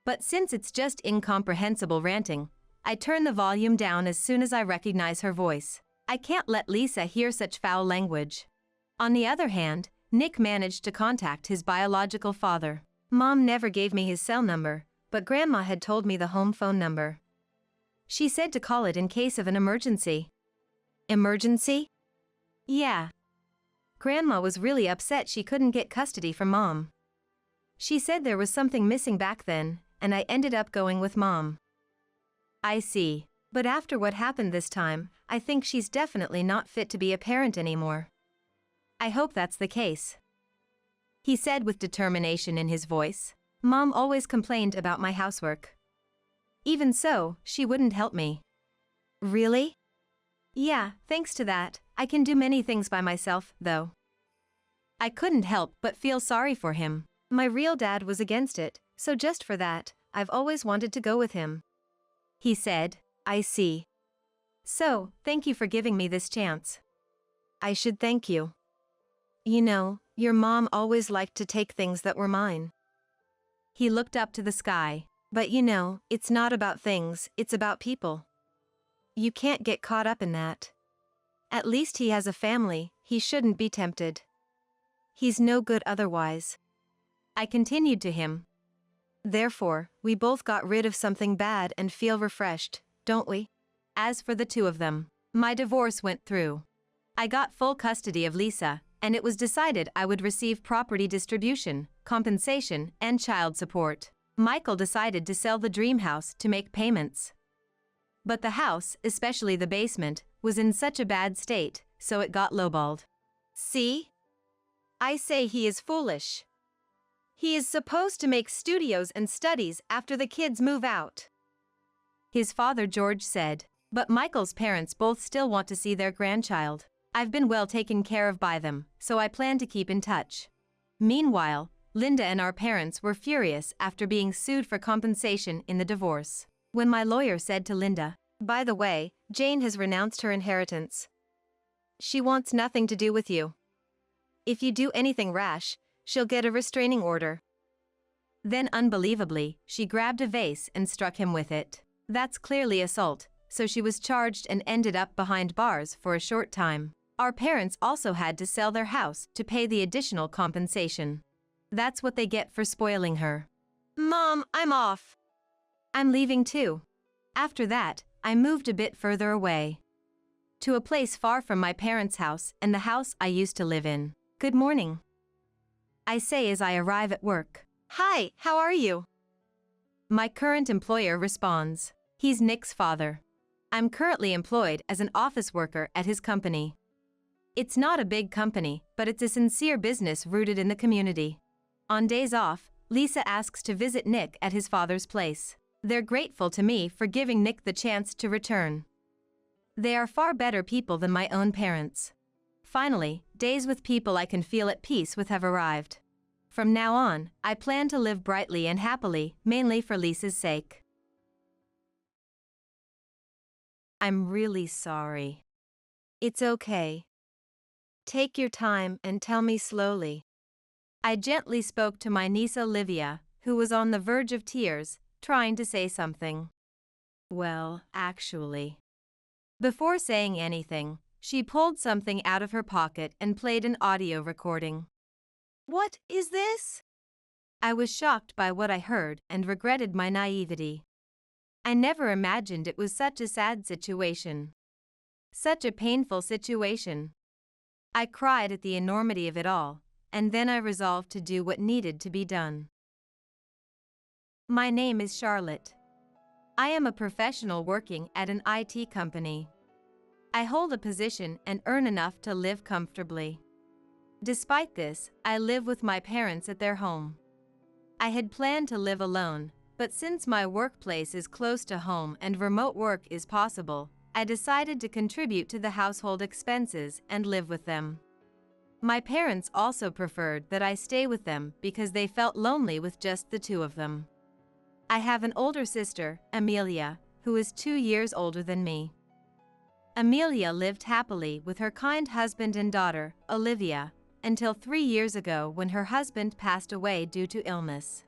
But since it's just incomprehensible ranting, I turn the volume down as soon as I recognize her voice. I can't let Lisa hear such foul language. On the other hand, Nick managed to contact his biological father. Mom never gave me his cell number, but Grandma had told me the home phone number. She said to call it in case of an emergency. Emergency? Yeah. Grandma was really upset she couldn't get custody from Mom. She said there was something missing back then, and I ended up going with Mom. I see. But after what happened this time, I think she's definitely not fit to be a parent anymore. I hope that's the case. He said with determination in his voice. Mom always complained about my housework. Even so, she wouldn't help me. Really? Yeah, thanks to that, I can do many things by myself, though. I couldn't help but feel sorry for him. My real dad was against it, so just for that, I've always wanted to go with him. He said. I see. So, thank you for giving me this chance. I should thank you. You know, your mom always liked to take things that were mine. He looked up to the sky. But you know, it's not about things, it's about people. You can't get caught up in that. At least he has a family, he shouldn't be tempted. He's no good otherwise. I continued to him. Therefore, we both got rid of something bad and feel refreshed, don't we? As for the two of them, my divorce went through. I got full custody of Lisa, and it was decided I would receive property distribution, compensation, and child support. Michael decided to sell the dream house to make payments. But the house, especially the basement, was in such a bad state, so it got lowballed. See? I say he is foolish. He is supposed to make studios and studies after the kids move out. His father George said, but Michael's parents both still want to see their grandchild. I've been well taken care of by them, so I plan to keep in touch. Meanwhile, Linda and our parents were furious after being sued for compensation in the divorce. When my lawyer said to Linda, By the way, Jane has renounced her inheritance. She wants nothing to do with you. If you do anything rash, she'll get a restraining order. Then unbelievably, she grabbed a vase and struck him with it. That's clearly assault, so she was charged and ended up behind bars for a short time. Our parents also had to sell their house to pay the additional compensation. That's what they get for spoiling her. Mom, I'm off. I'm leaving too. After that, I moved a bit further away. To a place far from my parents' house and the house I used to live in. Good morning, I say as I arrive at work. Hi, how are you? My current employer responds. He's Nick's father. I'm currently employed as an office worker at his company. It's not a big company, but it's a sincere business rooted in the community. On days off, Lisa asks to visit Nick at his father's place. They're grateful to me for giving Nick the chance to return. They are far better people than my own parents. Finally, days with people I can feel at peace with have arrived. From now on, I plan to live brightly and happily, mainly for Lisa's sake. I'm really sorry. It's okay. Take your time and tell me slowly. I gently spoke to my niece Olivia, who was on the verge of tears, trying to say something. Well, actually. Before saying anything, she pulled something out of her pocket and played an audio recording. What is this? I was shocked by what I heard and regretted my naivety. I never imagined it was such a sad situation. Such a painful situation. I cried at the enormity of it all, and then I resolved to do what needed to be done. My name is Charlotte. I am a professional working at an IT company. I hold a position and earn enough to live comfortably. Despite this, I live with my parents at their home. I had planned to live alone, but since my workplace is close to home and remote work is possible, I decided to contribute to the household expenses and live with them. My parents also preferred that I stay with them because they felt lonely with just the two of them. I have an older sister, Amelia, who is 2 years older than me. Amelia lived happily with her kind husband and daughter, Olivia, until 3 years ago when her husband passed away due to illness.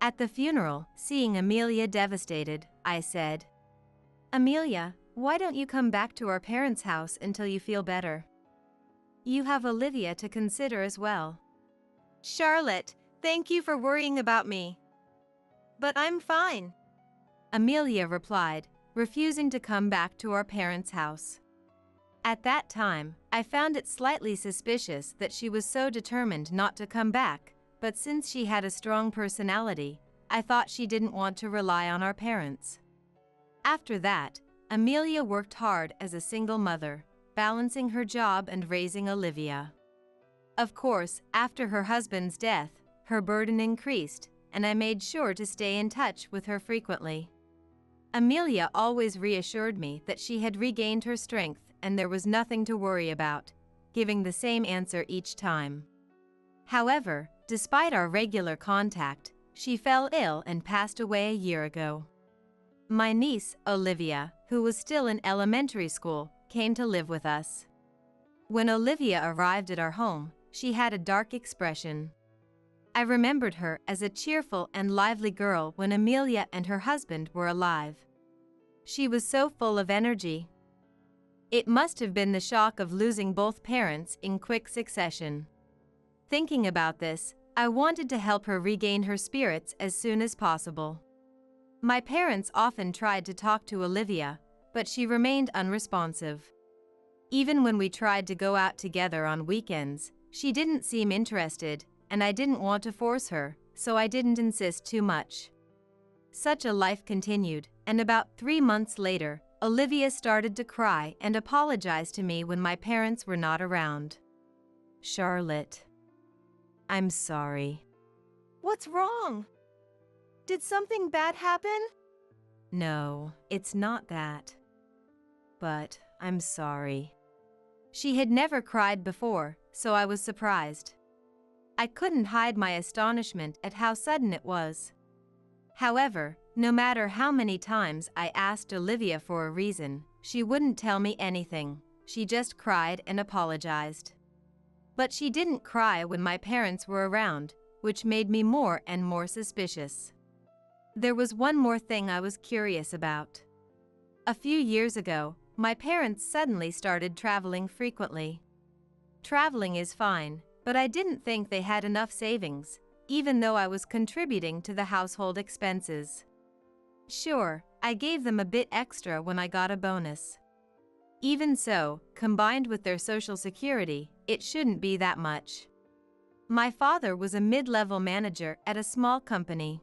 At the funeral, seeing Amelia devastated, I said, "Amelia, why don't you come back to our parents' house until you feel better? You have Olivia to consider as well." Charlotte, thank you for worrying about me. But I'm fine. Amelia replied, refusing to come back to our parents' house. At that time, I found it slightly suspicious that she was so determined not to come back, but since she had a strong personality, I thought she didn't want to rely on our parents. After that, Amelia worked hard as a single mother, balancing her job and raising Olivia. Of course, after her husband's death, her burden increased, and I made sure to stay in touch with her frequently. Amelia always reassured me that she had regained her strength and there was nothing to worry about, giving the same answer each time. However, despite our regular contact, she fell ill and passed away a year ago. My niece, Olivia, who was still in elementary school, came to live with us. When Olivia arrived at our home, she had a dark expression. I remembered her as a cheerful and lively girl when Amelia and her husband were alive. She was so full of energy. It must have been the shock of losing both parents in quick succession. Thinking about this, I wanted to help her regain her spirits as soon as possible. My parents often tried to talk to Olivia, but she remained unresponsive. Even when we tried to go out together on weekends, she didn't seem interested, and I didn't want to force her, so I didn't insist too much. Such a life continued, and about 3 months later, Olivia started to cry and apologize to me when my parents were not around. Charlotte, I'm sorry. What's wrong? Did something bad happen? No, it's not that. But I'm sorry. She had never cried before, so I was surprised. I couldn't hide my astonishment at how sudden it was. However, no matter how many times I asked Olivia for a reason, she wouldn't tell me anything. She just cried and apologized. But she didn't cry when my parents were around, which made me more and more suspicious. There was one more thing I was curious about. A few years ago, my parents suddenly started traveling frequently. Traveling is fine, but I didn't think they had enough savings, even though I was contributing to the household expenses. Sure, I gave them a bit extra when I got a bonus. Even so, combined with their Social Security, it shouldn't be that much. My father was a mid-level manager at a small company.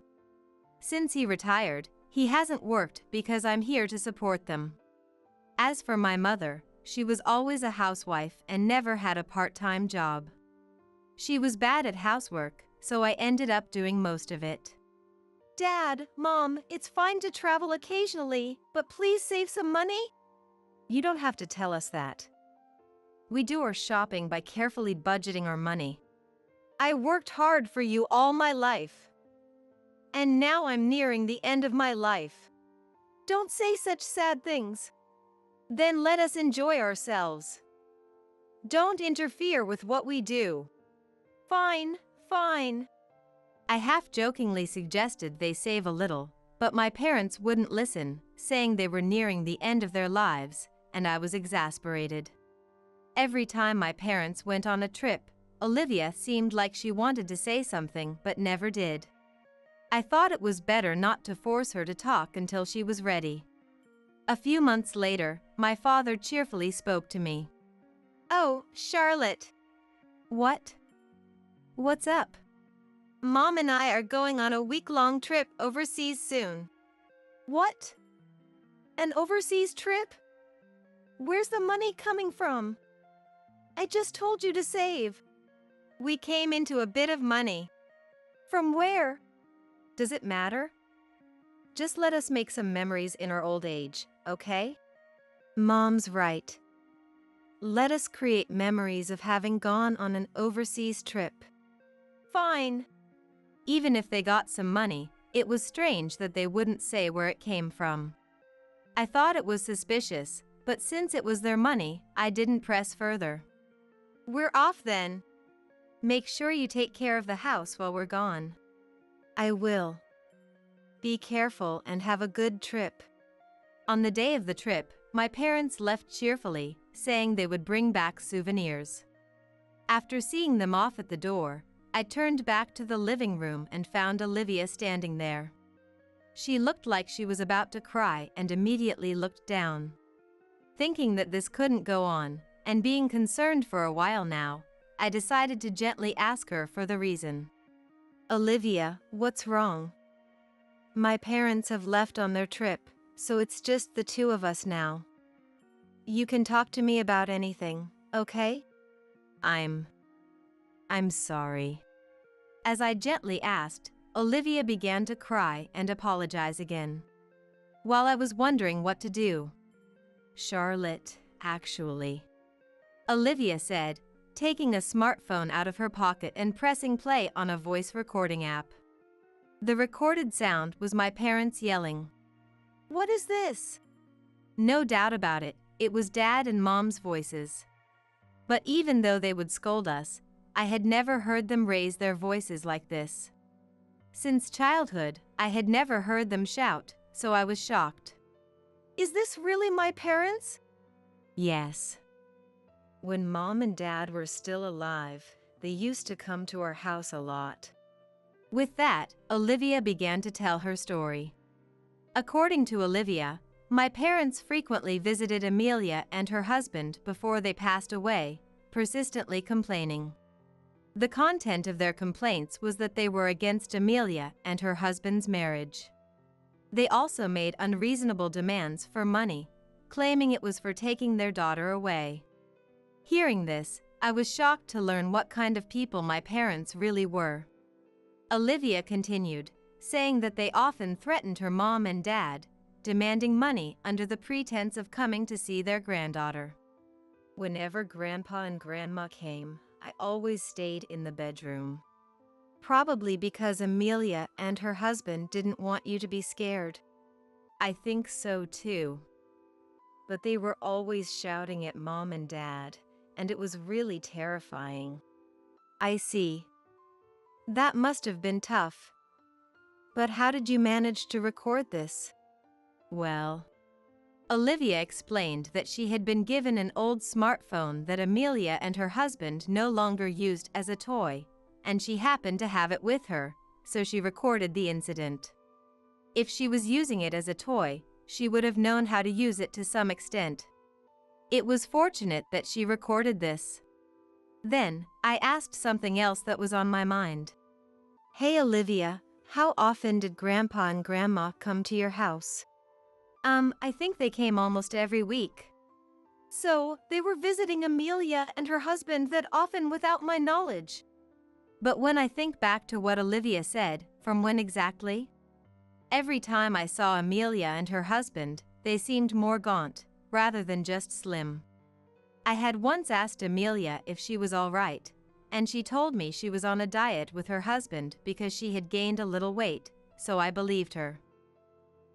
Since he retired, he hasn't worked because I'm here to support them. As for my mother, she was always a housewife and never had a part-time job. She was bad at housework, so I ended up doing most of it. Dad, Mom, it's fine to travel occasionally, but please save some money? You don't have to tell us that. We do our shopping by carefully budgeting our money. I worked hard for you all my life. And now I'm nearing the end of my life. Don't say such sad things. Then let us enjoy ourselves. Don't interfere with what we do. Fine, fine. I half-jokingly suggested they save a little, but my parents wouldn't listen, saying they were nearing the end of their lives, and I was exasperated. Every time my parents went on a trip, Olivia seemed like she wanted to say something but never did. I thought it was better not to force her to talk until she was ready. A few months later, my father cheerfully spoke to me. Oh, Charlotte. What? What's up? Mom and I are going on a week-long trip overseas soon. What? An overseas trip? Where's the money coming from? I just told you to save. We came into a bit of money. From where? Does it matter? Just let us make some memories in our old age, okay? Mom's right. Let us create memories of having gone on an overseas trip. Fine. Even if they got some money, it was strange that they wouldn't say where it came from. I thought it was suspicious, but since it was their money, I didn't press further. We're off then. Make sure you take care of the house while we're gone. I will. Be careful and have a good trip. On the day of the trip, my parents left cheerfully, saying they would bring back souvenirs. After seeing them off at the door, I turned back to the living room and found Olivia standing there. She looked like she was about to cry and immediately looked down. Thinking that this couldn't go on, and being concerned for a while now, I decided to gently ask her for the reason. Olivia, what's wrong? My parents have left on their trip, so it's just the two of us now. You can talk to me about anything, okay? I'm sorry. As I gently asked, Olivia began to cry and apologize again. While I was wondering what to do. Charlotte, actually. Olivia said, taking a smartphone out of her pocket and pressing play on a voice recording app. The recorded sound was my parents yelling. What is this? No doubt about it, it was Dad and Mom's voices. But even though they would scold us, I had never heard them raise their voices like this. Since childhood, I had never heard them shout, so I was shocked. Is this really my parents? Yes. When Mom and Dad were still alive, they used to come to our house a lot. With that, Olivia began to tell her story. According to Olivia, my parents frequently visited Amelia and her husband before they passed away, persistently complaining. The content of their complaints was that they were against Amelia and her husband's marriage. They also made unreasonable demands for money, claiming it was for taking their daughter away. Hearing this, I was shocked to learn what kind of people my parents really were. Olivia continued, saying that they often threatened her mom and dad, demanding money under the pretense of coming to see their granddaughter. Whenever Grandpa and Grandma came, I always stayed in the bedroom. Probably because Amelia and her husband didn't want you to be scared. I think so too. But they were always shouting at Mom and Dad, and it was really terrifying. I see. That must have been tough. But how did you manage to record this? Well, Olivia explained that she had been given an old smartphone that Amelia and her husband no longer used as a toy, and she happened to have it with her, so she recorded the incident. If she was using it as a toy, she would have known how to use it to some extent. It was fortunate that she recorded this. Then, I asked something else that was on my mind. Hey Olivia, how often did Grandpa and Grandma come to your house? I think they came almost every week. So, they were visiting Amelia and her husband that often without my knowledge. But when I think back to what Olivia said, from when exactly? Every time I saw Amelia and her husband, they seemed more gaunt, rather than just slim. I had once asked Amelia if she was all right, and she told me she was on a diet with her husband because she had gained a little weight, so I believed her.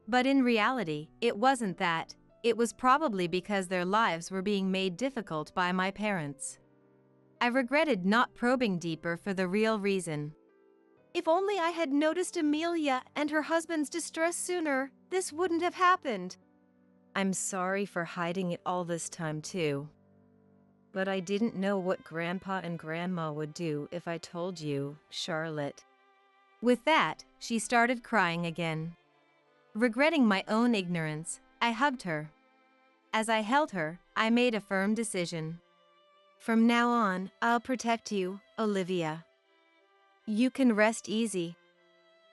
But in reality, it wasn't that. It was probably because their lives were being made difficult by my parents. I regretted not probing deeper for the real reason. If only I had noticed Amelia and her husband's distress sooner, this wouldn't have happened. I'm sorry for hiding it all this time too. But I didn't know what Grandpa and Grandma would do if I told you, Charlotte. With that, she started crying again. Regretting my own ignorance, I hugged her. As I held her, I made a firm decision. From now on, I'll protect you, Olivia. You can rest easy.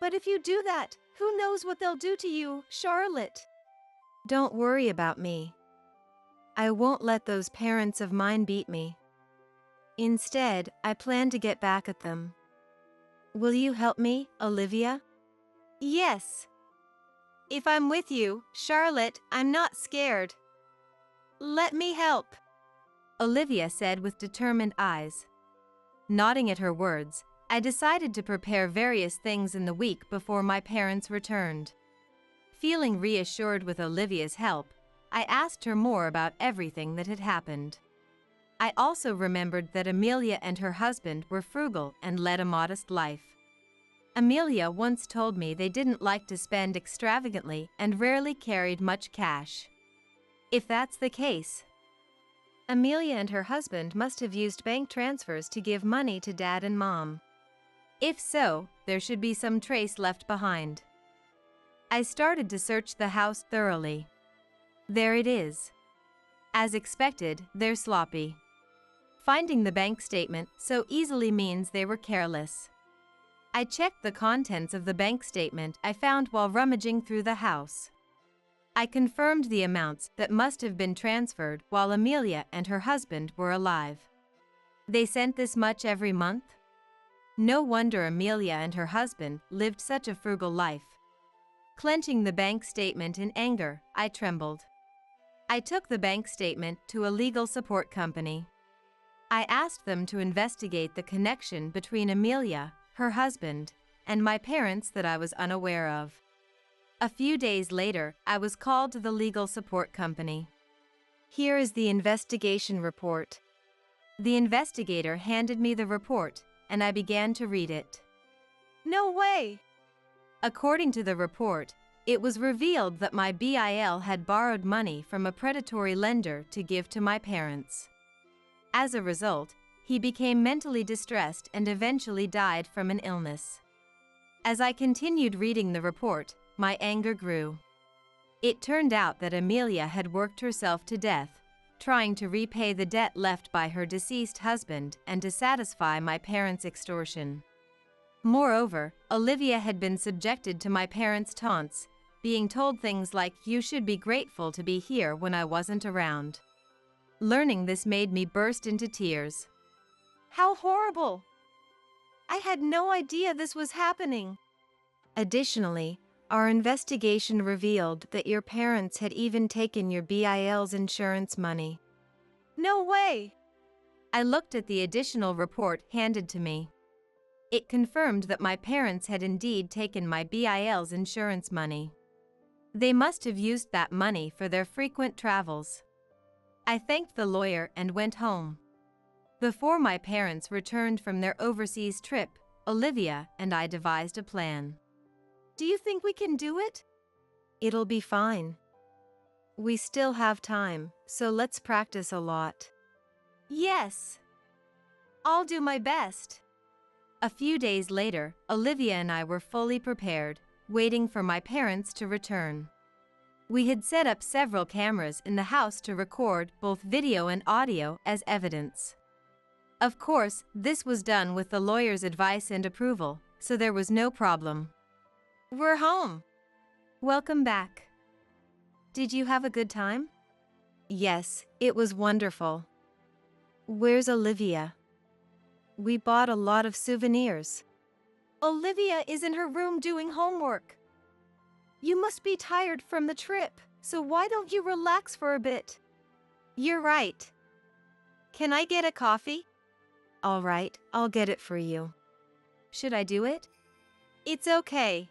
But if you do that, who knows what they'll do to you, Charlotte? Don't worry about me. I won't let those parents of mine beat me. Instead, I plan to get back at them. Will you help me, Olivia? Yes. If I'm with you, Charlotte, I'm not scared. Let me help, Olivia said with determined eyes. Nodding at her words, I decided to prepare various things in the week before my parents returned. Feeling reassured with Olivia's help, I asked her more about everything that had happened. I also remembered that Amelia and her husband were frugal and led a modest life. Amelia once told me they didn't like to spend extravagantly and rarely carried much cash. If that's the case, Amelia and her husband must have used bank transfers to give money to Dad and Mom. If so, there should be some trace left behind. I started to search the house thoroughly. There it is. As expected, they're sloppy. Finding the bank statement so easily means they were careless. I checked the contents of the bank statement I found while rummaging through the house. I confirmed the amounts that must have been transferred while Amelia and her husband were alive. They sent this much every month? No wonder Amelia and her husband lived such a frugal life. Clenching the bank statement in anger, I trembled. I took the bank statement to a legal support company. I asked them to investigate the connection between Amelia, her husband, and my parents that I was unaware of. A few days later, I was called to the legal support company. Here is the investigation report. The investigator handed me the report, and I began to read it. No way! According to the report, it was revealed that my BIL had borrowed money from a predatory lender to give to my parents. As a result, he became mentally distressed and eventually died from an illness. As I continued reading the report, my anger grew. It turned out that Amelia had worked herself to death, trying to repay the debt left by her deceased husband and to satisfy my parents' extortion. Moreover, Olivia had been subjected to my parents' taunts, being told things like, "You should be grateful to be here," when I wasn't around. Learning this made me burst into tears. How horrible! I had no idea this was happening. Additionally, our investigation revealed that your parents had even taken your BIL's insurance money. No way! I looked at the additional report handed to me. It confirmed that my parents had indeed taken my BIL's insurance money. They must have used that money for their frequent travels. I thanked the lawyer and went home. Before my parents returned from their overseas trip, Olivia and I devised a plan. Do you think we can do it? It'll be fine. We still have time, so let's practice a lot. Yes! I'll do my best. A few days later, Olivia and I were fully prepared, waiting for my parents to return. We had set up several cameras in the house to record both video and audio as evidence. Of course, this was done with the lawyer's advice and approval, so there was no problem. We're home. Welcome back. Did you have a good time? Yes, it was wonderful. Where's Olivia? We bought a lot of souvenirs. Olivia is in her room doing homework. You must be tired from the trip, so why don't you relax for a bit? You're right. Can I get a coffee? All right, I'll get it for you. Should I do it? It's okay.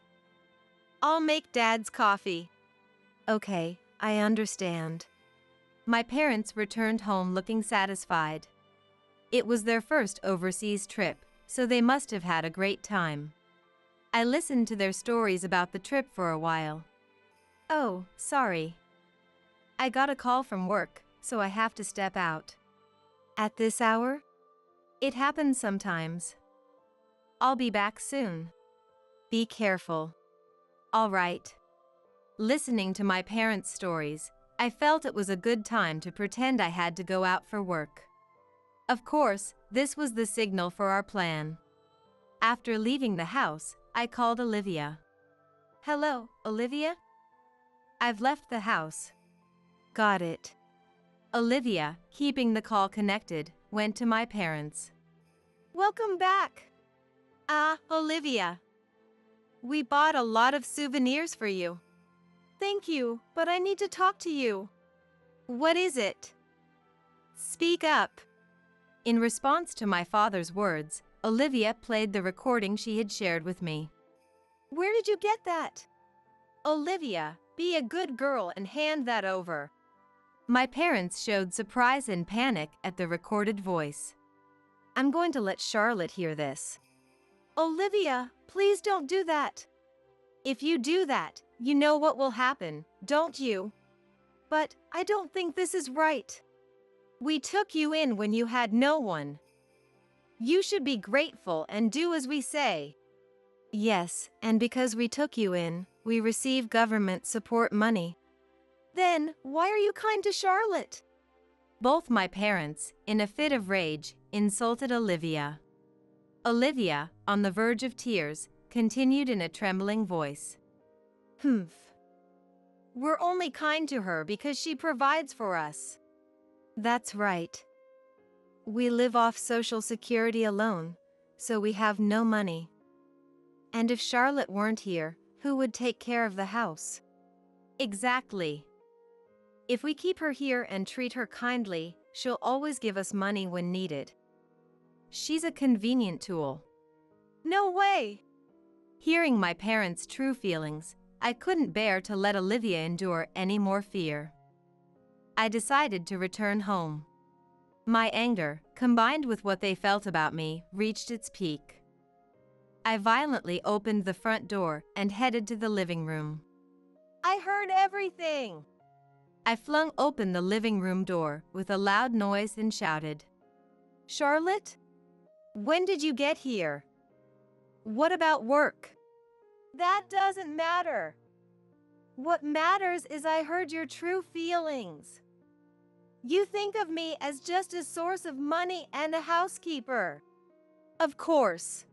I'll make Dad's coffee. Okay, I understand. My parents returned home looking satisfied. It was their first overseas trip, so they must have had a great time. I listened to their stories about the trip for a while. Oh, sorry. I got a call from work, so I have to step out. At this hour? It happens sometimes. I'll be back soon. Be careful. All right. Listening to my parents' stories, I felt it was a good time to pretend I had to go out for work. Of course, this was the signal for our plan. After leaving the house, I called Olivia. Hello, Olivia? I've left the house. Got it. Olivia, keeping the call connected, went to my parents. Welcome back. Olivia. We bought a lot of souvenirs for you. Thank you, but I need to talk to you. What is it? Speak up. In response to my father's words, Olivia played the recording she had shared with me. Where did you get that? Olivia, be a good girl and hand that over. My parents showed surprise and panic at the recorded voice. I'm going to let Charlotte hear this. Olivia, please don't do that. If you do that, you know what will happen, don't you? But I don't think this is right. We took you in when you had no one. You should be grateful and do as we say. Yes, and because we took you in, we receive government support money. Then, why are you kind to Charlotte? Both my parents, in a fit of rage, insulted Olivia. Olivia, on the verge of tears, continued in a trembling voice. We're only kind to her because she provides for us. That's right. We live off Social Security alone, so we have no money. And if Charlotte weren't here, who would take care of the house? Exactly. If we keep her here and treat her kindly, she'll always give us money when needed. She's a convenient tool. No way! Hearing my parents' true feelings, I couldn't bear to let Olivia endure any more fear. I decided to return home. My anger, combined with what they felt about me, reached its peak. I violently opened the front door and headed to the living room. I heard everything! I flung open the living room door with a loud noise and shouted, Charlotte? When did you get here? What about work? That doesn't matter. What matters is I heard your true feelings. You think of me as just a source of money and a housekeeper. Of course.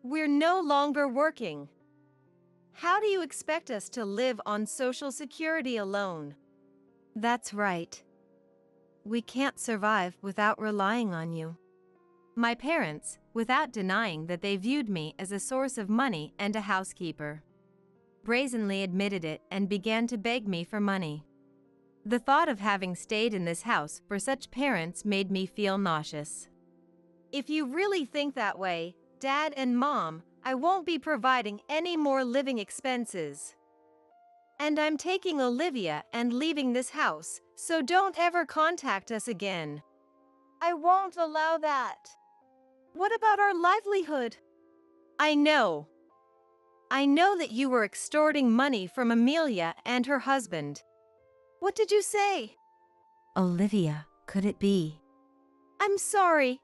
We're no longer working. How do you expect us to live on Social Security alone? That's right. We can't survive without relying on you. My parents, without denying that they viewed me as a source of money and a housekeeper, brazenly admitted it and began to beg me for money. The thought of having stayed in this house for such parents made me feel nauseous. If you really think that way, Dad and Mom, I won't be providing any more living expenses. And I'm taking Olivia and leaving this house, so don't ever contact us again. I won't allow that. What about our livelihood? I know that you were extorting money from Amelia and her husband. What did you say? Olivia, could it be? I'm sorry.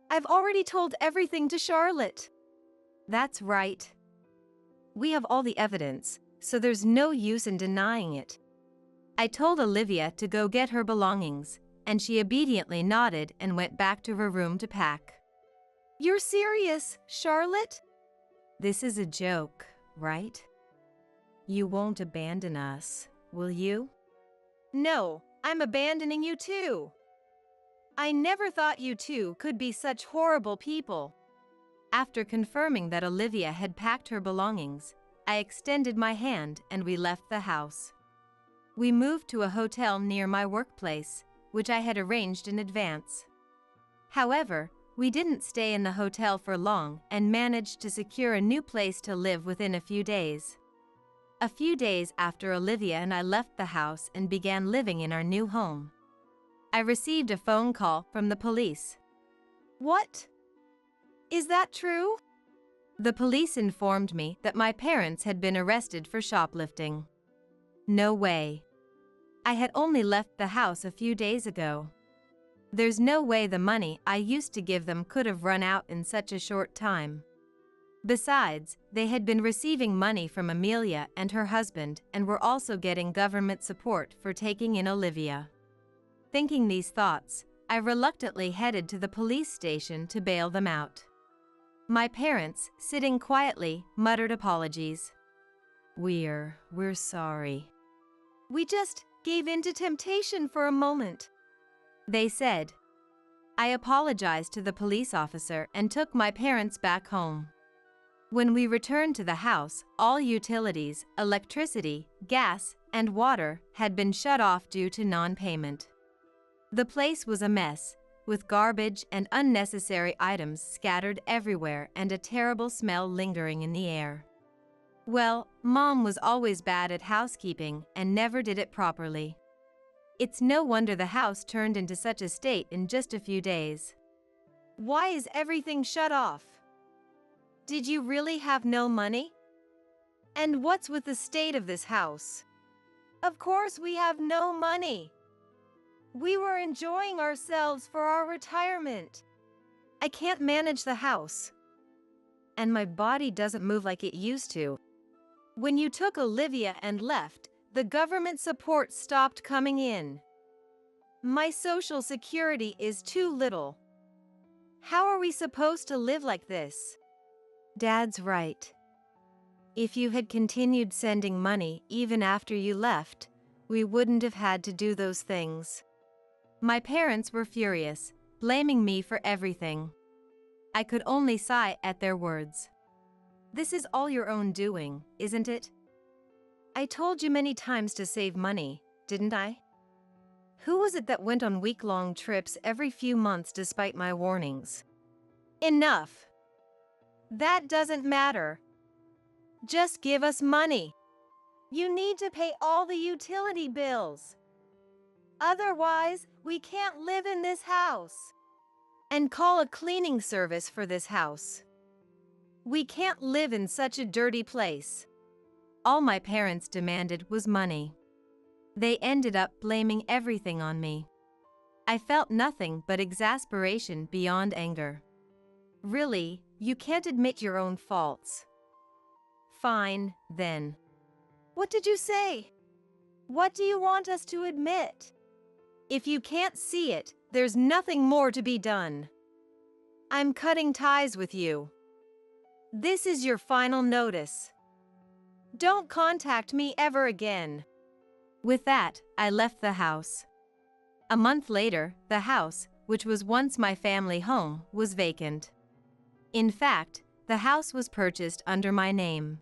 I've already told everything to Charlotte. That's right. We have all the evidence, so there's no use in denying it. I told Olivia to go get her belongings, and she obediently nodded and went back to her room to pack. You're serious, Charlotte? This is a joke, right? You won't abandon us, will you? No, I'm abandoning you too. I never thought you two could be such horrible people. After confirming that Olivia had packed her belongings, I extended my hand and we left the house. We moved to a hotel near my workplace, which I had arranged in advance. However, we didn't stay in the hotel for long and managed to secure a new place to live within a few days. A few days after Olivia and I left the house and began living in our new home, I received a phone call from the police. What? Is that true? The police informed me that my parents had been arrested for shoplifting. No way. I had only left the house a few days ago. There's no way the money I used to give them could have run out in such a short time. Besides, they had been receiving money from Amelia and her husband and were also getting government support for taking in Olivia. Thinking these thoughts, I reluctantly headed to the police station to bail them out. My parents, sitting quietly, muttered apologies. We're sorry. We just gave in to temptation for a moment, they said. I apologized to the police officer and took my parents back home. When we returned to the house, all utilities, electricity, gas, and water had been shut off due to non-payment. The place was a mess, with garbage and unnecessary items scattered everywhere and a terrible smell lingering in the air. Well, Mom was always bad at housekeeping and never did it properly. It's no wonder the house turned into such a state in just a few days. Why is everything shut off? Did you really have no money? And what's with the state of this house? Of course we have no money. We were enjoying ourselves for our retirement. I can't manage the house. And my body doesn't move like it used to. When you took Olivia and left, the government support stopped coming in. My Social Security is too little. How are we supposed to live like this? Dad's right. If you had continued sending money even after you left, we wouldn't have had to do those things. My parents were furious, blaming me for everything. I could only sigh at their words. This is all your own doing, isn't it? I told you many times to save money, didn't I? Who was it that went on week-long trips every few months despite my warnings? Enough! That doesn't matter. Just give us money. You need to pay all the utility bills. Otherwise, we can't live in this house. And call a cleaning service for this house. We can't live in such a dirty place. All my parents demanded was money. They ended up blaming everything on me. I felt nothing but exasperation beyond anger. Really, you can't admit your own faults. Fine, then. What did you say? What do you want us to admit? If you can't see it, there's nothing more to be done. I'm cutting ties with you. This is your final notice. Don't contact me ever again." With that, I left the house. A month later, the house, which was once my family home, was vacant. In fact, the house was purchased under my name.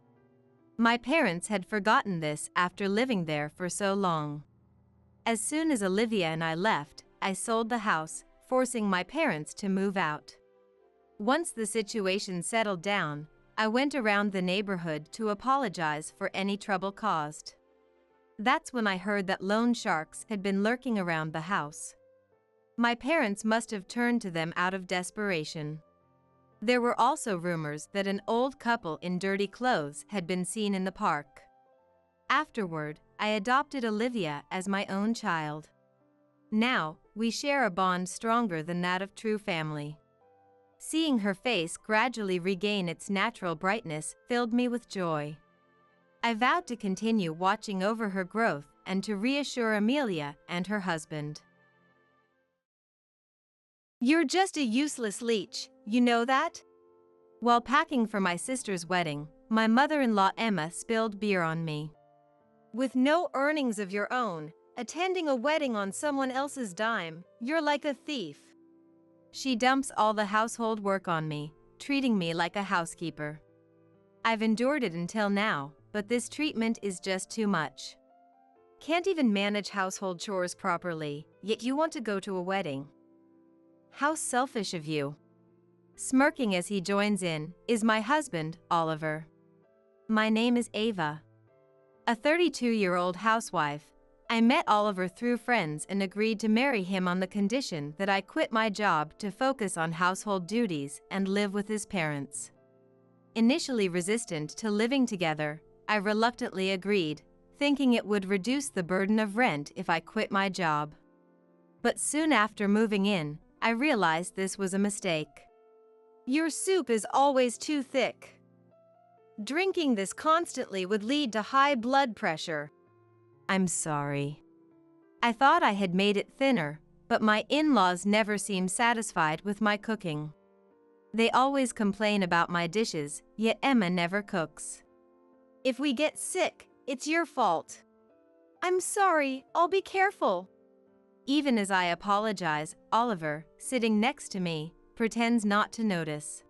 My parents had forgotten this after living there for so long. As soon as Olivia and I left, I sold the house, forcing my parents to move out. Once the situation settled down, I went around the neighborhood to apologize for any trouble caused. That's when I heard that loan sharks had been lurking around the house. My parents must have turned to them out of desperation. There were also rumors that an old couple in dirty clothes had been seen in the park. Afterward, I adopted Olivia as my own child. Now, we share a bond stronger than that of true family. Seeing her face gradually regain its natural brightness filled me with joy. I vowed to continue watching over her growth and to reassure Amelia and her husband. You're just a useless leech, you know that? While packing for my sister's wedding, my mother-in-law Emma spilled beer on me. With no earnings of your own, attending a wedding on someone else's dime, you're like a thief. She dumps all the household work on me, treating me like a housekeeper. I've endured it until now, but this treatment is just too much. Can't even manage household chores properly, yet you want to go to a wedding. How selfish of you. Smirking as he joins in, is my husband, Oliver. My name is Ava. A 32-year-old housewife. I met Oliver through friends and agreed to marry him on the condition that I quit my job to focus on household duties and live with his parents. Initially resistant to living together, I reluctantly agreed, thinking it would reduce the burden of rent if I quit my job. But soon after moving in, I realized this was a mistake. Your soup is always too thick. Drinking this constantly would lead to high blood pressure. I'm sorry. I thought I had made it thinner, but my in-laws never seem satisfied with my cooking. They always complain about my dishes, yet Emma never cooks. If we get sick, it's your fault. I'm sorry, I'll be careful. Even as I apologize, Oliver, sitting next to me, pretends not to notice.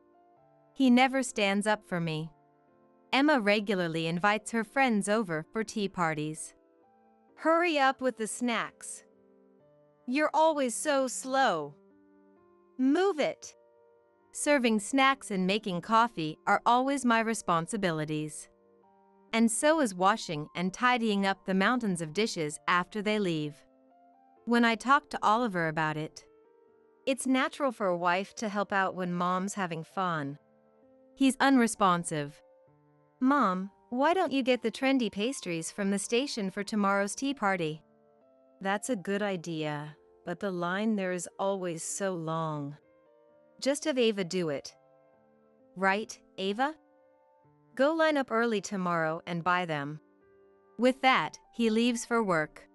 He never stands up for me. Emma regularly invites her friends over for tea parties. Hurry up with the snacks. You're always so slow. Move it. Serving snacks and making coffee are always my responsibilities. And so is washing and tidying up the mountains of dishes after they leave. When I talk to Oliver about it, it's natural for a wife to help out when mom's having fun. He's unresponsive. Mom, why don't you get the trendy pastries from the station for tomorrow's tea party? That's a good idea, but the line there is always so long. Just have Ava do it. Right, Ava? Go line up early tomorrow and buy them. With that, he leaves for work.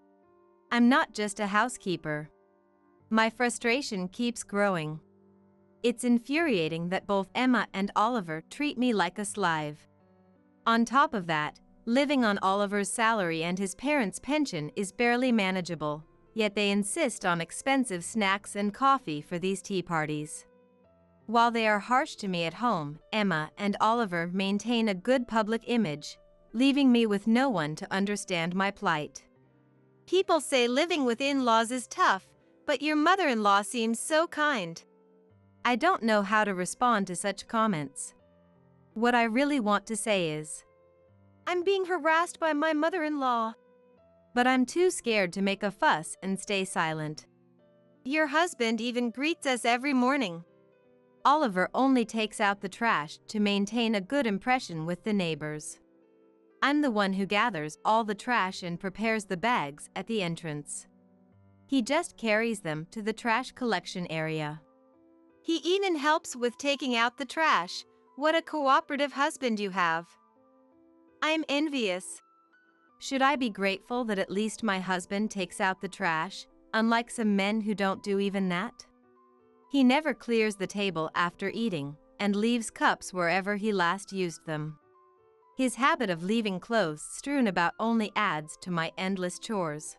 I'm not just a housekeeper. My frustration keeps growing. It's infuriating that both Emma and Oliver treat me like a slave. On top of that, living on Oliver's salary and his parents' pension is barely manageable, yet they insist on expensive snacks and coffee for these tea parties. While they are harsh to me at home, Emma and Oliver maintain a good public image, leaving me with no one to understand my plight. People say living with in-laws is tough, but your mother-in-law seems so kind. I don't know how to respond to such comments. What I really want to say is, I'm being harassed by my mother-in-law. But I'm too scared to make a fuss and stay silent. Your husband even greets us every morning. Oliver only takes out the trash to maintain a good impression with the neighbors. I'm the one who gathers all the trash and prepares the bags at the entrance. He just carries them to the trash collection area. He even helps with taking out the trash. What a cooperative husband you have. I'm envious. Should I be grateful that at least my husband takes out the trash? unlike some men who don't do even that. He never clears the table after eating and leaves cups wherever he last used them. His habit of leaving clothes strewn about only adds to my endless chores.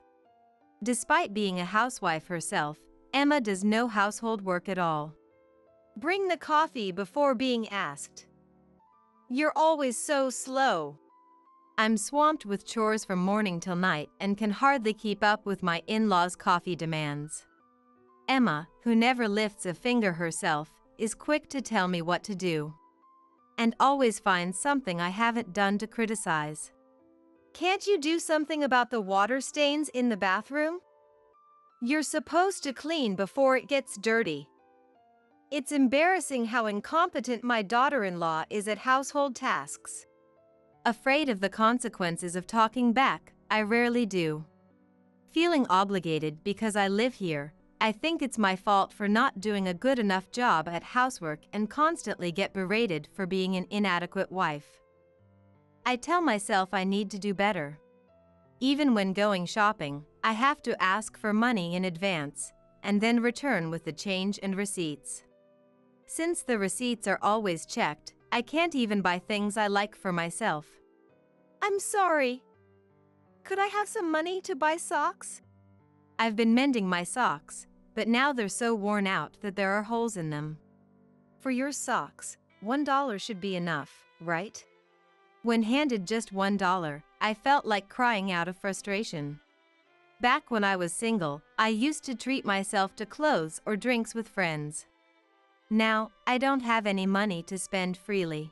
Despite being a housewife herself, Emma does no household work at all. Bring the coffee before being asked. You're always so slow. I'm swamped with chores from morning till night and can hardly keep up with my in-laws' coffee demands. Emma, who never lifts a finger herself, is quick to tell me what to do. And always finds something I haven't done to criticize. Can't you do something about the water stains in the bathroom? You're supposed to clean before it gets dirty. It's embarrassing how incompetent my daughter-in-law is at household tasks. Afraid of the consequences of talking back, I rarely do. Feeling obligated because I live here, I think it's my fault for not doing a good enough job at housework and constantly get berated for being an inadequate wife. I tell myself I need to do better. Even when going shopping, I have to ask for money in advance and then return with the change and receipts. Since the receipts are always checked, I can't even buy things I like for myself. I'm sorry. Could I have some money to buy socks? I've been mending my socks, but now they're so worn out that there are holes in them. For your socks, $1 should be enough, right? When handed just $1, I felt like crying out of frustration. Back when I was single, I used to treat myself to clothes or drinks with friends. Now, I don't have any money to spend freely.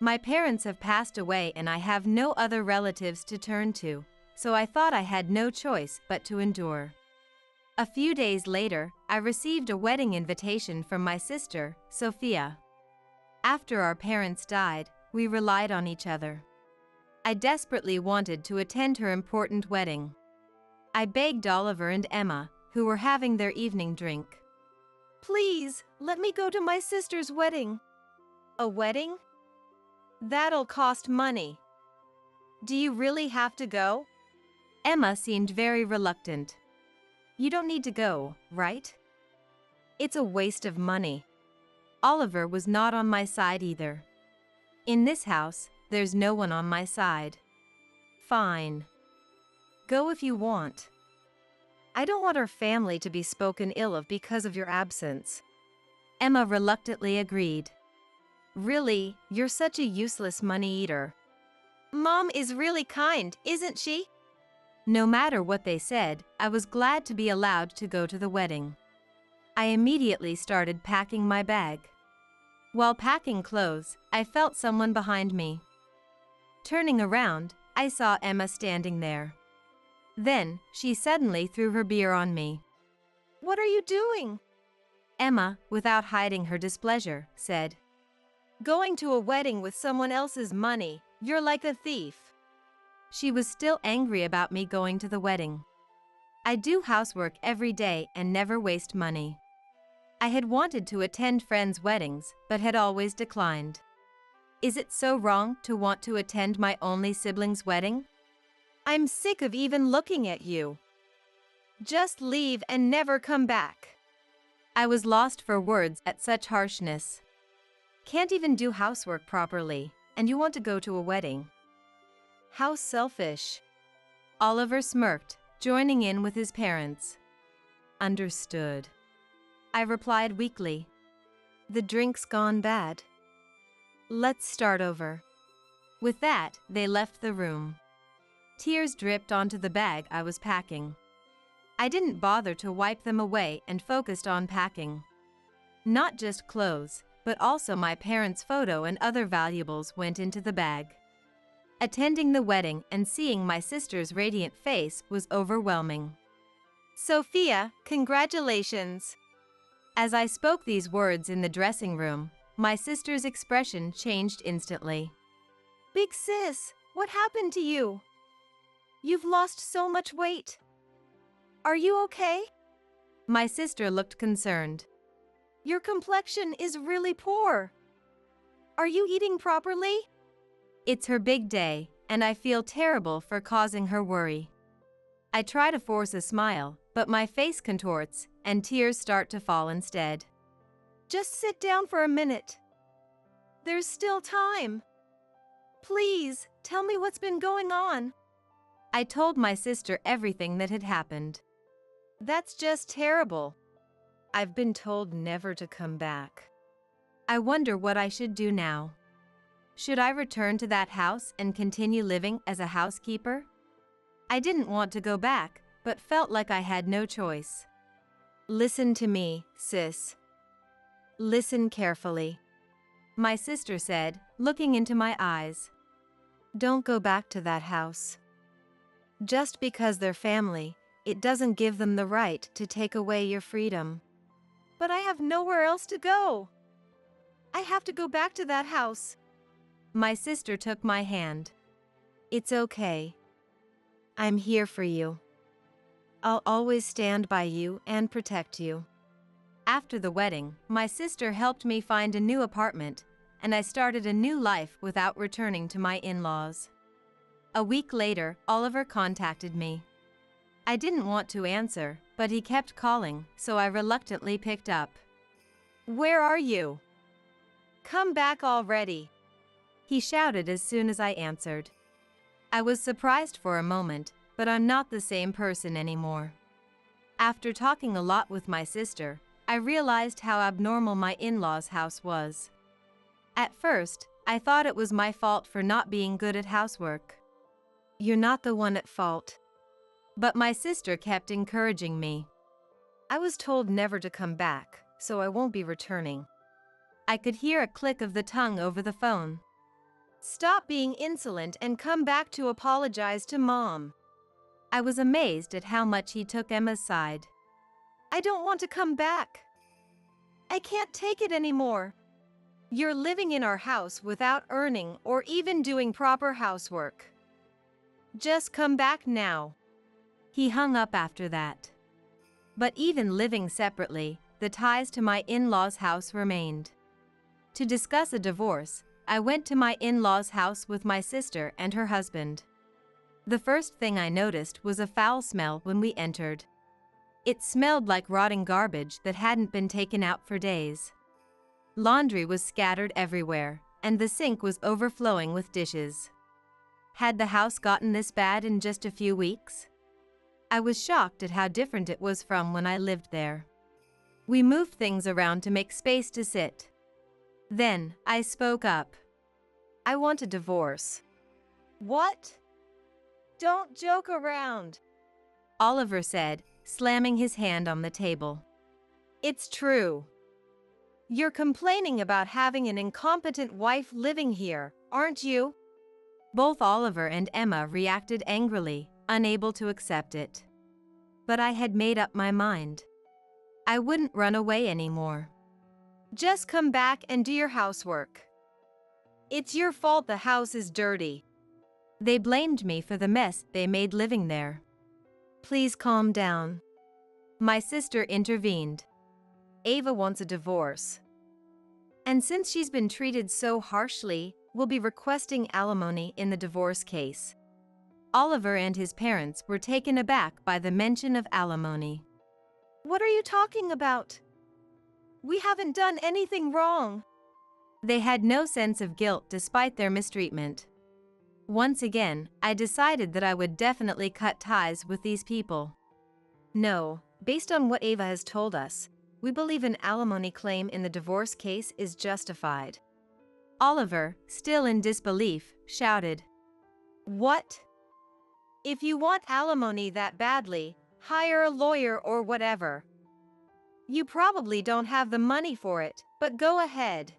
My parents have passed away and I have no other relatives to turn to, so I thought I had no choice but to endure. A few days later, I received a wedding invitation from my sister, Sophia. After our parents died, we relied on each other. I desperately wanted to attend her important wedding. I begged Oliver and Emma, who were having their evening drink. Please, let me go to my sister's wedding. A wedding? That'll cost money. Do you really have to go? Emma seemed very reluctant. You don't need to go, right? It's a waste of money. Oliver was not on my side either. In this house, there's no one on my side. Fine. Go if you want. I don't want our family to be spoken ill of because of your absence. Emma reluctantly agreed. Really, you're such a useless money eater. Mom is really kind, isn't she? No matter what they said, I was glad to be allowed to go to the wedding. I immediately started packing my bag. While packing clothes, I felt someone behind me. Turning around, I saw Emma standing there. Then, she suddenly threw her beer on me. What are you doing? Emma, without hiding her displeasure, said, Going to a wedding with someone else's money, you're like a thief. She was still angry about me going to the wedding. I do housework every day and never waste money. I had wanted to attend friends' weddings, but had always declined. Is it so wrong to want to attend my only sibling's wedding? I'm sick of even looking at you. Just leave and never come back. I was lost for words at such harshness. Can't even do housework properly, and you want to go to a wedding. How selfish. Oliver smirked, joining in with his parents. Understood. I replied weakly. The drink's gone bad. Let's start over. With that, they left the room. Tears dripped onto the bag I was packing. I didn't bother to wipe them away and focused on packing. Not just clothes, but also my parents' photo and other valuables went into the bag. Attending the wedding and seeing my sister's radiant face was overwhelming. Sophia, congratulations. As I spoke these words in the dressing room, my sister's expression changed instantly. Big sis, what happened to you? You've lost so much weight. Are you okay? My sister looked concerned. Your complexion is really poor. Are you eating properly? It's her big day, and I feel terrible for causing her worry. I try to force a smile, but my face contorts, and tears start to fall instead. Just sit down for a minute. There's still time. Please, tell me what's been going on. I told my sister everything that had happened. That's just terrible. I've been told never to come back. I wonder what I should do now. Should I return to that house and continue living as a housekeeper? I didn't want to go back, but felt like I had no choice. Listen to me, sis. Listen carefully. My sister said, looking into my eyes. Don't go back to that house. Just because they're family, it doesn't give them the right to take away your freedom. But I have nowhere else to go. I have to go back to that house. My sister took my hand. It's okay. I'm here for you. I'll always stand by you and protect you. After the wedding, my sister helped me find a new apartment, and I started a new life without returning to my in-laws. A week later, Oliver contacted me. I didn't want to answer, but he kept calling, so I reluctantly picked up. Where are you? Come back already, he shouted as soon as I answered. I was surprised for a moment, but I'm not the same person anymore. After talking a lot with my sister, I realized how abnormal my in-laws' house was. At first, I thought it was my fault for not being good at housework. You're not the one at fault. But my sister kept encouraging me. I was told never to come back, so I won't be returning. I could hear a click of the tongue over the phone. Stop being insolent and come back to apologize to Mom. I was amazed at how much he took Emma's side. I don't want to come back. I can't take it anymore. You're living in our house without earning or even doing proper housework. Just come back now. He hung up after that. But even living separately, the ties to my in-laws' house remained. To discuss a divorce, I went to my in-laws' house with my sister and her husband. The first thing I noticed was a foul smell when we entered. It smelled like rotting garbage that hadn't been taken out for days. Laundry was scattered everywhere, and the sink was overflowing with dishes. Had the house gotten this bad in just a few weeks? I was shocked at how different it was from when I lived there. We moved things around to make space to sit. Then, I spoke up. I want a divorce. What? Don't joke around, Oliver said, slamming his hand on the table. It's true. You're complaining about having an incompetent wife living here, aren't you? Both Oliver and Emma reacted angrily, unable to accept it. But I had made up my mind. I wouldn't run away anymore. Just come back and do your housework. It's your fault the house is dirty. They blamed me for the mess they made living there. Please calm down. My sister intervened. Ava wants a divorce. And since she's been treated so harshly, we'll be requesting alimony in the divorce case. Oliver and his parents were taken aback by the mention of alimony. What are you talking about? We haven't done anything wrong. They had no sense of guilt despite their mistreatment. Once again, I decided that I would definitely cut ties with these people. No, based on what Ava has told us, we believe an alimony claim in the divorce case is justified. Oliver, still in disbelief, shouted. What? If you want alimony that badly, hire a lawyer or whatever. You probably don't have the money for it, but go ahead.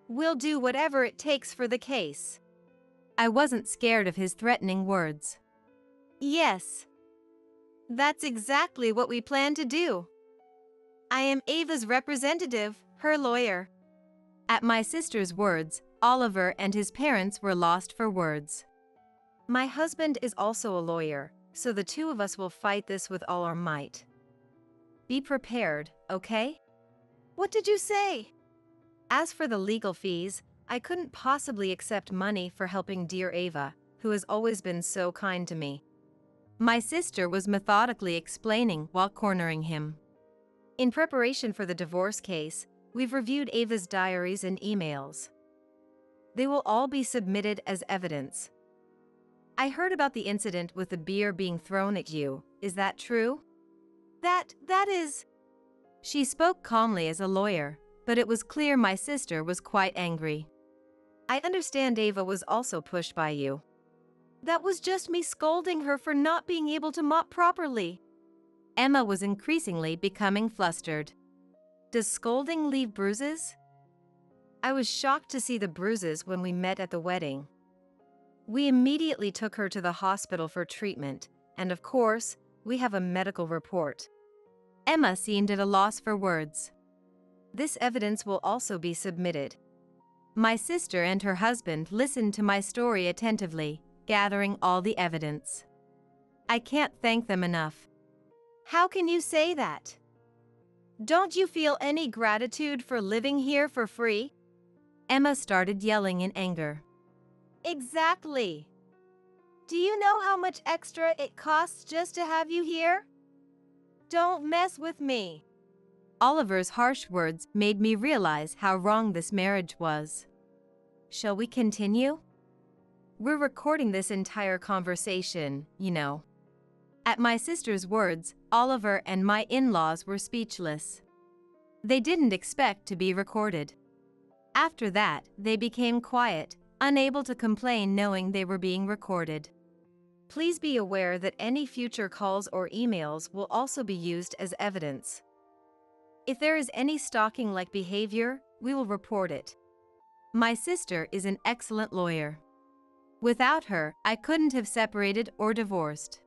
We'll do whatever it takes for the case. I wasn't scared of his threatening words. Yes. That's exactly what we plan to do. I am Ava's representative, her lawyer. At my sister's words, Oliver and his parents were lost for words. My husband is also a lawyer, so the two of us will fight this with all our might. Be prepared, okay? What did you say? As for the legal fees, I couldn't possibly accept money for helping dear Ava, who has always been so kind to me. My sister was methodically explaining while cornering him. In preparation for the divorce case, we've reviewed Ava's diaries and emails. They will all be submitted as evidence. I heard about the incident with the beer being thrown at you. Is that true? That is... She spoke calmly as a lawyer, but it was clear my sister was quite angry. I understand Ava was also pushed by you. That was just me scolding her for not being able to mop properly. Emma was increasingly becoming flustered. Does scolding leave bruises? I was shocked to see the bruises when we met at the wedding. We immediately took her to the hospital for treatment, and of course, we have a medical report. Emma seemed at a loss for words. This evidence will also be submitted. My sister and her husband listened to my story attentively, gathering all the evidence. I can't thank them enough. How can you say that? Don't you feel any gratitude for living here for free? Emma started yelling in anger. Exactly. Do you know how much extra it costs just to have you here? Don't mess with me. Oliver's harsh words made me realize how wrong this marriage was. Shall we continue? We're recording this entire conversation, you know. At my sister's words, Oliver and my in-laws were speechless. They didn't expect to be recorded. After that, they became quiet, unable to complain knowing they were being recorded. Please be aware that any future calls or emails will also be used as evidence. If there is any stalking-like behavior, we will report it. My sister is an excellent lawyer. Without her, I couldn't have separated or divorced.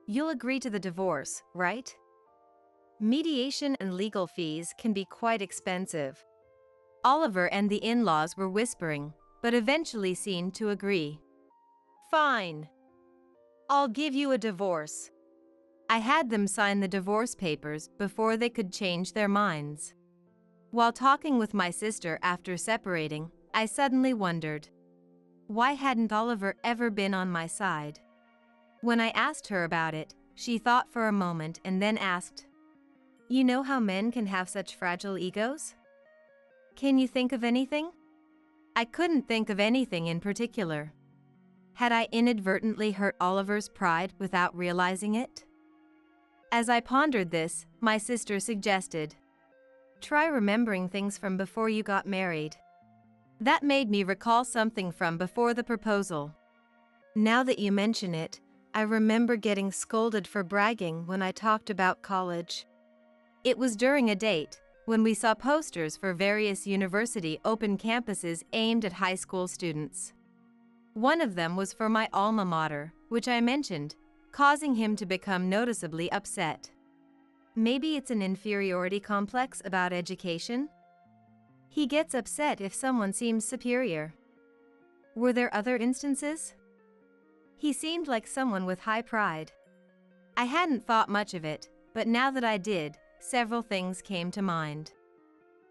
You'll agree to the divorce, right? Mediation and legal fees can be quite expensive. Oliver and the in-laws were whispering, but eventually seemed to agree. Fine. I'll give you a divorce. I had them sign the divorce papers before they could change their minds. While talking with my sister after separating, I suddenly wondered, why hadn't Oliver ever been on my side? When I asked her about it, she thought for a moment and then asked, "You know how men can have such fragile egos? Can you think of anything?" I couldn't think of anything in particular. Had I inadvertently hurt Oliver's pride without realizing it? As I pondered this, my sister suggested, "Try remembering things from before you got married." That made me recall something from before the proposal. Now that you mention it, I remember getting scolded for bragging when I talked about college. It was during a date, when we saw posters for various university open campuses aimed at high school students. One of them was for my alma mater, which I mentioned, causing him to become noticeably upset. Maybe it's an inferiority complex about education? He gets upset if someone seems superior. Were there other instances? He seemed like someone with high pride. I hadn't thought much of it, but now that I did, several things came to mind.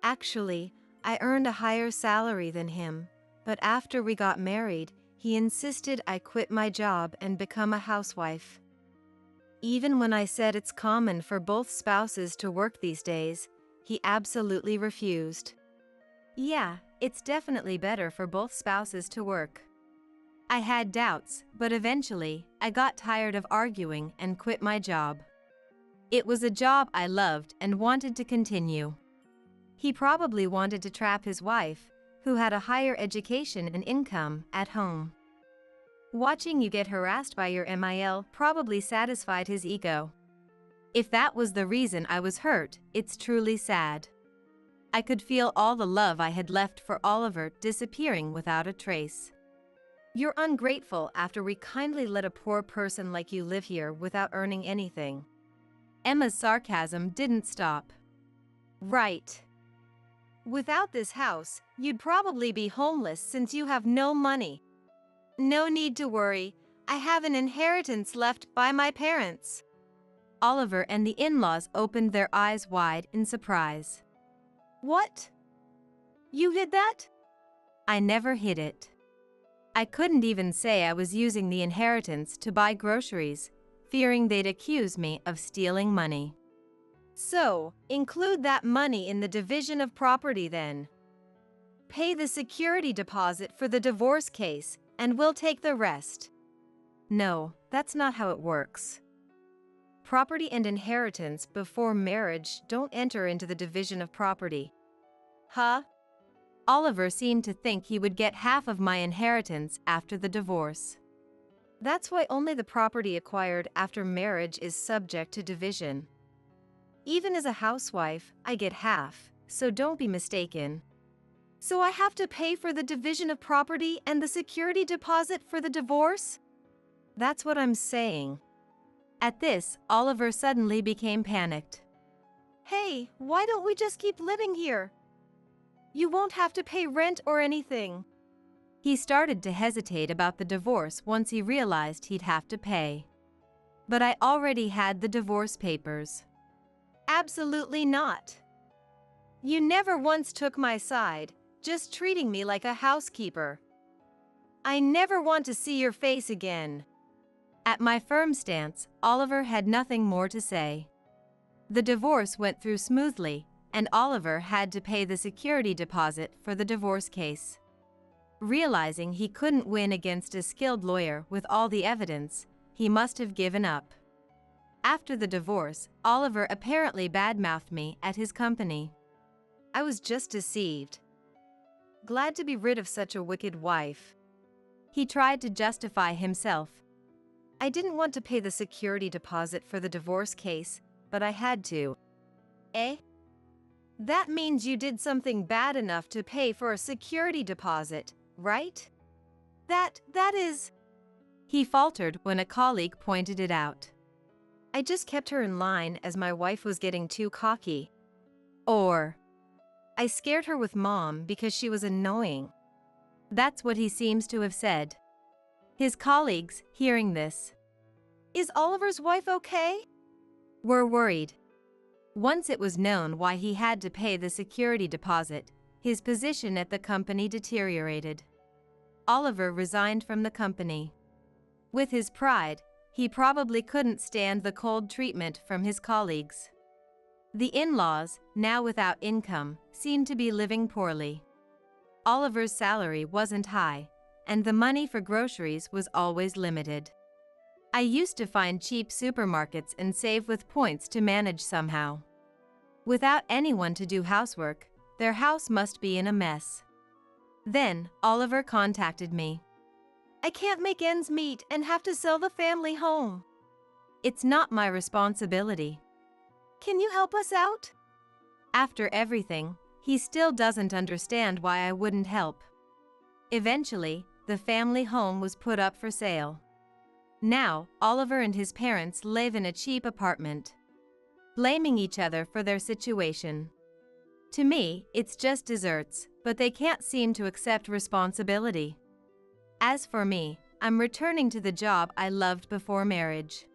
Actually, I earned a higher salary than him, but after we got married, he insisted I quit my job and become a housewife. Even when I said it's common for both spouses to work these days, he absolutely refused. Yeah, it's definitely better for both spouses to work. I had doubts, but eventually, I got tired of arguing and quit my job. It was a job I loved and wanted to continue. He probably wanted to trap his wife, who had a higher education and income, at home. Watching you get harassed by your MIL probably satisfied his ego. If that was the reason I was hurt, it's truly sad. I could feel all the love I had left for Oliver disappearing without a trace. You're ungrateful after we kindly let a poor person like you live here without earning anything. Emma's sarcasm didn't stop. Right. Without this house, you'd probably be homeless since you have no money. No need to worry, I have an inheritance left by my parents. Oliver and the in-laws opened their eyes wide in surprise. What? You hid that? I never hid it. I couldn't even say I was using the inheritance to buy groceries, fearing they'd accuse me of stealing money. So, include that money in the division of property then. Pay the security deposit for the divorce case, and we'll take the rest. No, that's not how it works. Property and inheritance before marriage don't enter into the division of property. Huh? Oliver seemed to think he would get half of my inheritance after the divorce. That's why only the property acquired after marriage is subject to division. Even as a housewife, I get half, so don't be mistaken. So I have to pay for the division of property and the security deposit for the divorce? That's what I'm saying. At this, Oliver suddenly became panicked. Hey, why don't we just keep living here? You won't have to pay rent or anything. He started to hesitate about the divorce once he realized he'd have to pay. But I already had the divorce papers. Absolutely not. You never once took my side, just treating me like a housekeeper. I never want to see your face again. At my firm stance, Oliver had nothing more to say. The divorce went through smoothly, and Oliver had to pay the security deposit for the divorce case. Realizing he couldn't win against a skilled lawyer with all the evidence, he must have given up. After the divorce, Oliver apparently badmouthed me at his company. I was just deceived. Glad to be rid of such a wicked wife. He tried to justify himself. I didn't want to pay the security deposit for the divorce case, but I had to. Eh? That means you did something bad enough to pay for a security deposit, right? That is... He faltered when a colleague pointed it out. I just kept her in line as my wife was getting too cocky. Or, I scared her with Mom because she was annoying. That's what he seems to have said. His colleagues, hearing this, Is Oliver's wife okay? were worried. Once it was known why he had to pay the security deposit, his position at the company deteriorated. Oliver resigned from the company. With his pride, he probably couldn't stand the cold treatment from his colleagues. The in-laws, now without income, seemed to be living poorly. Oliver's salary wasn't high, and the money for groceries was always limited. I used to find cheap supermarkets and save with points to manage somehow. Without anyone to do housework, their house must be in a mess. Then, Oliver contacted me. I can't make ends meet and have to sell the family home. It's not my responsibility. Can you help us out? After everything, he still doesn't understand why I wouldn't help. Eventually, the family home was put up for sale. Now, Oliver and his parents live in a cheap apartment, blaming each other for their situation. To me, it's just desserts, but they can't seem to accept responsibility. As for me, I'm returning to the job I loved before marriage.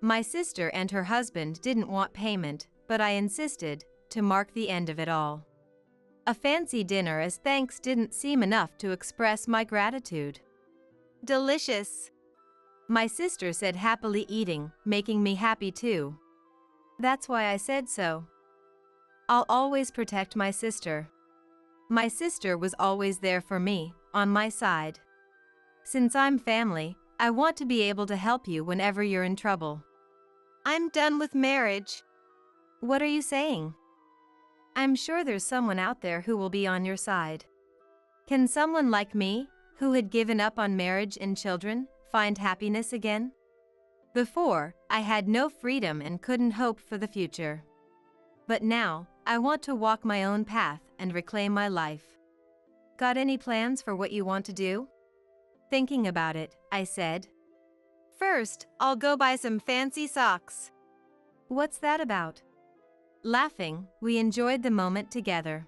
My sister and her husband didn't want payment, but I insisted, to mark the end of it all. A fancy dinner as thanks didn't seem enough to express my gratitude. Delicious. My sister said, happily eating, making me happy too. That's why I said so. I'll always protect my sister. My sister was always there for me, on my side. Since I'm family, I want to be able to help you whenever you're in trouble. I'm done with marriage. What are you saying? I'm sure there's someone out there who will be on your side. Can someone like me, who had given up on marriage and children, find happiness again? Before, I had no freedom and couldn't hope for the future. But now, I want to walk my own path and reclaim my life. Got any plans for what you want to do? Thinking about it, I said. First, I'll go buy some fancy socks. What's that about? Laughing, we enjoyed the moment together.